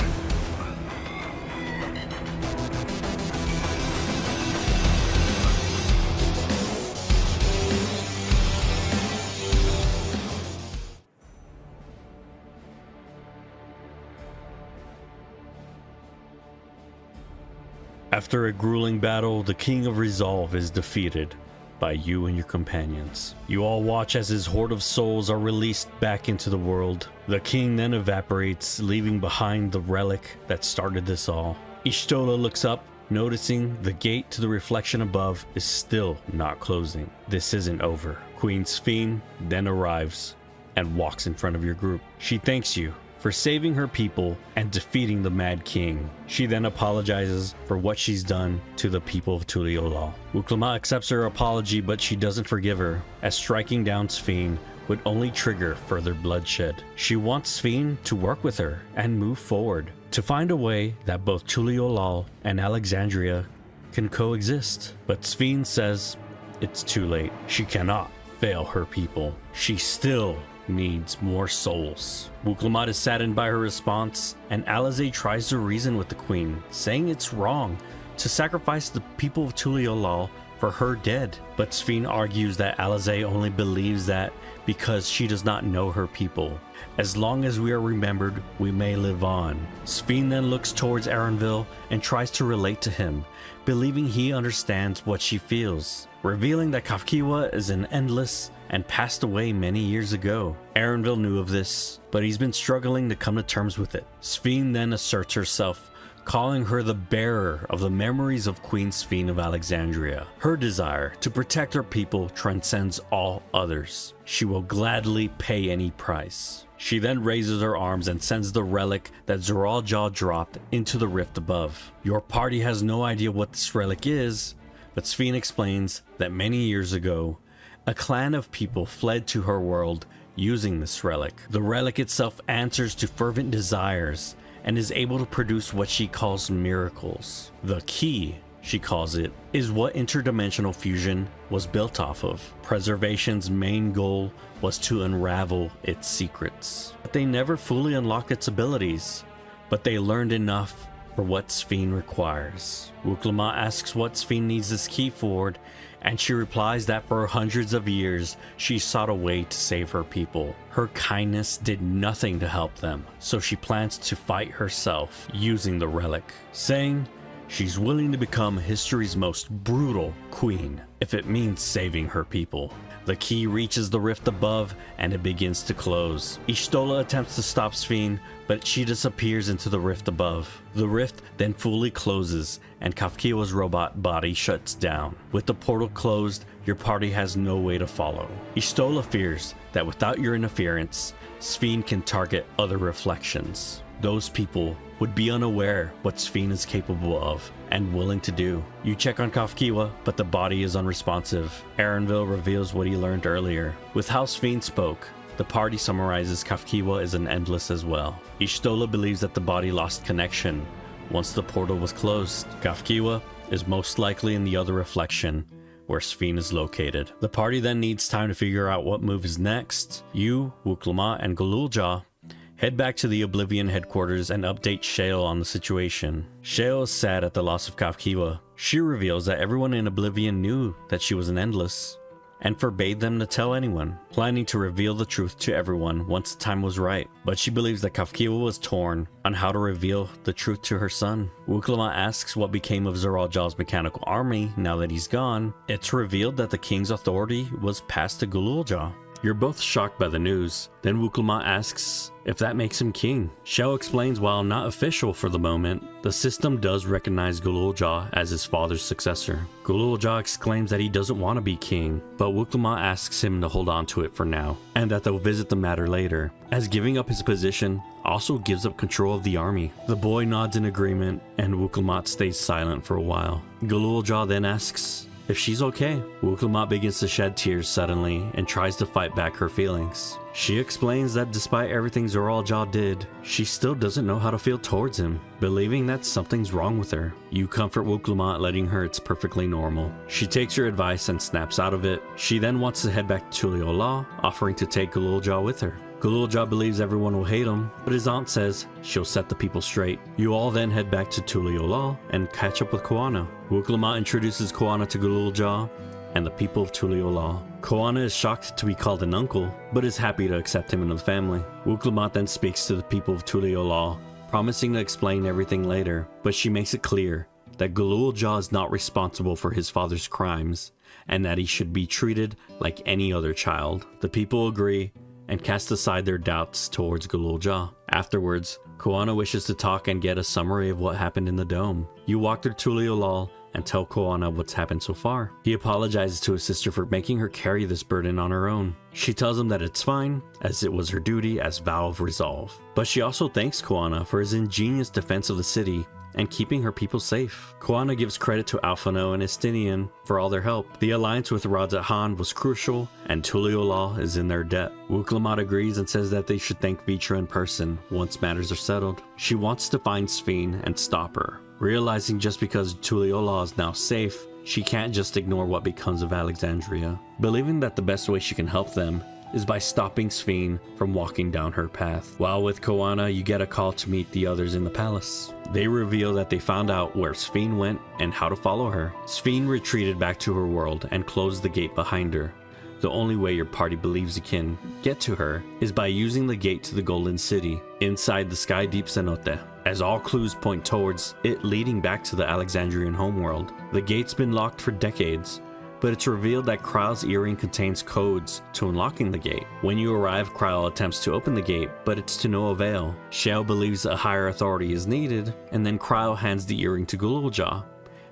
After a grueling battle, the King of Resolve is defeated by you and your companions. You all watch as his horde of souls are released back into the world. The king then evaporates, leaving behind the relic that started this all. Y'shtola looks up, noticing the gate to the reflection above is still not closing. This isn't over. Queen Ffxiv then arrives and walks in front of your group. She thanks you for saving her people and defeating the Mad King. She then apologizes for what she's done to the people of Tuliyola. Wuklama accepts her apology, but she doesn't forgive her, as striking down Ffxiv would only trigger further bloodshed. She wants Ffxiv to work with her and move forward, to find a way that both Tuliyola and Alexandria can coexist. But Ffxiv says it's too late. She cannot fail her people. She still needs more souls. Wuklamat is saddened by her response, and Alizé tries to reason with the queen, saying it's wrong to sacrifice the people of Tuliyola for her dead. But Ffxiv argues that Alizé only believes that because she does not know her people. As long as we are remembered, we may live on. Ffxiv then looks towards Erenville and tries to relate to him, believing he understands what she feels, revealing that Ffxiv is an endless and passed away many years ago. Erenville knew of this, but he's been struggling to come to terms with it. Ffxiv then asserts herself, calling her the bearer of the memories of Queen Ffxiv of Alexandria. Her desire to protect her people transcends all others. She will gladly pay any price. She then raises her arms and sends the relic that Zoraal dropped into the rift above. Your party has no idea what this relic is, but Ffxiv explains that many years ago, a clan of people fled to her world using this relic. The relic itself answers to fervent desires and is able to produce what she calls miracles. The key, she calls it, is what interdimensional fusion was built off of. Preservation's main goal was to unravel its secrets. But they never fully unlocked its abilities, but they learned enough for what Ffxiv requires. Wuk-Lamat asks what Ffxiv needs this key for, and she replies that for hundreds of years, she sought a way to save her people. Her kindness did nothing to help them, so she plans to fight herself using the relic, saying she's willing to become history's most brutal queen if it means saving her people. The key reaches the rift above and it begins to close. Y'shtola attempts to stop Ffxiv, but she disappears into the rift above. The rift then fully closes and Ffxiw's robot body shuts down. With the portal closed, your party has no way to follow. Y'shtola fears that without your interference, Ffxiv can target other reflections. Those people would be unaware what Ffxiv is capable of and willing to do. You check on Ffxiw, but the body is unresponsive. Aranville reveals what he learned earlier. With how Ffxiv spoke, the party summarizes Ffxiw is an endless as well. Y'shtola believes that the body lost connection once the portal was closed. Ffxiw is most likely in the other reflection, where Ffxiv is located. The party then needs time to figure out what move is next. You, Wuk-Lamat, and Galulja head back to the Oblivion headquarters and update Shale on the situation. Shale is sad at the loss of Ffxiw. She reveals that everyone in Oblivion knew that she was an Endless, and forbade them to tell anyone, planning to reveal the truth to everyone once the time was right. But she believes that Ffxiw was torn on how to reveal the truth to her son. Wuk-Lamat asks what became of Zoraal mechanical army now that he's gone. It's revealed that the king's authority was passed to Galulja. You're both shocked by the news. Then Wuk-Lamat asks if that makes him king. Shell explains while not official for the moment, the system does recognize Galulja as his father's successor. Galulja exclaims that he doesn't want to be king, but Wuk-Lamat asks him to hold on to it for now, and that they'll visit the matter later, as giving up his position also gives up control of the army. The boy nods in agreement, and Wuk-Lamat stays silent for a while. Galulja then asks if she's okay. Wuk-Lamat begins to shed tears suddenly and tries to fight back her feelings. She explains that despite everything Zoraal did, she still doesn't know how to feel towards him, believing that something's wrong with her. You comfort Wuk-Lamat, letting her it's perfectly normal. She takes your advice and snaps out of it. She then wants to head back to Tuliyollal, offering to take Galulja with her. Galulja believes everyone will hate him, but his aunt says she'll set the people straight. You all then head back to Tuliyollal and catch up with Koana. Wuk-Lamat introduces Koana to Galulja and the people of Tuliyollal. Koana is shocked to be called an uncle, but is happy to accept him into the family. Wuk-Lamat then speaks to the people of Tuliyollal, promising to explain everything later, but she makes it clear that Galulja is not responsible for his father's crimes, and that he should be treated like any other child. The people agree and cast aside their doubts towards Galulja. Afterwards, Koana wishes to talk and get a summary of what happened in the dome. You walk through Tuliyollal and tell Koana what's happened so far. He apologizes to his sister for making her carry this burden on her own. She tells him that it's fine, as it was her duty as vow of resolve. But she also thanks Koana for his ingenious defense of the city and keeping her people safe. Koana gives credit to Alphino and Estinian for all their help. The alliance with Radzat Han was crucial, and Tuliyollal is in their debt. Wuk-Lamat agrees and says that they should thank Vitra in person once matters are settled. She wants to find Ffxiv and stop her, realizing just because Tuliyollal is now safe, she can't just ignore what becomes of Alexandria. Believing that the best way she can help them is by stopping Ffxiv from walking down her path. While with Koana, you get a call to meet the others in the palace. They reveal that they found out where Ffxiv went and how to follow her. Ffxiv retreated back to her world and closed the gate behind her. The only way your party believes you can get to her is by using the gate to the Golden City inside the Sky Deep Cenote, as all clues point towards it leading back to the Alexandrian homeworld. The gate's been locked for decades, but it's revealed that Kryl's earring contains codes to unlocking the gate. When you arrive, Kryl attempts to open the gate, but it's to no avail. Xiao believes a higher authority is needed, and then Kryl hands the earring to Gululja,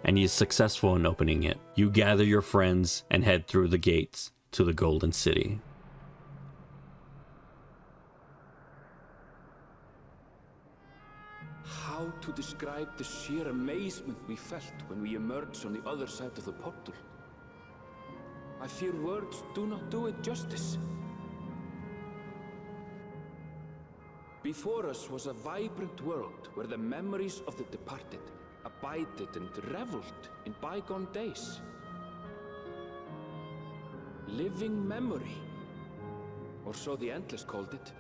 and he is successful in opening it. You gather your friends and head through the gates to the Golden City. How to describe the sheer amazement we felt when we emerged on the other side of the portal? I fear words do not do it justice. Before us was a vibrant world where the memories of the departed abided and reveled in bygone days. Living memory, or so the Endless called it.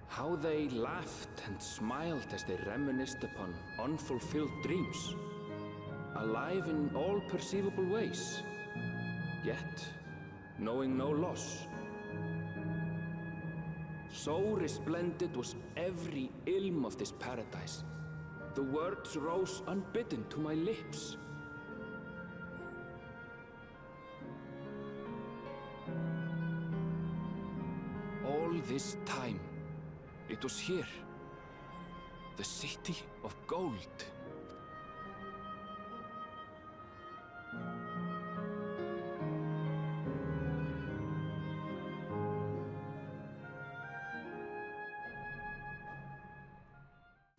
How they laughed and smiled as they reminisced upon unfulfilled dreams, alive in all perceivable ways, yet knowing no loss. So resplendent was every ilm of this paradise. The words rose unbidden to my lips. All this time, it was here, the city of gold.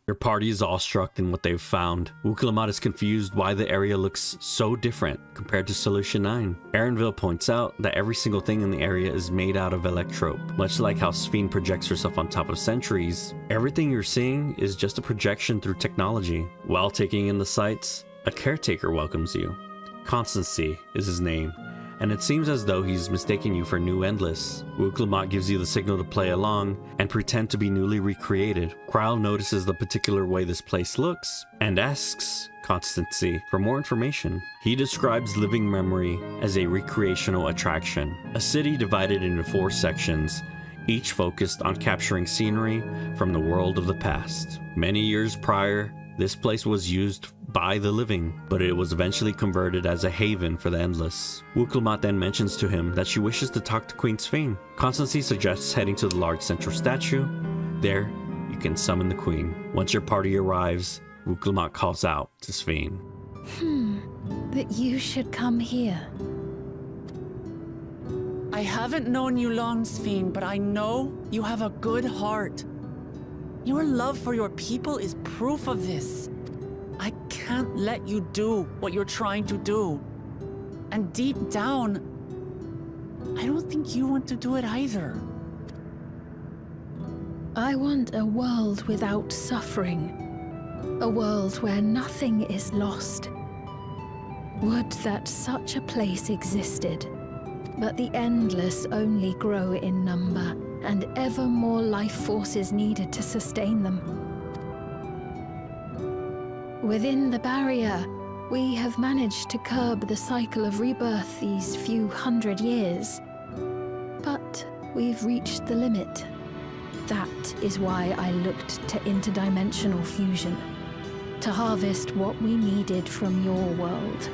Your party is awestruck in what they've found. Wuklamat is confused why the area looks so different compared to Solution 9. Erenville points out that every single thing in the area is made out of electrope. Much like how Ffxiv projects herself on top of sentries, everything you're seeing is just a projection through technology. While taking in the sights, a caretaker welcomes you. Constancy is his name, and it seems as though he's mistaking you for New Endless. Wuklamat gives you the signal to play along and pretend to be newly recreated. Kryl notices the particular way this place looks and asks Constancy for more information. He describes Living Memory as a recreational attraction, a city divided into 4 sections, each focused on capturing scenery from the world of the past. Many years prior, this place was used by the living, but it was eventually converted as a haven for the Endless. Wuklamat then mentions to him that she wishes to talk to Queen Ffxiv. Constancy suggests heading to the large central statue. There, you can summon the Queen. Once your party arrives, Wuklamat calls out to Ffxiv. That you should come here. I haven't known you long, Ffxiv, but I know you have a good heart. Your love for your people is proof of this. I can't let you do what you're trying to do. And deep down, I don't think you want to do it either. I want a world without suffering. A world where nothing is lost. Would that such a place existed. But the Endless only grow in number, and ever more life forces needed to sustain them. Within the barrier, we have managed to curb the cycle of rebirth these few hundred years. But we've reached the limit. That is why I looked to interdimensional fusion, to harvest what we needed from your world.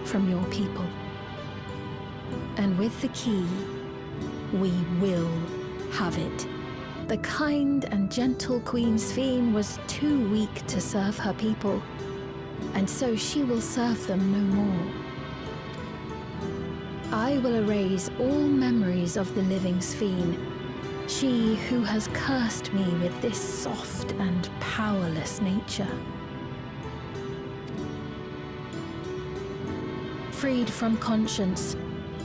From your people. And with the key, we will have it. The kind and gentle Queen Ffxiv was too weak to serve her people, and so she will serve them no more. I will erase all memories of the living Ffxiv, she who has cursed me with this soft and powerless nature. Freed from conscience,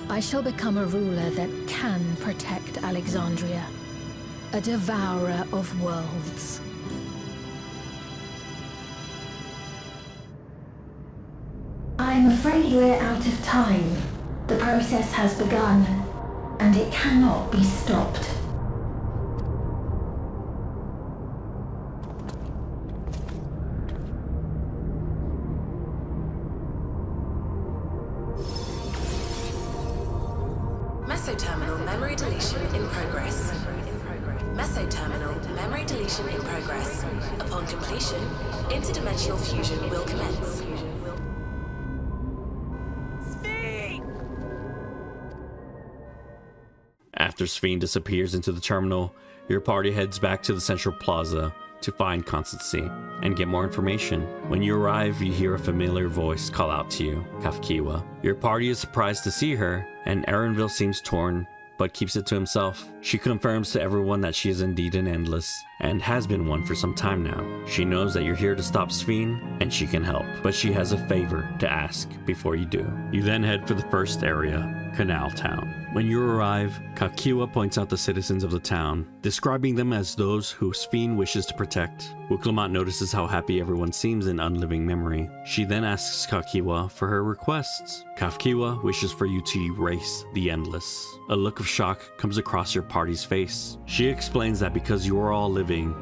I shall become a ruler that can protect Alexandria. A devourer of worlds. I'm afraid we're out of time. The process has begun, and it cannot be stopped. Mesoterminal memory deletion in progress. Meso-terminal, memory deletion in progress. Upon completion, interdimensional fusion will commence. After Ffxiv disappears into the terminal, your party heads back to the central plaza to find Constancy and get more information. When you arrive, you hear a familiar voice call out to you, Ffxiv. Your party is surprised to see her, and Erenville seems torn, but keeps it to himself. She confirms to everyone that she is indeed an Endless, and has been one for some time now. She knows that you're here to stop Ffxiv, and she can help, but she has a favor to ask before you do. You then head for the first area, Canal Town. When you arrive, Ffxiv points out the citizens of the town, describing them as those who Ffxiv wishes to protect. Wuklamot notices how happy everyone seems in unliving memory. She then asks Ffxiv for her requests. Ffxiv wishes for you to erase the Endless. A look of shock comes across your party's face. She explains that because you are all living,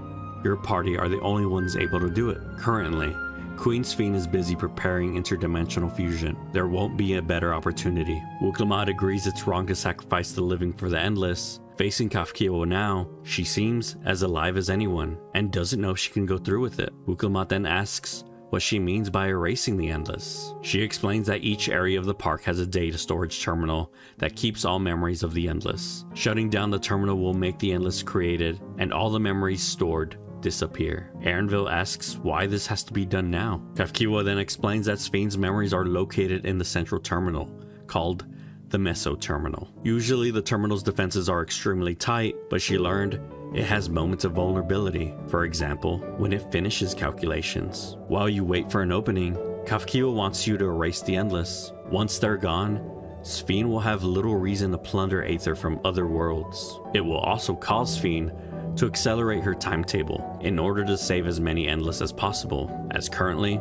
your party are the only ones able to do it. Currently, Queen Ffxiv is busy preparing interdimensional fusion. There won't be a better opportunity. Wuklamot agrees it's wrong to sacrifice the living for the Endless. Facing Ffxiv now, she seems as alive as anyone, and doesn't know she can go through with it. Wuklamot then asks what she means by erasing the Endless. She explains that each area of the park has a data storage terminal that keeps all memories of the Endless. Shutting down the terminal will make the Endless created, and all the memories stored disappear. Erenville asks why this has to be done now. Ffxiv then explains that Ffxiv's memories are located in the central terminal, called the Meso-terminal. Usually the terminal's defenses are extremely tight, but she learned it has moments of vulnerability. For example, when it finishes calculations. While you wait for an opening, Ffxiv wants you to erase the Endless. Once they're gone, Ffxiv will have little reason to plunder Aether from other worlds. It will also cause Ffxiv to accelerate her timetable in order to save as many Endless as possible, as currently,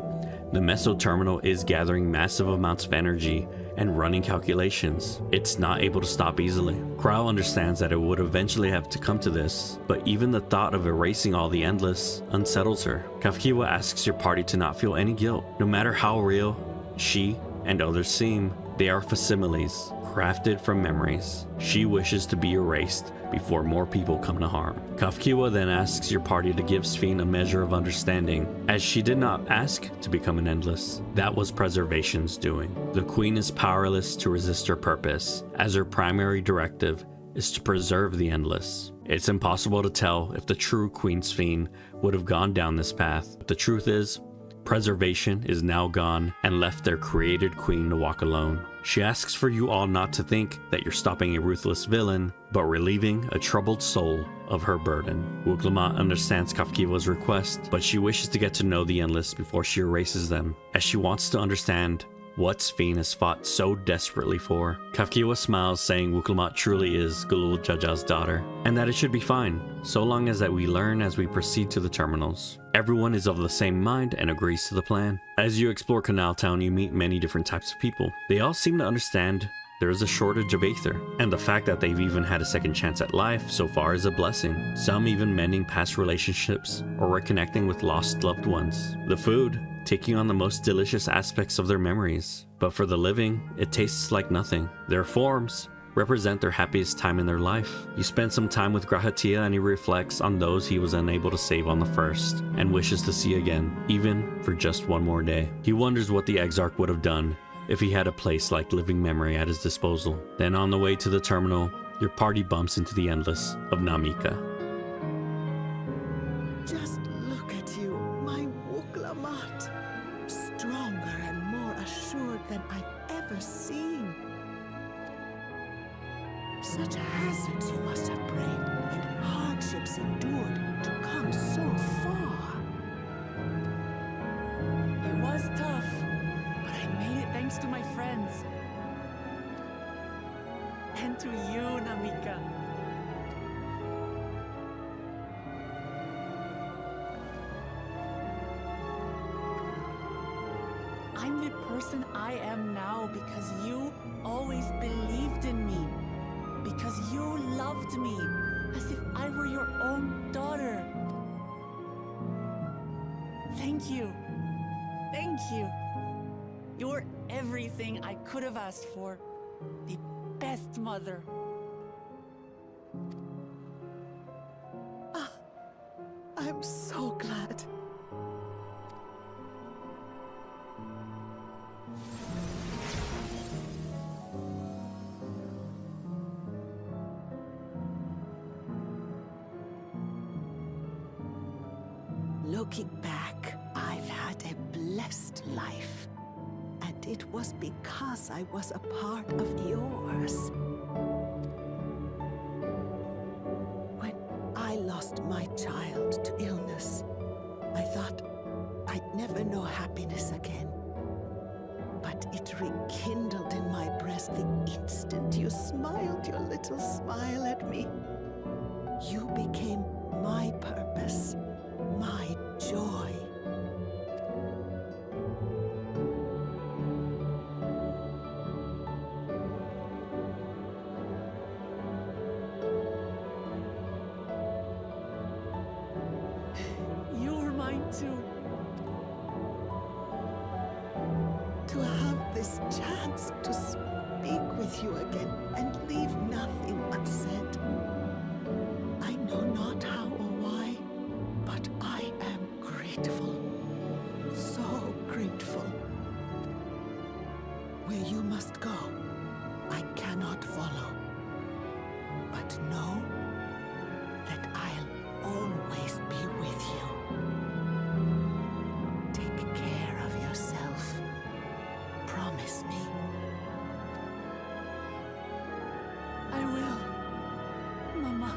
the Meso-terminal is gathering massive amounts of energy and running calculations. It's not able to stop easily. Krau understands that it would eventually have to come to this, but even the thought of erasing all the Endless unsettles her. Ffxiv asks your party to not feel any guilt. No matter how real she and others seem, they are facsimiles, crafted from memories. She wishes to be erased before more people come to harm. Ffxiv then asks your party to give Ffxiv a measure of understanding, as she did not ask to become an Endless. That was Preservation's doing. The Queen is powerless to resist her purpose, as her primary directive is to preserve the Endless. It's impossible to tell if the true Queen Ffxiv would have gone down this path, but the truth is, Preservation is now gone and left their created queen to walk alone. She asks for you all not to think that you're stopping a ruthless villain, but relieving a troubled soul of her burden. Wuklamot understands Ffxiv's request, but she wishes to get to know the Endless before she erases them, as she wants to understand what Ffxiv has fought so desperately for. Ffxiv smiles, saying Wuklamot truly is Galul Jaja's daughter, and that it should be fine, so long as that we learn as we proceed to the terminals. Everyone is of the same mind and agrees to the plan. As you explore Canal Town, you meet many different types of people. They all seem to understand there is a shortage of Aether, and the fact that they've even had a second chance at life so far is a blessing. Some even mending past relationships or reconnecting with lost loved ones. The food, taking on the most delicious aspects of their memories, but for the living, it tastes like nothing. Their forms represent their happiest time in their life. You spend some time with Grahatia and he reflects on those he was unable to save on the first, and wishes to see again, even for just one more day. He wonders what the Exarch would have done if he had a place like living memory at his disposal. Then on the way to the terminal, your party bumps into the Endless of Namika. Just look at you, my Wuklamot. Stronger and more assured than I've ever seen. Such hazards you must have braved and hardships endured to come so far. It was tough, but I made it thanks to my friends. And to you, Namika. I'm the person I am now because you always believed in me. Because you loved me, as if I were your own daughter. Thank you. Thank you. You're everything I could have asked for. The best mother. I'm so glad. Looking back, I've had a blessed life. And it was because I was a part of yours. When I lost my child to illness, I thought I'd never know happiness again. But it rekindled in my breast the instant you smiled your little smile at me. You became my purpose, my joy. You're mine too. To have this chance to speak with you again and leave nothing unsaid. I know not how or why, but I am grateful. So grateful. Where you must go, I cannot follow. But know that I'll always be with you. Take care of yourself. Promise me. I will. Mama.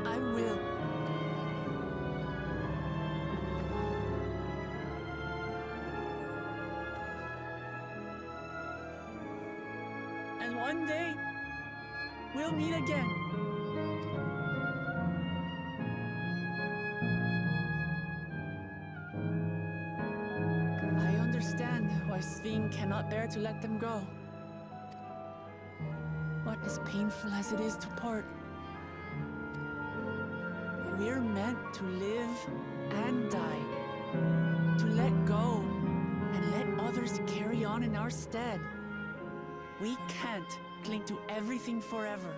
I will. And one day, we'll meet again. I understand why Ffxiv cannot bear to let them go. But as painful as it is to part, we're meant to live and die. To let go and let others carry on in our stead. We can't cling to everything forever.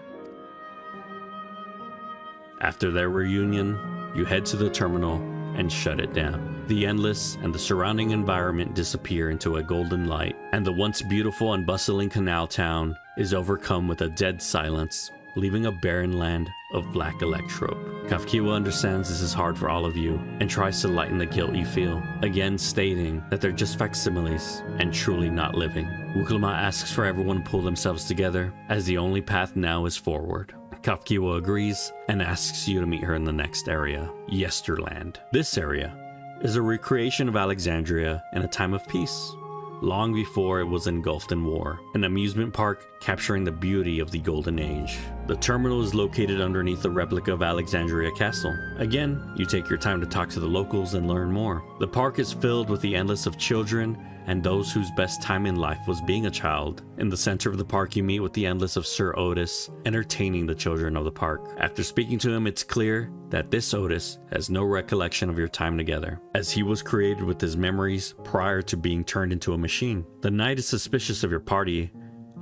After their reunion, you head to the terminal and shut it down. The Endless and the surrounding environment disappear into a golden light, and the once beautiful and bustling canal town is overcome with a dead silence, leaving a barren land of black electrope. Ffxiv understands this is hard for all of you and tries to lighten the guilt you feel, again stating that they're just facsimiles and truly not living. Wuklama asks for everyone to pull themselves together, as the only path now is forward. Ffxiv agrees and asks you to meet her in the next area, Yesterland. This area is a recreation of Alexandria in a time of peace, long before it was engulfed in war, an amusement park capturing the beauty of the Golden Age. The terminal is located underneath the replica of Alexandria Castle. Again, you take your time to talk to the locals and learn more. The park is filled with the Endless of children and those whose best time in life was being a child. In the center of the park, you meet with the Endless of Sir Otis, entertaining the children of the park. After speaking to him, it's clear that this Otis has no recollection of your time together, as he was created with his memories prior to being turned into a machine. The knight is suspicious of your party,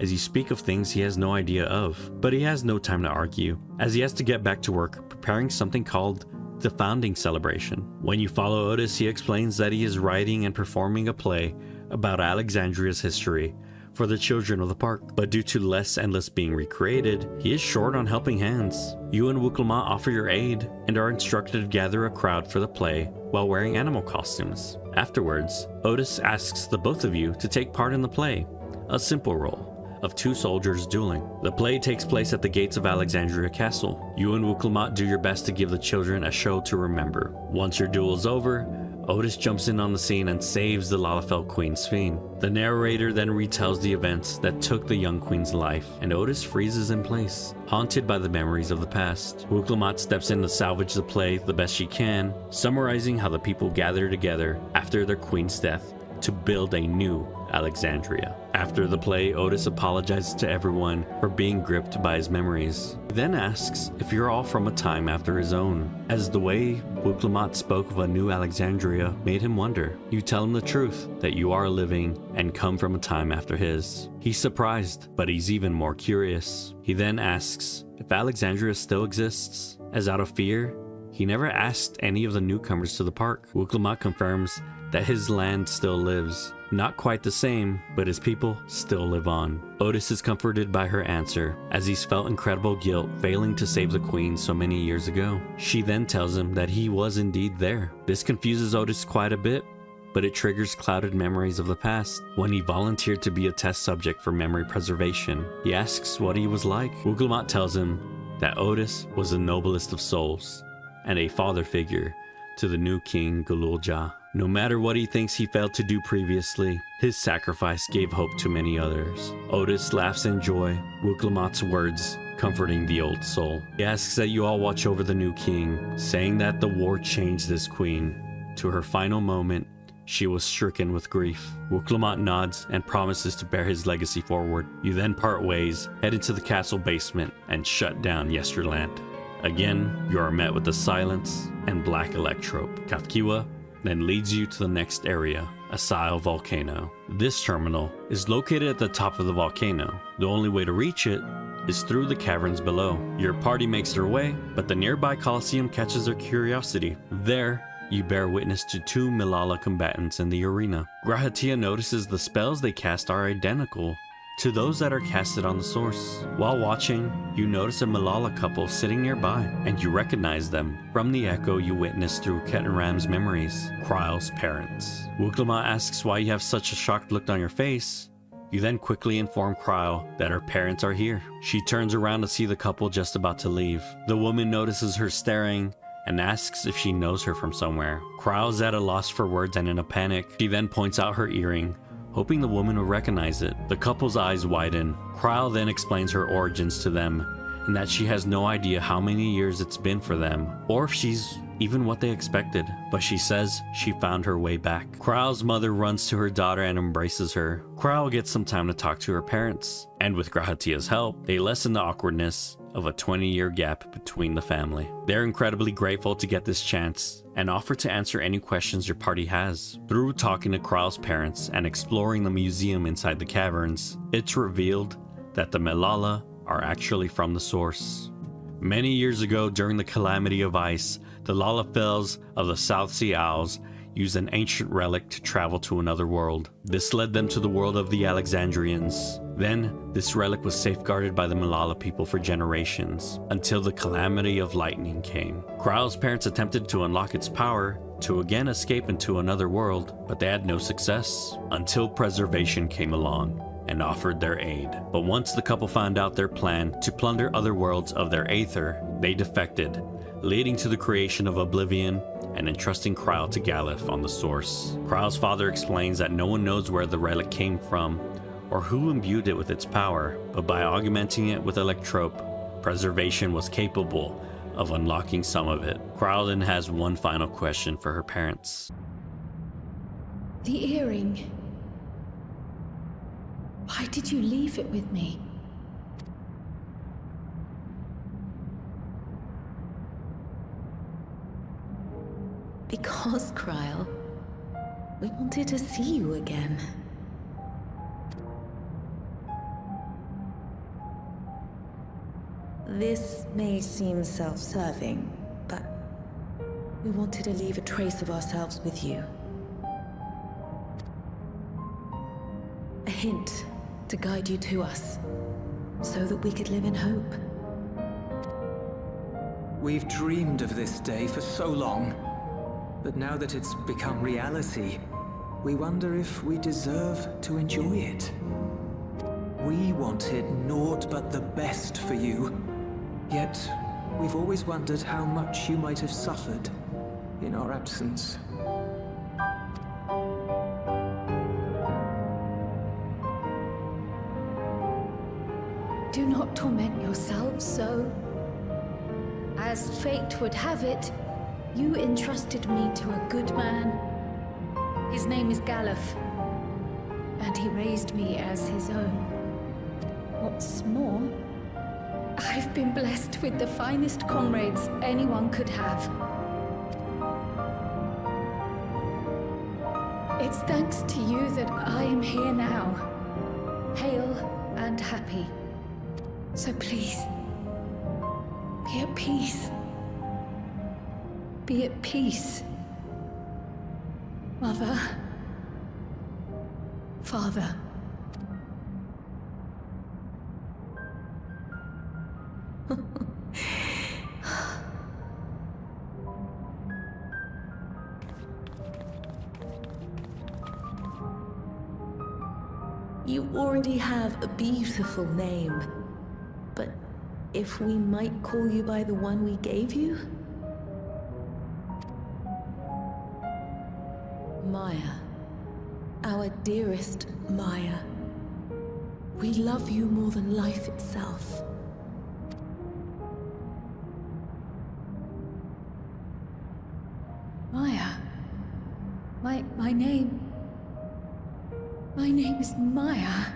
as you speak of things he has no idea of, but he has no time to argue, as he has to get back to work preparing something called the Founding Celebration. When you follow Otis, he explains that he is writing and performing a play about Alexandria's history for the children of the park, but due to less Endless being recreated, he is short on helping hands. You and Wuklama offer your aid and are instructed to gather a crowd for the play while wearing animal costumes. Afterwards, Otis asks the both of you to take part in the play, a simple role of two soldiers dueling. The play takes place at the gates of Alexandria Castle. You and Wuklama do your best to give the children a show to remember. Once your duel is over, Otis jumps in on the scene and saves the Lalafell Queen Ffxiv. The narrator then retells the events that took the young queen's life, and Otis freezes in place, haunted by the memories of the past. Wuklama steps in to salvage the play the best she can, summarizing how the people gather together after their queen's death to build a new Alexandria. After the play, Otis apologizes to everyone for being gripped by his memories. He then asks if you're all from a time after his own, as the way Wuklama spoke of a new Alexandria made him wonder. You tell him the truth, that you are living and come from a time after his. He's surprised, but he's even more curious. He then asks if Alexandria still exists, as out of fear, he never asked any of the newcomers to the park. Wuk-Lamat confirms that his land still lives. Not quite the same, but his people still live on. Otis is comforted by her answer, as he's felt incredible guilt failing to save the queen so many years ago. She then tells him that he was indeed there. This confuses Otis quite a bit, but it triggers clouded memories of the past. When he volunteered to be a test subject for memory preservation, he asks what he was like. Wuk-Lamat tells him that Otis was the noblest of souls, and a father figure to the new king Galul-Ja. No matter what he thinks he failed to do previously, his sacrifice gave hope to many others. Otis laughs in joy, Wuk-Lamat's words comforting the old soul. He asks that you all watch over the new king, saying that the war changed this queen. To her final moment, she was stricken with grief. Wuk-Lamat nods and promises to bear his legacy forward. You then part ways, head into the castle basement, and shut down Yesterland. Again, you are met with the silence and black electrope. Ffxiv then leads you to the next area, Ffxiv Volcano. This terminal is located at the top of the volcano. The only way to reach it is through the caverns below. Your party makes their way, but the nearby Coliseum catches their curiosity. There, you bear witness to two Malala combatants in the arena. Grahatia notices the spells they cast are identical to those that are casted on the source. While watching, you notice a Malala couple sitting nearby, and you recognize them from the echo you witnessed through Ketenram's memories, Kryle's parents. Wuk-Lamat asks why you have such a shocked look on your face. You then quickly inform Kryle that her parents are here. She turns around to see the couple just about to leave. The woman notices her staring and asks if she knows her from somewhere. Kryle's at a loss for words and in a panic. She then points out her earring, hoping the woman will recognize it. The couple's eyes widen. Kryle then explains her origins to them, and that she has no idea how many years it's been for them, or if she's even what they expected, but she says she found her way back. Kryle's mother runs to her daughter and embraces her. Kryle gets some time to talk to her parents, and with Grahatia's help, they lessen the awkwardness of a 20-year gap between the family. They're incredibly grateful to get this chance and offer to answer any questions your party has. Through talking to Kryle's parents and exploring the museum inside the caverns, it's revealed that the Malala are actually from the source. Many years ago, during the Calamity of Ice, the Lalafels of the South Sea Isles used an ancient relic to travel to another world. This led them to the world of the Alexandrians. Then, this relic was safeguarded by the Malala people for generations, until the Calamity of Lightning came. Kryle's parents attempted to unlock its power to again escape into another world, but they had no success, until Preservation came along and offered their aid. But once the couple found out their plan to plunder other worlds of their aether, they defected, leading to the creation of Oblivion and entrusting Kryle to Galef on the source. Kryle's father explains that no one knows where the relic came from or who imbued it with its power, but by augmenting it with Electrope, Preservation was capable of unlocking some of it. Kryle then has one final question for her parents. The earring. Why did you leave it with me? Because, Kryle, we wanted to see you again. This may seem self-serving, but we wanted to leave a trace of ourselves with you. A hint to guide you to us, so that we could live in hope. We've dreamed of this day for so long, but now that it's become reality, we wonder if we deserve to enjoy it. We wanted naught but the best for you, yet we've always wondered how much you might have suffered in our absence. Do not torment yourselves so. As fate would have it, you entrusted me to a good man. His name is Galef, and he raised me as his own. What's more, I've been blessed with the finest comrades anyone could have. It's thanks to you that I am here now, hale and happy. So please, be at peace. be at peace. Mother. Father. You already have a beautiful name, but if we might call you by the one we gave you? Maya. Our dearest Maya. We love you more than life itself. Maya. My name... My name is Maya.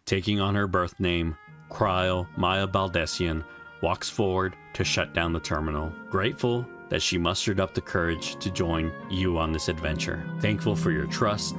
Taking on her birth name, Kryl Maya Baldessian walks forward to shut down the terminal, grateful that she mustered up the courage to join you on this adventure. Thankful for your trust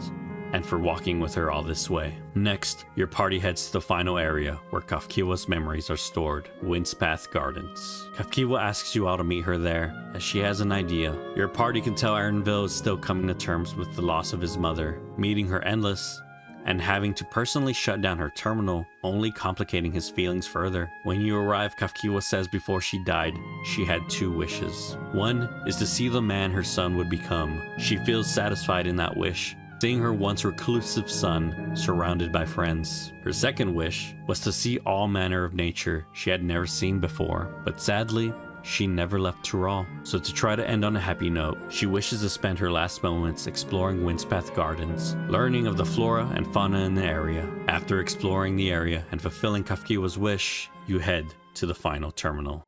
and for walking with her all this way. Next, your party heads to the final area where Ffxiw's memories are stored, Windspath Gardens. Ffxiw asks you all to meet her there, as she has an idea. Your party can tell Erenville is still coming to terms with the loss of his mother, meeting her endless, and having to personally shut down her terminal, only complicating his feelings further. When you arrive, Ffxiw says before she died, she had 2 wishes. One is to see the man her son would become. She feels satisfied in that wish, seeing her once reclusive son surrounded by friends. Her second wish was to see all manner of nature she had never seen before, but sadly, she never left Tural. So to try to end on a happy note, she wishes to spend her last moments exploring Windspath Gardens, learning of the flora and fauna in the area. After exploring the area and fulfilling Ffxiw's wish, you head to the final terminal.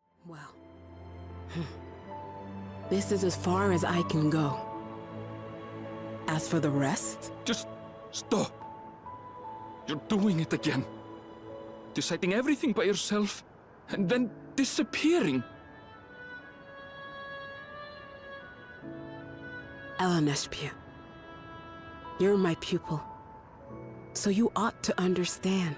This is as far as I can go. As for the rest... Just stop. You're doing it again. Deciding everything by yourself, and then disappearing. Eleneshpia, you're my pupil, so you ought to understand.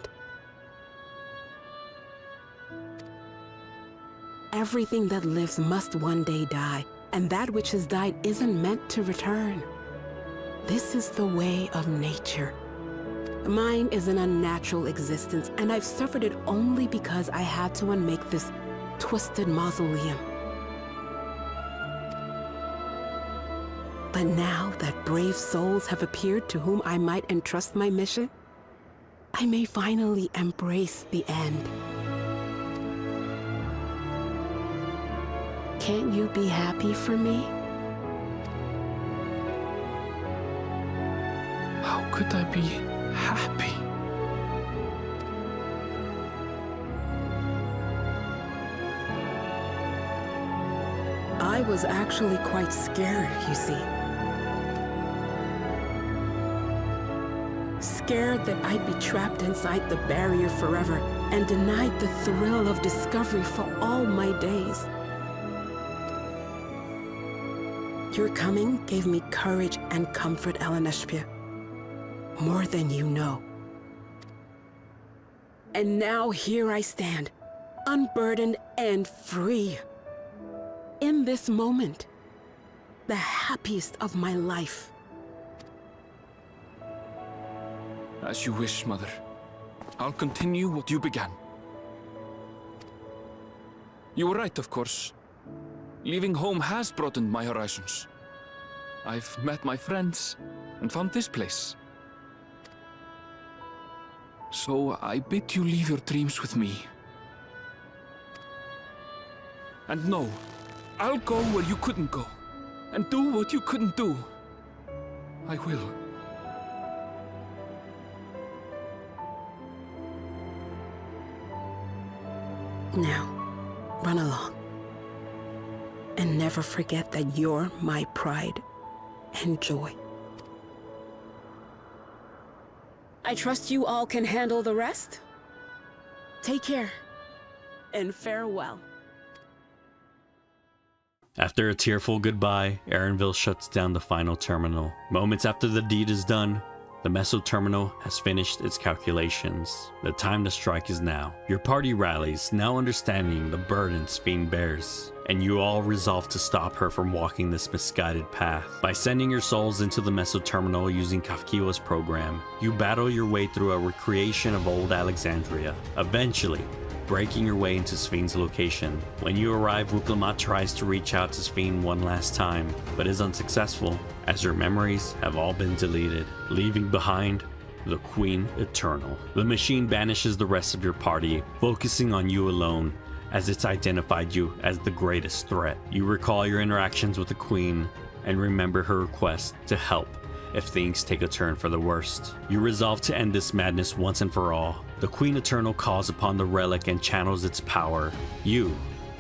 Everything that lives must one day die, and that which has died isn't meant to return. This is the way of nature. Mine is an unnatural existence, and I've suffered it only because I had to unmake this twisted mausoleum. But now that brave souls have appeared to whom I might entrust my mission, I may finally embrace the end. Can't you be happy for me? How could I be happy? I was actually quite scared, you see. Scared that I'd be trapped inside the barrier forever and denied the thrill of discovery for all my days. Your coming gave me courage and comfort, Eleneshpia. More than you know. And now here I stand, unburdened and free. In this moment, the happiest of my life. As you wish, Mother. I'll continue what you began. You were right, of course. Leaving home has broadened my horizons. I've met my friends and found this place. So I bid you leave your dreams with me. And no, I'll go where you couldn't go, and do what you couldn't do. I will. Now, run along. And never forget that you're my pride and joy. I trust you all can handle the rest. Take care, and farewell. After a tearful goodbye, Erenville shuts down the final terminal. Moments after the deed is done, The Meso Terminal has finished its calculations. The time to strike is now. Your party rallies, now understanding the burden Sphene bears, and you all resolve to stop her from walking this misguided path. By sending your souls into the Meso Terminal using Ffxiv program, you battle your way through a recreation of old Alexandria, eventually breaking your way into Sphene's location. When you arrive, Wuklamot tries to reach out to Sphene one last time, but is unsuccessful, as her memories have all been deleted, leaving behind the Queen Eternal. The machine banishes the rest of your party, focusing on you alone, as it's identified you as the greatest threat. You recall your interactions with the Queen, and remember her request to help if things take a turn for the worst. You resolve to end this madness once and for all. The Queen Eternal calls upon the relic and channels its power. You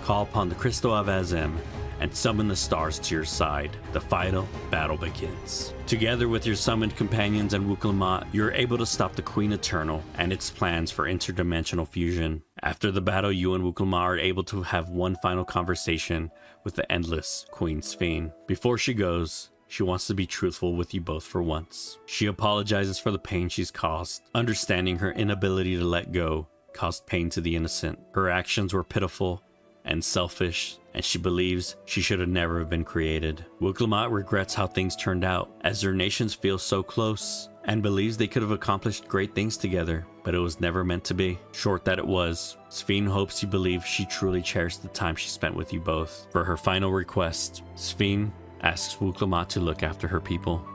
call upon the Crystal of Azem and summon the stars to your side. The final battle begins. Together with your summoned companions and Wuklamot, you're able to stop the Queen Eternal and its plans for interdimensional fusion. After the battle, you and Wuklamot are able to have one final conversation with the endless Queen Sphene. Before she goes, she wants to be truthful with you both for once. She apologizes for the pain she's caused, understanding her inability to let go caused pain to the innocent. Her actions were pitiful and selfish, and she believes she should have never have been created. Wuklamot regrets how things turned out, as their nations feel so close, and believes they could have accomplished great things together, but it was never meant to be. Short that it was, Sphene hopes you believe she truly cherished the time she spent with you both. For her final request, Sphene asks Wuklamot to look after her people.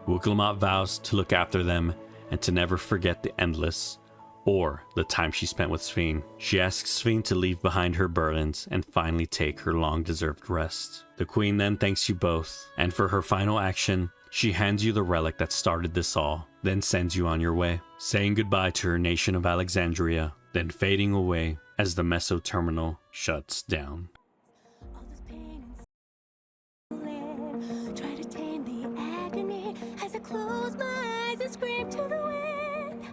Wuklamot vows to look after them and to never forget the endless or the time she spent with Sphene. She asks Sphene to leave behind her burdens and finally take her long-deserved rest. The Queen then thanks you both, and for her final action, she hands you the relic that started this all, then sends you on your way, saying goodbye to her nation of Alexandria, then fading away as the Meso Terminal shuts down. Close my eyes and scream to the wind.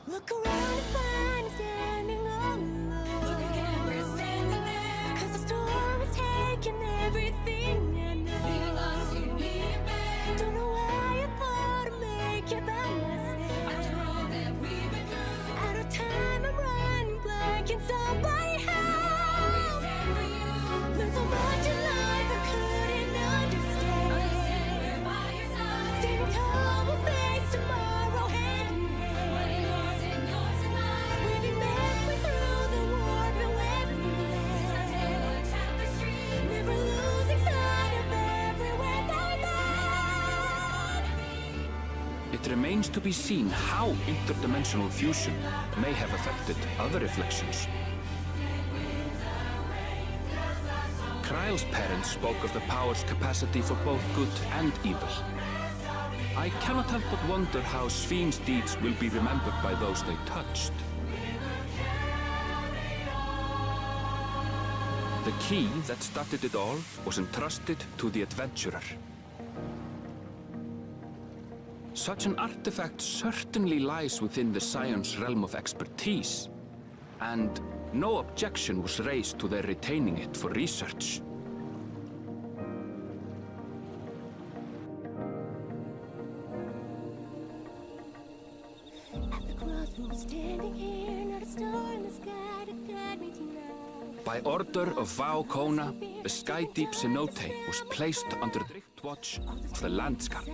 Look around and find me standing alone. Look again, we're standing there. 'Cause the storm has taken everything I know. Being lost in me and don't know why I thought I'd make it by myself. After all that we've been through, out of time I'm running blank. Can somebody help? We stand for you. Learned so much in life I couldn't understand. We're by your side. Standing tall, we'll face tomorrow hand in hand. What yours and yours and mine. We've been halfway through the war, but where we land. Our tale of tapestry. Never losing sight of everywhere that we It remains to be seen how interdimensional fusion may have affected other reflections. Kryle's parents spoke of the power's capacity for both good and evil. I cannot help but wonder how Sphene's deeds will be remembered by those they touched. The key that started it all was entrusted to the adventurer. Such an artifact certainly lies within the Scion's realm of expertise, and no objection was raised to their retaining it for research. By order of Vau Kona, the Sky Deep Cenote was placed under strict watch of the Landsguard.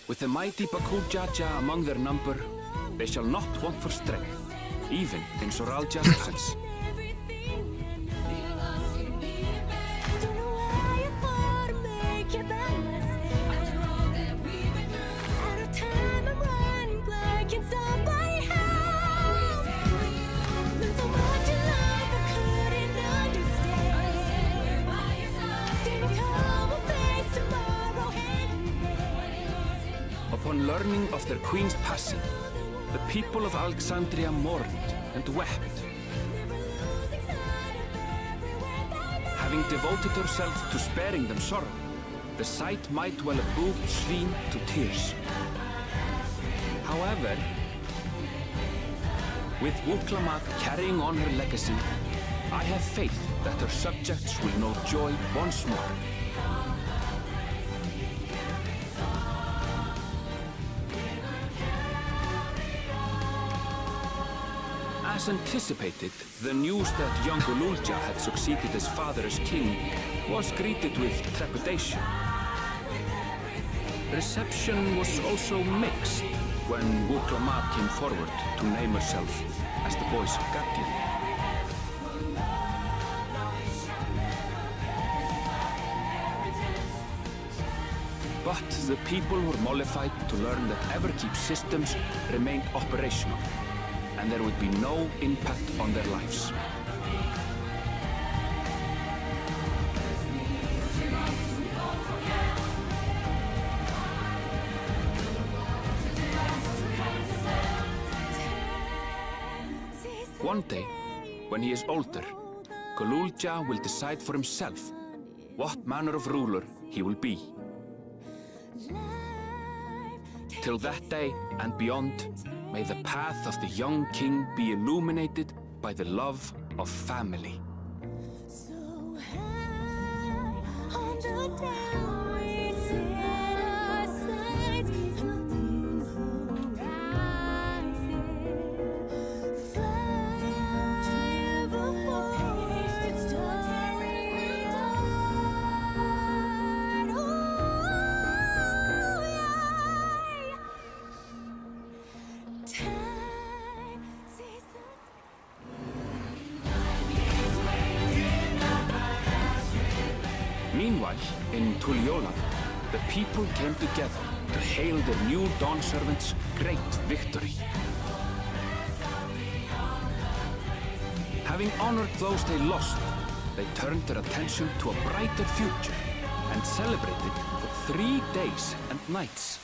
With the mighty Bakul Jaja among their number, they shall not want for strength, even in Soralja's absence. Upon learning of their queen's passing, the people of Alexandria mourned and wept. Having devoted herself to sparing them sorrow, the sight might well have moved Sphene to tears. However, with Wuklamot carrying on her legacy, I have faith that her subjects will know joy once more. As anticipated, the news that young Gululja had succeeded his father as king was greeted with trepidation. Reception was also mixed when Wuklama came forward to name herself as the boy's guardian. But the people were mollified to learn that Everkeep's systems remained operational, and there would be no impact on their lives. One day, when he is older, Gululja will decide for himself what manner of ruler he will be. Till that day and beyond, may the path of the young king be illuminated by the love of family. Meanwhile, in Tuliyola, the people came together to hail their new Dawn servants' great victory. Having honored those they lost, they turned their attention to a brighter future and celebrated for 3 days and nights.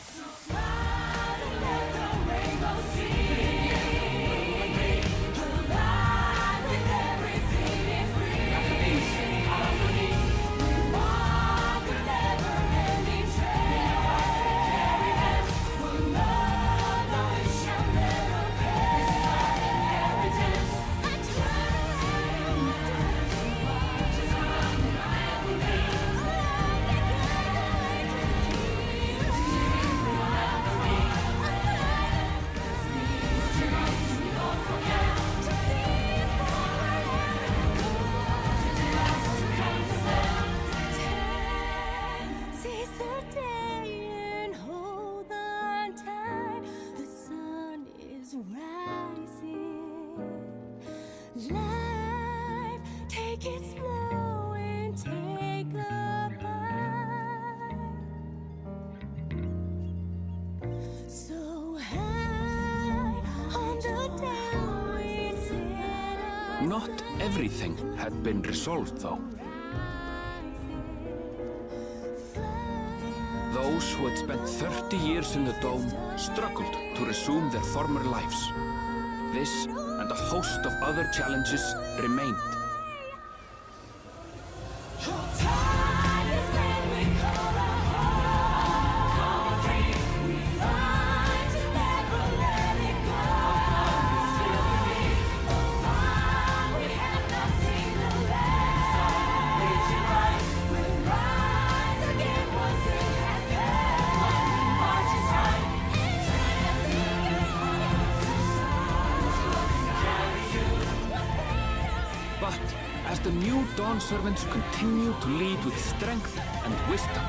Not everything had been resolved, though. Those who had spent 30 years in the Dome struggled to resume their former lives. This and a host of other challenges remained. As the new Dawn servants continue to lead with strength and wisdom,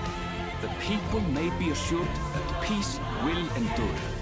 the people may be assured that peace will endure.